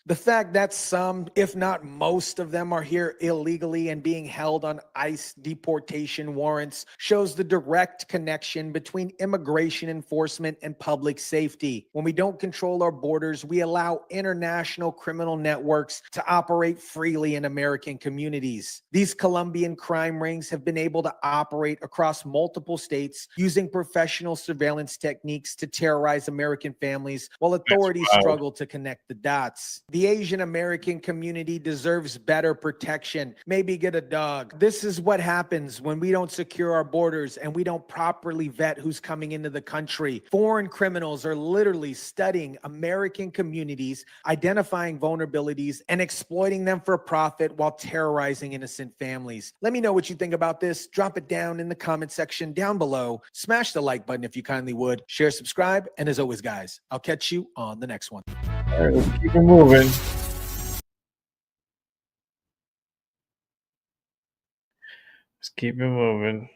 The fact that some, if not most of them, are here illegally and being held on ICE deportation warrants shows the direct connection between immigration enforcement and public safety. When we don't control our borders, we allow international criminal networks to operate freely in American communities. These Colombian crime rings have been able to operate across multiple states using professional surveillance techniques to terrorize American families while authorities struggle to connect the dots. The Asian American community deserves better protection. Maybe get a dog. This is what happens when we don't secure our borders and we don't properly vet who's coming into the country. Foreign criminals are literally studying American communities, identifying vulnerabilities, and exploiting them for profit while terrorizing innocent families. Let me know what you think about this. Drop it down in the comment section down below. Smash the like button if you kindly would. Share, subscribe, and as always, guys, I'll catch you on the next one. All right, let's keep it moving. Let's keep it moving.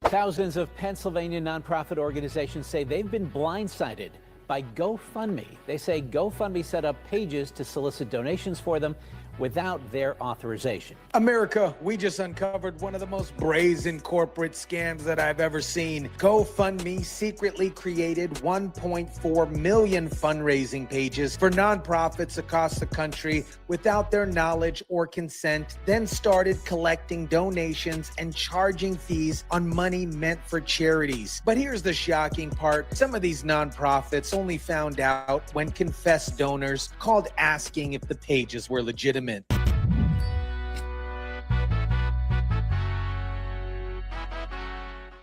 Thousands of Pennsylvania nonprofit organizations say they've been blindsided by GoFundMe. They say GoFundMe set up pages to solicit donations for them without their authorization. America, we just uncovered one of the most brazen corporate scams that I've ever seen. GoFundMe secretly created 1.4 million fundraising pages for nonprofits across the country without their knowledge or consent, then started collecting donations and charging fees on money meant for charities. But here's the shocking part. Some of these nonprofits only found out when confessed donors called asking if the pages were legitimate.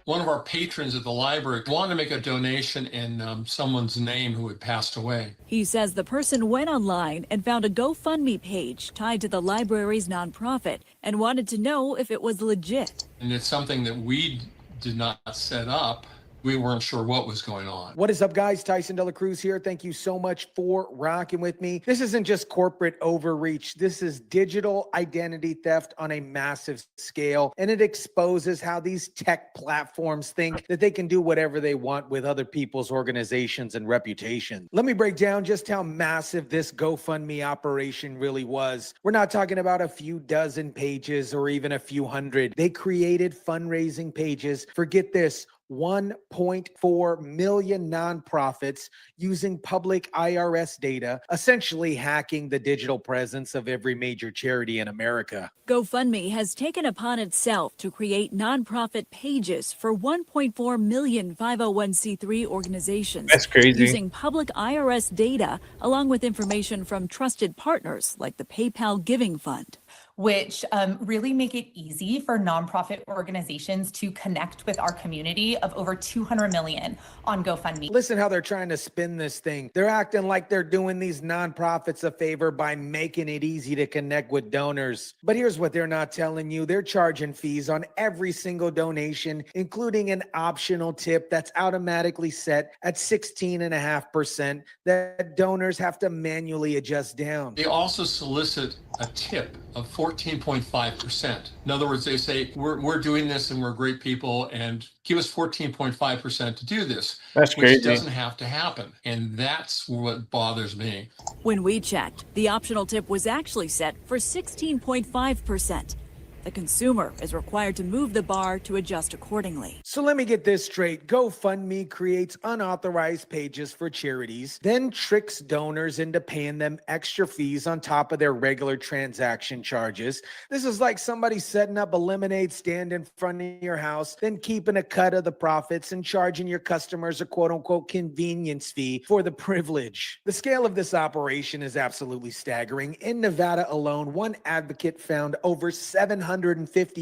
One of our patrons at the library wanted to make a donation in someone's name who had passed away. He says the person went online and found a GoFundMe page tied to the library's nonprofit and wanted to know if it was legit. And it's something that we did not set up. We weren't sure what was going on. What is up, guys? Tyson De La Cruz here. Thank you so much for rocking with me. This isn't just corporate overreach. This is digital identity theft on a massive scale, and it exposes how these tech platforms think that they can do whatever they want with other people's organizations and reputation. Let me break down just how massive this GoFundMe operation really was. We're not talking about a few dozen pages or even a few hundred. They created fundraising pages for, get this, 1.4 million nonprofits using public IRS data, essentially hacking the digital presence of every major charity in America. GoFundMe has taken upon itself to create nonprofit pages for 1.4 million 501c3 organizations. That's crazy. Using public IRS data along with information from trusted partners like the PayPal Giving Fund, which really make it easy for nonprofit organizations to connect with our community of over 200 million on GoFundMe. Listen how they're trying to spin this thing. They're acting like they're doing these nonprofits a favor by making it easy to connect with donors. But here's what they're not telling you. They're charging fees on every single donation, including an optional tip that's automatically set at 16.5% that donors have to manually adjust down. They also solicit a tip of 14.5%. In other words, they say, we're doing this and we're great people and give us 14.5% to do this. That's which crazy. Doesn't have to happen. And that's what bothers me. when we checked, the optional tip was actually set for 16.5%. The consumer is required to move the bar to adjust accordingly. So let me get this straight. GoFundMe creates unauthorized pages for charities, then tricks donors into paying them extra fees on top of their regular transaction charges. This is like somebody setting up a lemonade stand in front of your house, then keeping a cut of the profits and charging your customers a quote-unquote convenience fee for the privilege. The scale of this operation is absolutely staggering. In Nevada alone, one advocate found over 750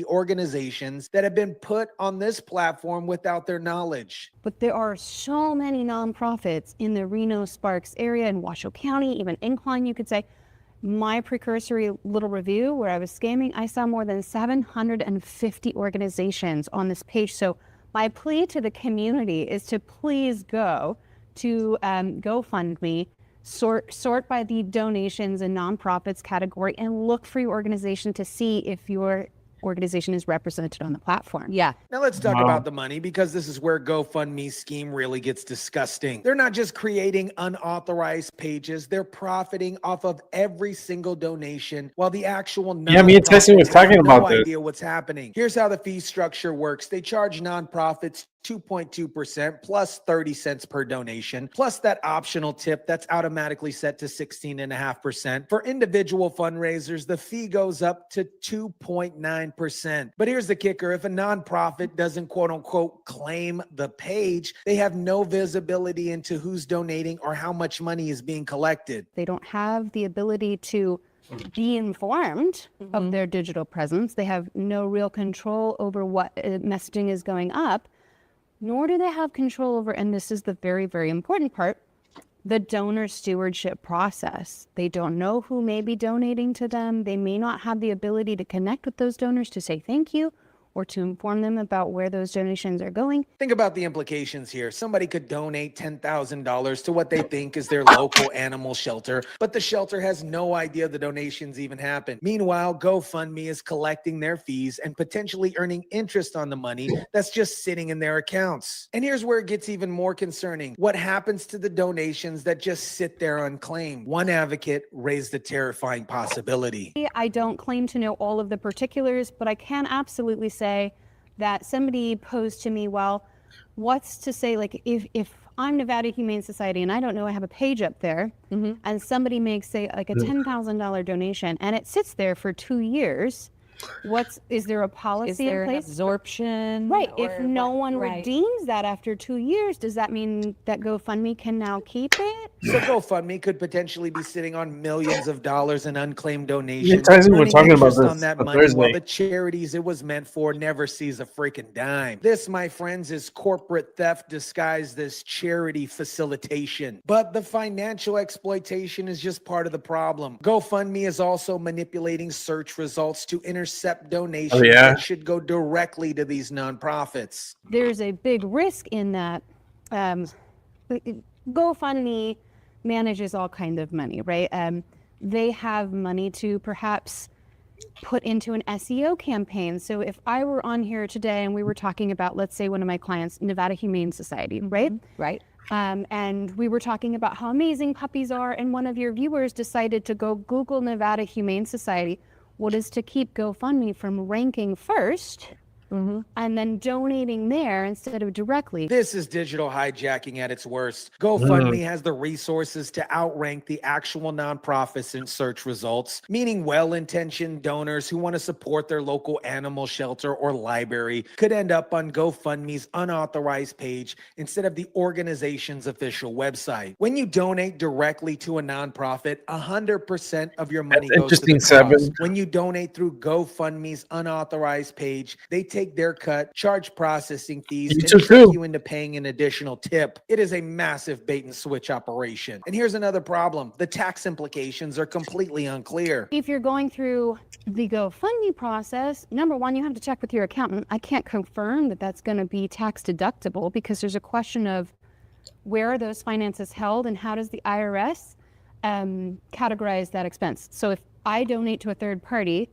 organizations that have been put on this platform without their knowledge. But there are so many nonprofits in the Reno Sparks area, in Washoe County, even Incline, you could say. My precursory little review where I was scamming, I saw more than 750 organizations on this page. So my plea to the community is to please go to GoFundMe, sort by the donations and nonprofits category, and look for your organization to see if your organization is represented on the platform. Yeah. Now let's talk about the money, because this is where GoFundMe's scheme really gets disgusting. They're not just creating unauthorized pages, they're profiting off of every single donation, while the actual Yeah, me and Tessie was talking have about no this. idea what's happening. Here's how the fee structure works. They charge nonprofits 2.2% plus 30 cents per donation, plus that optional tip that's automatically set to 16.5%. For individual fundraisers, the fee goes up to 2.9%. But here's the kicker. If a nonprofit doesn't quote unquote claim the page, they have no visibility into who's donating or how much money is being collected. They don't have the ability to be informed of their digital presence. They have no real control over what messaging is going up, nor do they have control over, and this is the very, very important part, the donor stewardship process. They don't know who may be donating to them. They may not have the ability to connect with those donors to say thank you or to inform them about where those donations are going. Think about the implications here. Somebody could donate $10,000 to what they think is their local animal shelter, but the shelter has no idea the donations even happened. Meanwhile, GoFundMe is collecting their fees and potentially earning interest on the money that's just sitting in their accounts. And here's where it gets even more concerning. What happens to the donations that just sit there unclaimed? One advocate raised a terrifying possibility. I don't claim to know all of the particulars, but I can absolutely say that somebody posed to me, well, what's to say, like, if I'm Nevada Humane Society and I don't know I have a page up there, and somebody makes, say, like a $10,000 donation and it sits there for 2 years, is there a policy Is there in an place? absorption? Right. or If no what? one Right. redeems that after 2 years, does that mean that GoFundMe can now keep it? So GoFundMe could potentially be sitting on millions of dollars in unclaimed donations, Tyson, we're earning talking about interest this on that on money, while Thursday. the charities it was meant for never sees a freaking dime. This, my friends, is corporate theft disguised as charity facilitation. But the financial exploitation is just part of the problem. GoFundMe is also manipulating search results to intercept donations that should go directly to these nonprofits. There's a big risk in that. GoFundMe manages all kinds of money, right? They have money to perhaps put into an SEO campaign. So if I were on here today and we were talking about, let's say, one of my clients, Nevada Humane Society, right? Right. And we were talking about how amazing puppies are, and one of your viewers decided to go Google Nevada Humane Society. What is to keep GoFundMe from ranking first and then donating there instead of directly. This is digital hijacking at its worst. GoFundMe has the resources to outrank the actual nonprofits in search results, meaning well-intentioned donors who want to support their local animal shelter or library could end up on GoFundMe's unauthorized page instead of the organization's official website. When you donate directly to a nonprofit, 100% of your money goes to the cause. When you donate through GoFundMe's unauthorized page, they take their cut, charge processing fees, and trick you into paying an additional tip. It is a massive bait and switch operation. And here's another problem. The tax implications are completely unclear. If you're going through the GoFundMe process, number one, you have to check with your accountant. I can't confirm that that's going to be tax deductible because there's a question of where are those finances held and how does the IRS categorize that expense. So if I donate to a third party,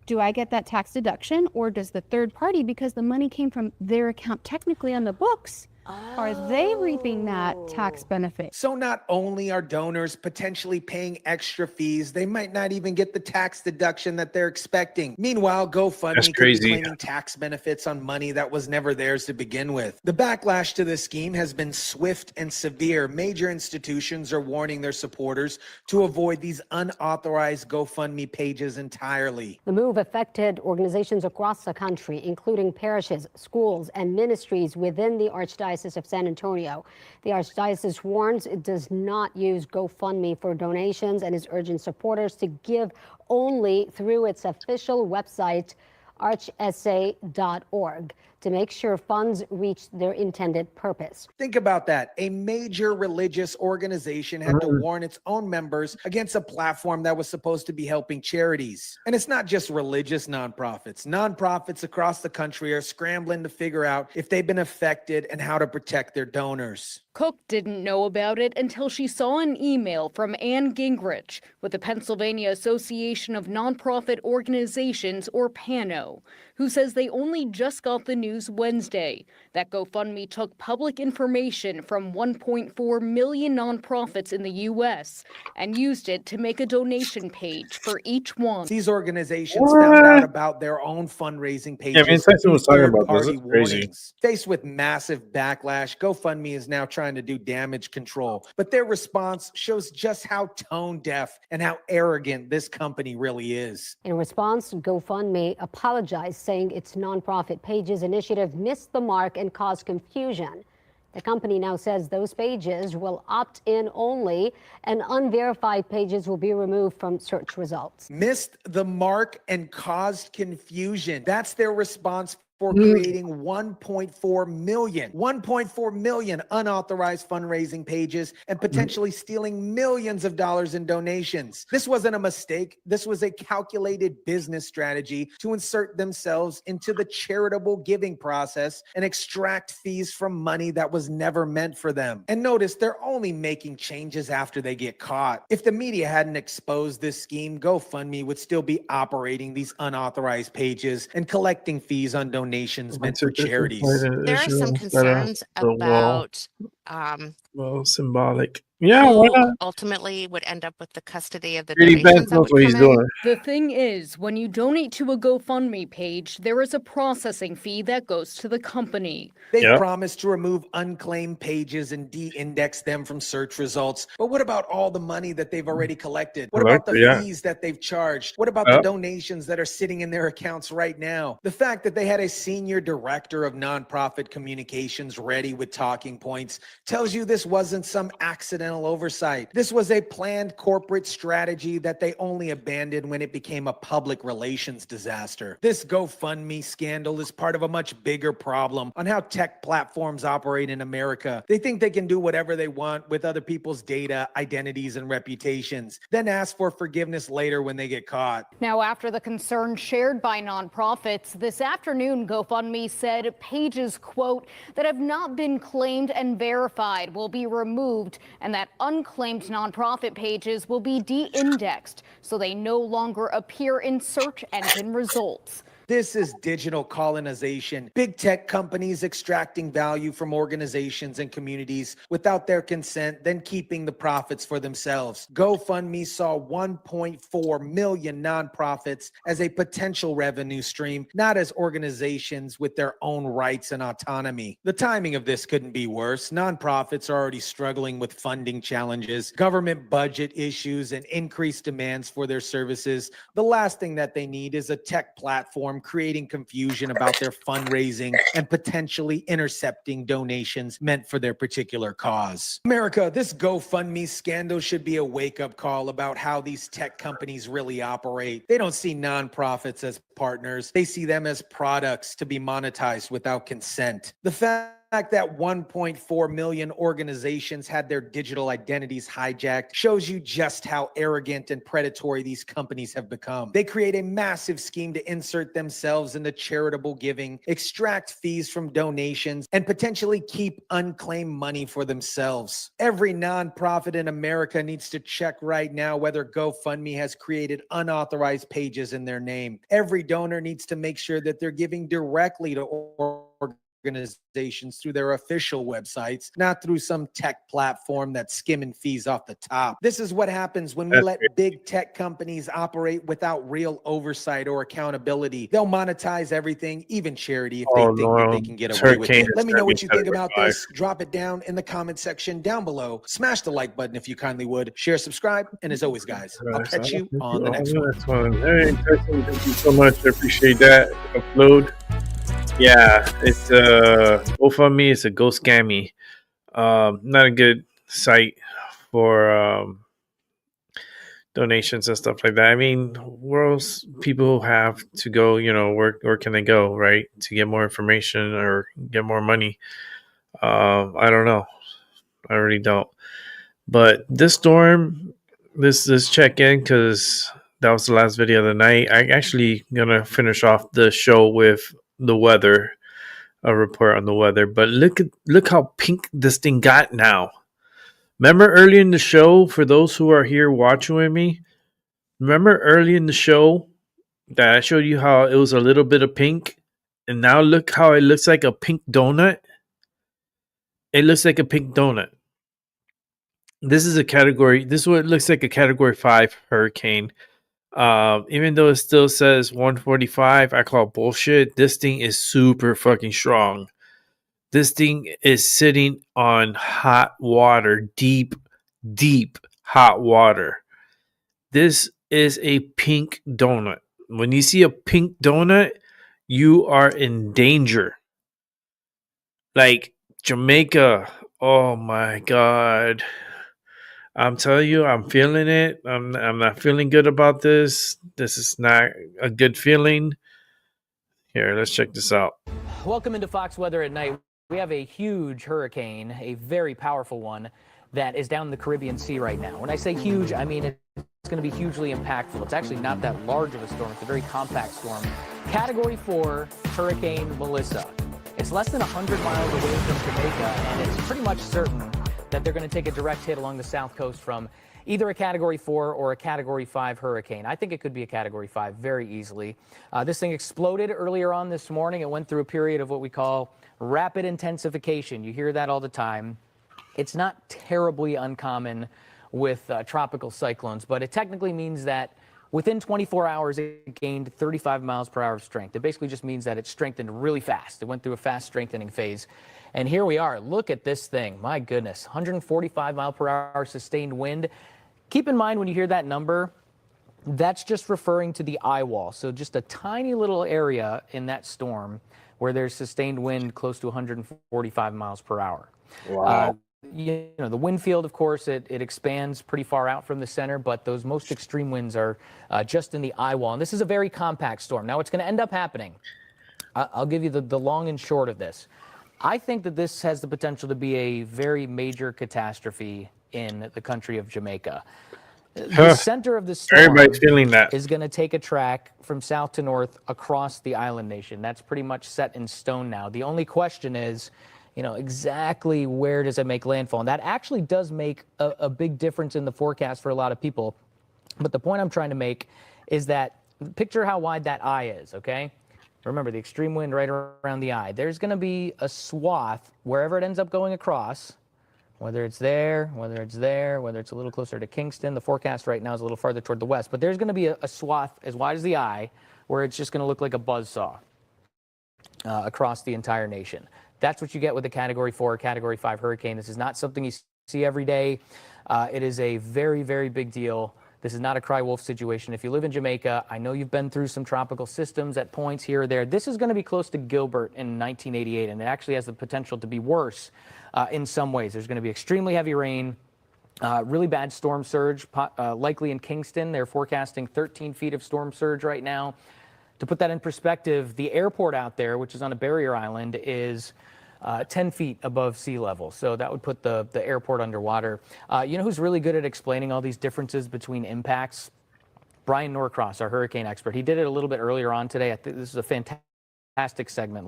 do I get that tax deduction, or does the third party, because the money came from their account technically on the books, are they reaping that tax benefit? So not only are donors potentially paying extra fees, they might not even get the tax deduction that they're expecting. Meanwhile, GoFundMe could be claiming tax benefits on money that was never theirs to begin with. The backlash to this scheme has been swift and severe. Major institutions are warning their supporters to avoid these unauthorized GoFundMe pages entirely. The move affected organizations across the country, including parishes, schools, and ministries within the Archdiocese of San Antonio. The Archdiocese warns it does not use GoFundMe for donations and is urging supporters to give only through its official website, archsa.org, to make sure funds reach their intended purpose. Think about that. A major religious organization had to warn its own members against a platform that was supposed to be helping charities. And it's not just religious nonprofits. Nonprofits across the country are scrambling to figure out if they've been affected and how to protect their donors. Cook didn't know about it until she saw an email from Ann Gingrich with the Pennsylvania Association of Nonprofit Organizations, or PANO, who says they only just got the news Wednesday that GoFundMe took public information from 1.4 million nonprofits in the U.S. and used it to make a donation page for each one. These organizations found out about their own fundraising pages through third-party warnings. Faced with massive backlash, GoFundMe is now trying to do damage control, but their response shows just how tone deaf and how arrogant this company really is. In response, GoFundMe apologized, saying its nonprofit pages initiative missed the mark and caused confusion. The company now says those pages will opt in only and unverified pages will be removed from search results. Missed the mark and caused confusion. That's their response for creating 1.4 million unauthorized fundraising pages and potentially stealing millions of dollars in donations. This wasn't a mistake. This was a calculated business strategy to insert themselves into the charitable giving process and extract fees from money that was never meant for them. And notice they're only making changes after they get caught. If the media hadn't exposed this scheme, GoFundMe would still be operating these unauthorized pages and collecting fees on donations meant for charities. There are some concerns about symbolic. Yeah, why not? Ultimately would end up with the custody of the Really donations. that's what he's doing. The thing is, when you donate to a GoFundMe page, there is a processing fee that goes to the company. They promised to remove unclaimed pages and de-index them from search results. But what about all the money that they've already collected? What about the fees that they've charged? What about the donations that are sitting in their accounts right now? The fact that they had a senior director of nonprofit communications ready with talking points tells you this wasn't some accidental oversight. This was a planned corporate strategy that they only abandoned when it became a public relations disaster. This GoFundMe scandal is part of a much bigger problem on how tech platforms operate in America. They think they can do whatever they want with other people's data, identities, and reputations, then ask for forgiveness later when they get caught. Now, after the concern shared by nonprofits, this afternoon, GoFundMe said pages, quote, that have not been claimed and verified will be removed, and that unclaimed nonprofit pages will be de-indexed so they no longer appear in search engine results. This is digital colonization. Big tech companies extracting value from organizations and communities without their consent, then keeping the profits for themselves. GoFundMe saw 1.4 million nonprofits as a potential revenue stream, not as organizations with their own rights and autonomy. The timing of this couldn't be worse. Nonprofits are already struggling with funding challenges, government budget issues, and increased demands for their services. The last thing that they need is a tech platform creating confusion about their fundraising and potentially intercepting donations meant for their particular cause. America, this GoFundMe scandal should be a wake-up call about how these tech companies really operate. They don't see nonprofits as partners. They see them as products to be monetized without consent. The fact that 1.4 million organizations had their digital identities hijacked shows you just how arrogant and predatory these companies have become. They create a massive scheme to insert themselves into charitable giving, extract fees from donations, and potentially keep unclaimed money for themselves. Every nonprofit in America needs to check right now whether GoFundMe has created unauthorized pages in their name. Every donor needs to make sure that they're giving directly to organizations through their official websites, not through some tech platform that's skimming fees off the top. This is what happens when we let big tech companies operate without real oversight or accountability. They'll monetize everything, even charity, if they think that they can get away with it. Let me know what you think about this. Drop it down in the comment section down below. Smash the like button if you kindly would. Share, subscribe, and as always, guys, I'll catch you on the next one. Very interesting. Thank you so much. I appreciate that upload. Yeah, it's GoFundMe is a go scammy. Not a good site for donations and stuff like that. I mean, where else people have to go, where can they go, right? To get more information or get more money. I don't know. I really don't. But this storm, this check-in, because that was the last video of the night. I actually gonna finish off the show with the weather, a report on the weather. But look how pink this thing got now. Remember early in the show, for those who are here watching with me, remember early in the show that I showed you how it was a little bit of pink, and now look how it looks like a pink donut. It looks like a pink donut. This is what it looks like, a category 5 hurricane. Even though it still says 145, I call bullshit. This thing is super fucking strong. This thing is sitting on hot water, deep hot water. This is a pink donut. When you see a pink donut, you are in danger. Like Jamaica, oh my God. I'm telling you, I'm feeling it. I'm not feeling good about this. This is not a good feeling. Here, let's check this out. Welcome into Fox Weather at Night. We have a huge hurricane, a very powerful one, that is down in the Caribbean Sea right now. When I say huge, I mean it's going to be hugely impactful. It's actually not that large of a storm. It's a very compact storm. Category 4 Hurricane Melissa. It's less than 100 miles away from Jamaica, and it's pretty much certain that they're going to take a direct hit along the south coast from either a Category 4 or a Category 5 hurricane. I think it could be a Category 5 very easily. This thing exploded earlier on this morning. It went through a period of what we call rapid intensification. You hear that all the time. It's not terribly uncommon with tropical cyclones, but it technically means that within 24 hours, it gained 35 miles per hour of strength. It basically just means that it strengthened really fast. It went through a fast strengthening phase. And here we are. Look at this thing. My goodness, 145 mile per hour sustained wind. Keep in mind when you hear that number, that's just referring to the eye wall. So just a tiny little area in that storm where there's sustained wind close to 145 miles per hour. Wow. The wind field, of course, it expands pretty far out from the center, but those most extreme winds are just in the eye wall. And this is a very compact storm. Now, what's going to end up happening, I'll give you the long and short of this. I think that this has the potential to be a very major catastrophe in the country of Jamaica. The center of the storm Everybody's feeling that. is going to take a track from south to north across the island nation. That's pretty much set in stone now. The only question is, exactly where does it make landfall? And that actually does make a big difference in the forecast for a lot of people. But the point I'm trying to make is that picture how wide that eye is, okay? Remember, the extreme wind right around the eye. There's going to be a swath wherever it ends up going across, whether it's there, whether it's there, whether it's a little closer to Kingston. The forecast right now is a little farther toward the west, but there's going to be a swath as wide as the eye where it's just going to look like a buzzsaw across the entire nation. That's what you get with a Category 4 or Category 5 hurricane. This is not something you see every day. It is a very, very big deal. This is not a cry wolf situation. If you live in Jamaica, I know you've been through some tropical systems at points here or there. This is going to be close to Gilbert in 1988, and it actually has the potential to be worse in some ways. There's going to be extremely heavy rain, really bad storm surge, likely in Kingston. They're forecasting 13 feet of storm surge right now. To put that in perspective, the airport out there, which is on a barrier island, is 10 feet above sea level. So that would put the airport underwater. You know who's really good at explaining all these differences between impacts? Brian Norcross, our hurricane expert. He did it a little bit earlier on today. I think this is a fantastic segment.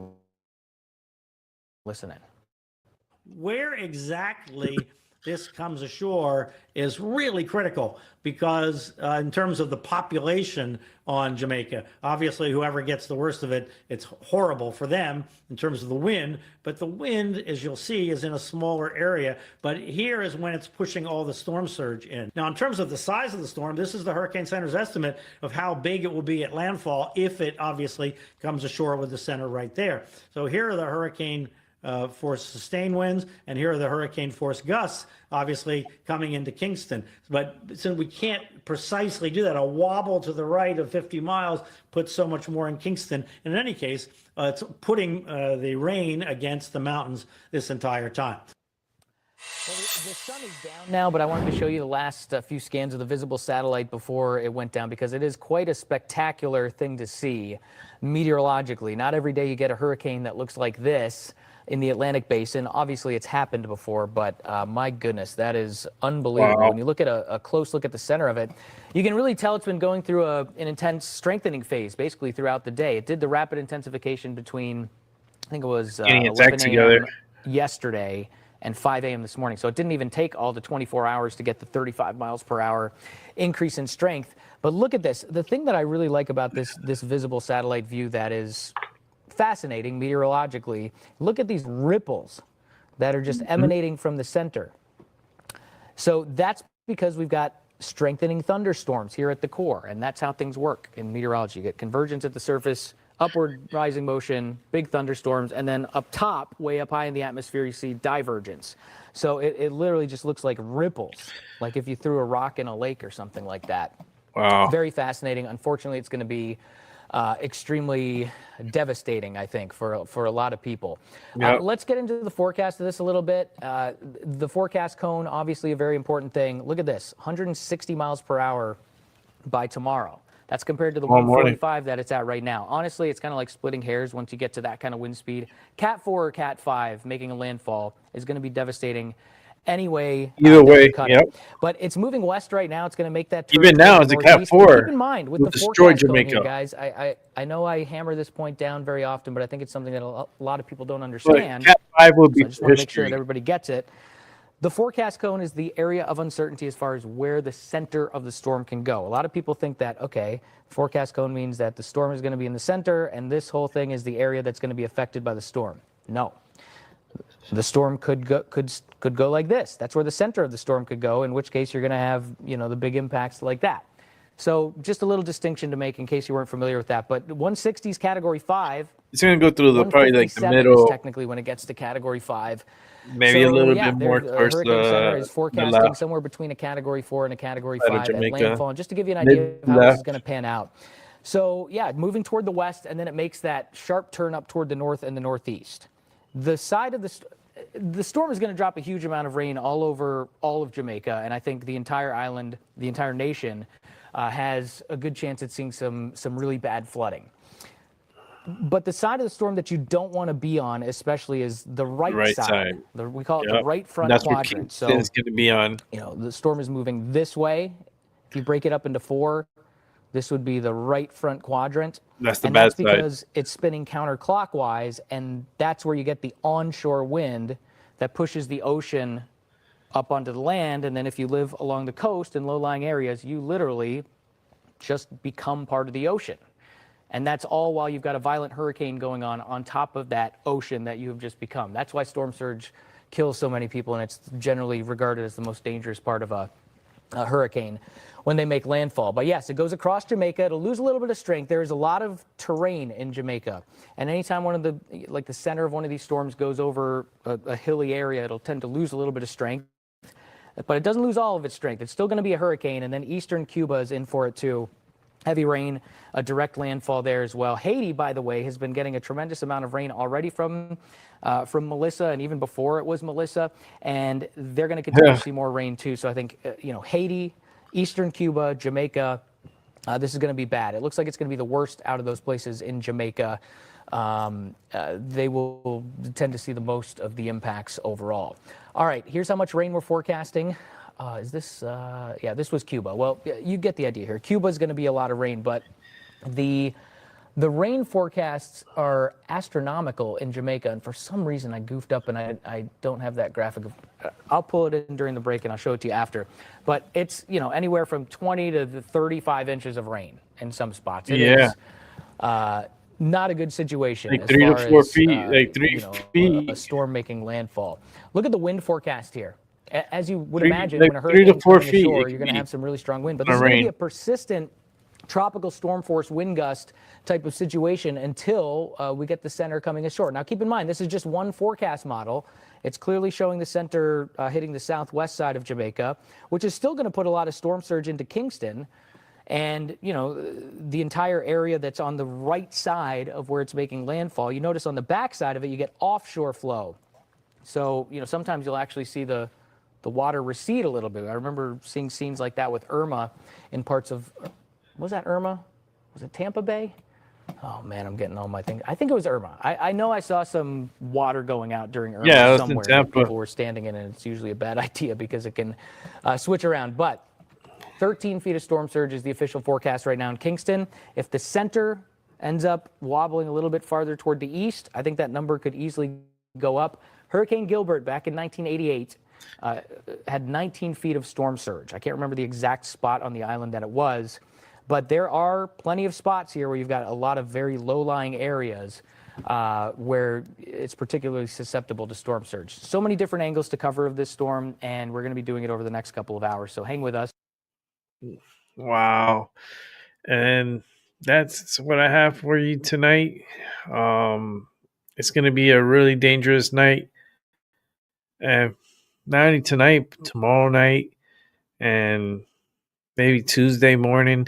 Listen in. Where exactly this comes ashore is really critical because in terms of the population on Jamaica, obviously whoever gets the worst of it, it's horrible for them in terms of the wind, but the wind, as you'll see, is in a smaller area, but here is when it's pushing all the storm surge in. Now, in terms of the size of the storm, this is the Hurricane Center's estimate of how big it will be at landfall if it obviously comes ashore with the center right there. So here are the hurricane force sustained winds, and here are the hurricane force gusts, obviously coming into Kingston. But since we can't precisely do that, a wobble to the right of 50 miles puts so much more in Kingston. And in any case, it's putting the rain against the mountains this entire time. Well, the sun is down now, but I wanted to show you the last few scans of the visible satellite before it went down, because it is quite a spectacular thing to see meteorologically. Not every day you get a hurricane that looks like this in the Atlantic basin. Obviously, it's happened before, but my goodness, that is unbelievable. Wow. When you look at a close look at the center of it, you can really tell it's been going through an intense strengthening phase, basically throughout the day. It did the rapid intensification between, I think it was 11 a.m. yesterday and 5 a.m. this morning. So it didn't even take all the 24 hours to get the 35 miles per hour increase in strength. But look at this. The thing that I really like about this visible satellite view that is fascinating meteorologically, look at these ripples that are just emanating from the center. So that's because we've got strengthening thunderstorms here at the core, and that's how things work in meteorology. You get convergence at the surface, upward rising motion, big thunderstorms, and then up top, way up high in the atmosphere, you see divergence. So it literally just looks like ripples, like if you threw a rock in a lake or something like that. Wow. Very fascinating. Unfortunately, it's going to be extremely devastating, I think, for a lot of people. Yep. Let's get into the forecast of this a little bit. The forecast cone, obviously a very important thing. Look at this, 160 miles per hour by tomorrow. That's compared to the 145 that it's at right now. Honestly, it's kind of like splitting hairs once you get to that kind of wind speed. Cat 4 or Cat 5 making a landfall is going to be devastating anyway. Either way, yep. But it's moving west right now. It's going to make that turn. Even now, it's a Cat 4. Keep in mind with the forecast Jamaica. Here, guys. I know I hammer this point down very often, but I think it's something that a lot of people don't understand. Cat 5 will be. So I just want to make sure that everybody gets it. The forecast cone is the area of uncertainty as far as where the center of the storm can go. A lot of people think that, okay, forecast cone means that the storm is going to be in the center, and this whole thing is the area that's going to be affected by the storm. No. The storm could go like this. That's where the center of the storm could go, in which case you're going to have, the big impacts like that. So just a little distinction to make in case you weren't familiar with that. But 160 is Category 5. It's going to go through probably like the middle. Is technically when it gets to Category 5. Maybe a little bit more towards the Hurricane Center is forecasting somewhere between a Category 4 and a Category 5 at landfall. And just to give you an idea of how this is going to pan out. So, moving toward the west, and then it makes that sharp turn up toward the north and the northeast. The side of the storm is going to drop a huge amount of rain all over all of Jamaica, and I think the entire island, the entire nation, has a good chance at seeing some really bad flooding. But the side of the storm that you don't want to be on, especially, is the right side. We call it the right front quadrant. So it's going to be on. The storm is moving this way. If you break it up into 4, this would be the right front quadrant. That's the bad side. And that's because it's spinning counterclockwise, and that's where you get the onshore wind that pushes the ocean up onto the land. And then if you live along the coast in low-lying areas, you literally just become part of the ocean. And that's all while you've got a violent hurricane going on top of that ocean that you have just become. That's why storm surge kills so many people, and it's generally regarded as the most dangerous part of a hurricane when they make landfall. But yes, it goes across Jamaica. It'll lose a little bit of strength. There is a lot of terrain in Jamaica, and anytime the center of one of these storms goes over a hilly area, it'll tend to lose a little bit of strength. But it doesn't lose all of its strength. It's still going to be a hurricane, and then eastern Cuba is in for it too. Heavy rain, a direct landfall there as well. Haiti, by the way, has been getting a tremendous amount of rain already from Melissa, and even before it was Melissa, and they're going to continue to see more rain too. So I think Haiti, eastern Cuba, Jamaica, this is going to be bad. It looks like it's going to be the worst out of those places in Jamaica. They will tend to see the most of the impacts overall. All right, here's how much rain we're forecasting. Is this, yeah, this was Cuba. Well, you get the idea here. Cuba is going to be a lot of rain, but the rain forecasts are astronomical in Jamaica, and for some reason I goofed up and I don't have that graphic. I'll pull it in during the break and I'll show it to you after. But it's, anywhere from 20 to 35 inches of rain in some spots. It is not a good situation. Like as 3 to far 4 as, feet, like 3 feet. A storm making landfall. Look at the wind forecast here. As you would 3 imagine, like when a 3 to hurricane's 4 coming feet, ashore, it you're could going to be have some really strong wind. But on this is going to be rain. a persistent tropical storm force wind gust type of situation until we get the center coming ashore. Now, keep in mind, this is just one forecast model. It's clearly showing the center hitting the southwest side of Jamaica, which is still going to put a lot of storm surge into Kingston. And, the entire area that's on the right side of where it's making landfall, you notice on the back side of it, you get offshore flow. So, sometimes you'll actually see the water recede a little bit. I remember seeing scenes like that with Irma in parts of, was that Irma? Was it Tampa Bay? Oh, man, I'm getting all my things. I think it was Irma. I know I saw some water going out during Irma Yeah, it was in somewhere that Tampa. people were standing in, and it's usually a bad idea because it can switch around. But 13 feet of storm surge is the official forecast right now in Kingston. If the center ends up wobbling a little bit farther toward the east, I think that number could easily go up. Hurricane Gilbert back in 1988 had 19 feet of storm surge. I can't remember the exact spot on the island that it was, but there are plenty of spots here where you've got a lot of very low-lying areas where it's particularly susceptible to storm surge. So many different angles to cover of this storm, and we're going to be doing it over the next couple of hours, so hang with us. Wow. And that's what I have for you tonight. It's going to be a really dangerous night. And not only tonight, but tomorrow night and maybe Tuesday morning.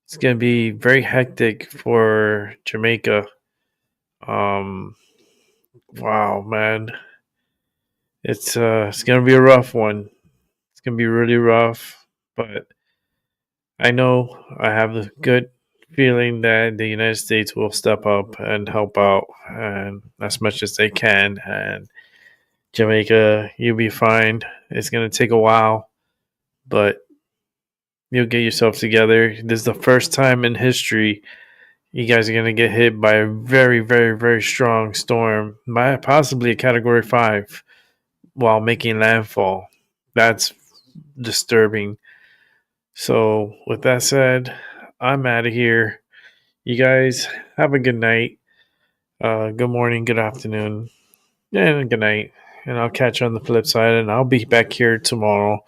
It's going to be very hectic for Jamaica. Wow, man. It's going to be a rough one. It's going to be really rough, but I know I have a good feeling that the United States will step up and help out and as much as they can. And Jamaica, you'll be fine. It's going to take a while, but you'll get yourself together. This is the first time in history you guys are going to get hit by a very, very, very strong storm, possibly a Category 5, while making landfall. That's disturbing. So, with that said, I'm out of here. You guys have a good night, good morning, good afternoon, and good night. And I'll catch you on the flip side, and I'll be back here tomorrow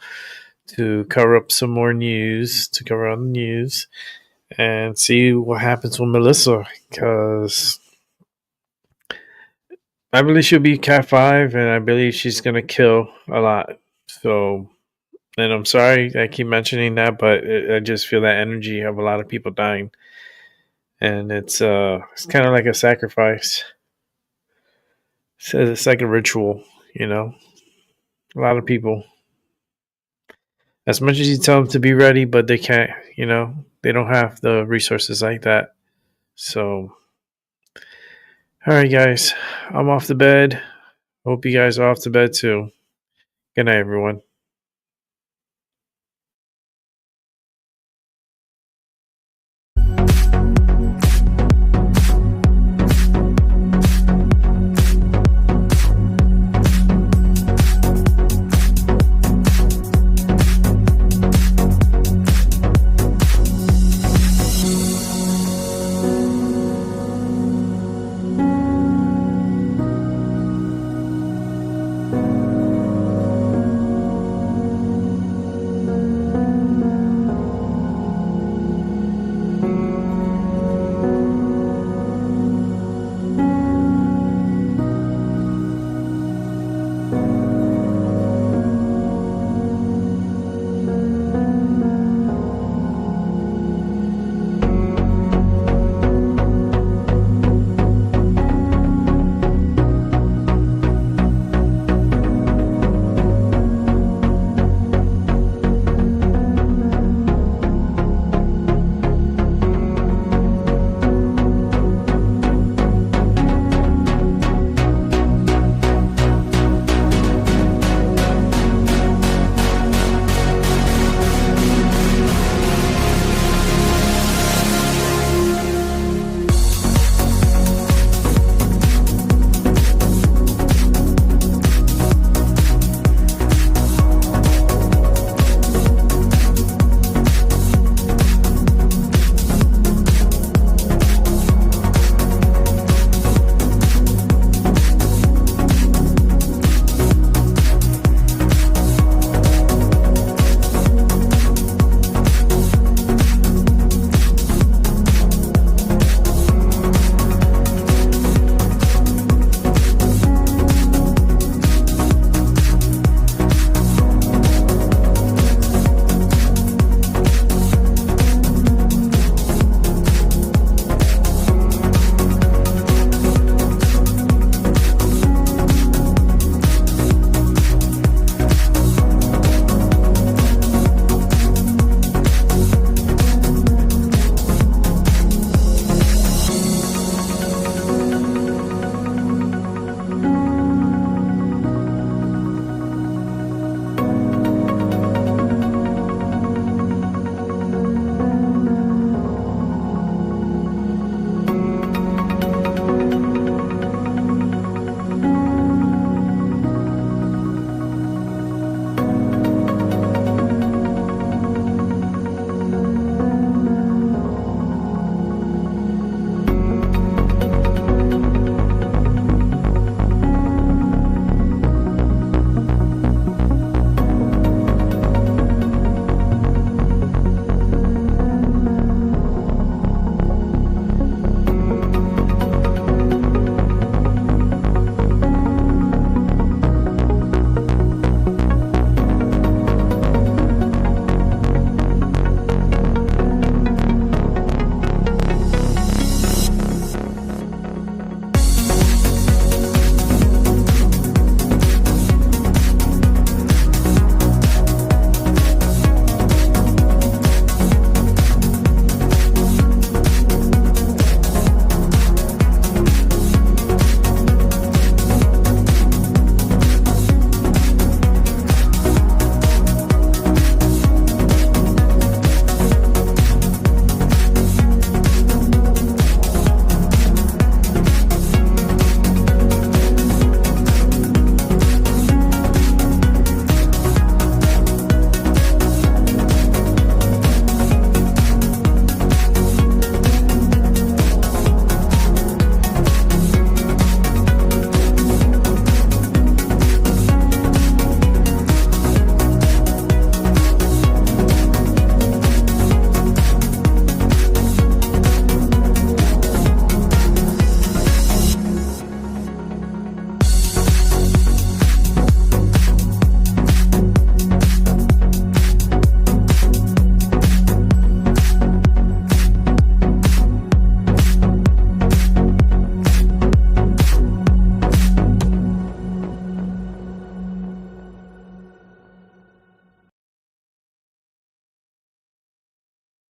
to cover up some more news, to cover on the news, and see what happens with Melissa, because I believe she'll be Cat 5, and I believe she's going to kill a lot. So, and I'm sorry I keep mentioning that, but I just feel that energy of a lot of people dying. And it's kind of like a sacrifice. It's like a ritual, A lot of people. As much as you tell them to be ready, but they can't, They don't have the resources like that. So, all right, guys. I'm off to bed. Hope you guys are off to bed too. Good night, everyone.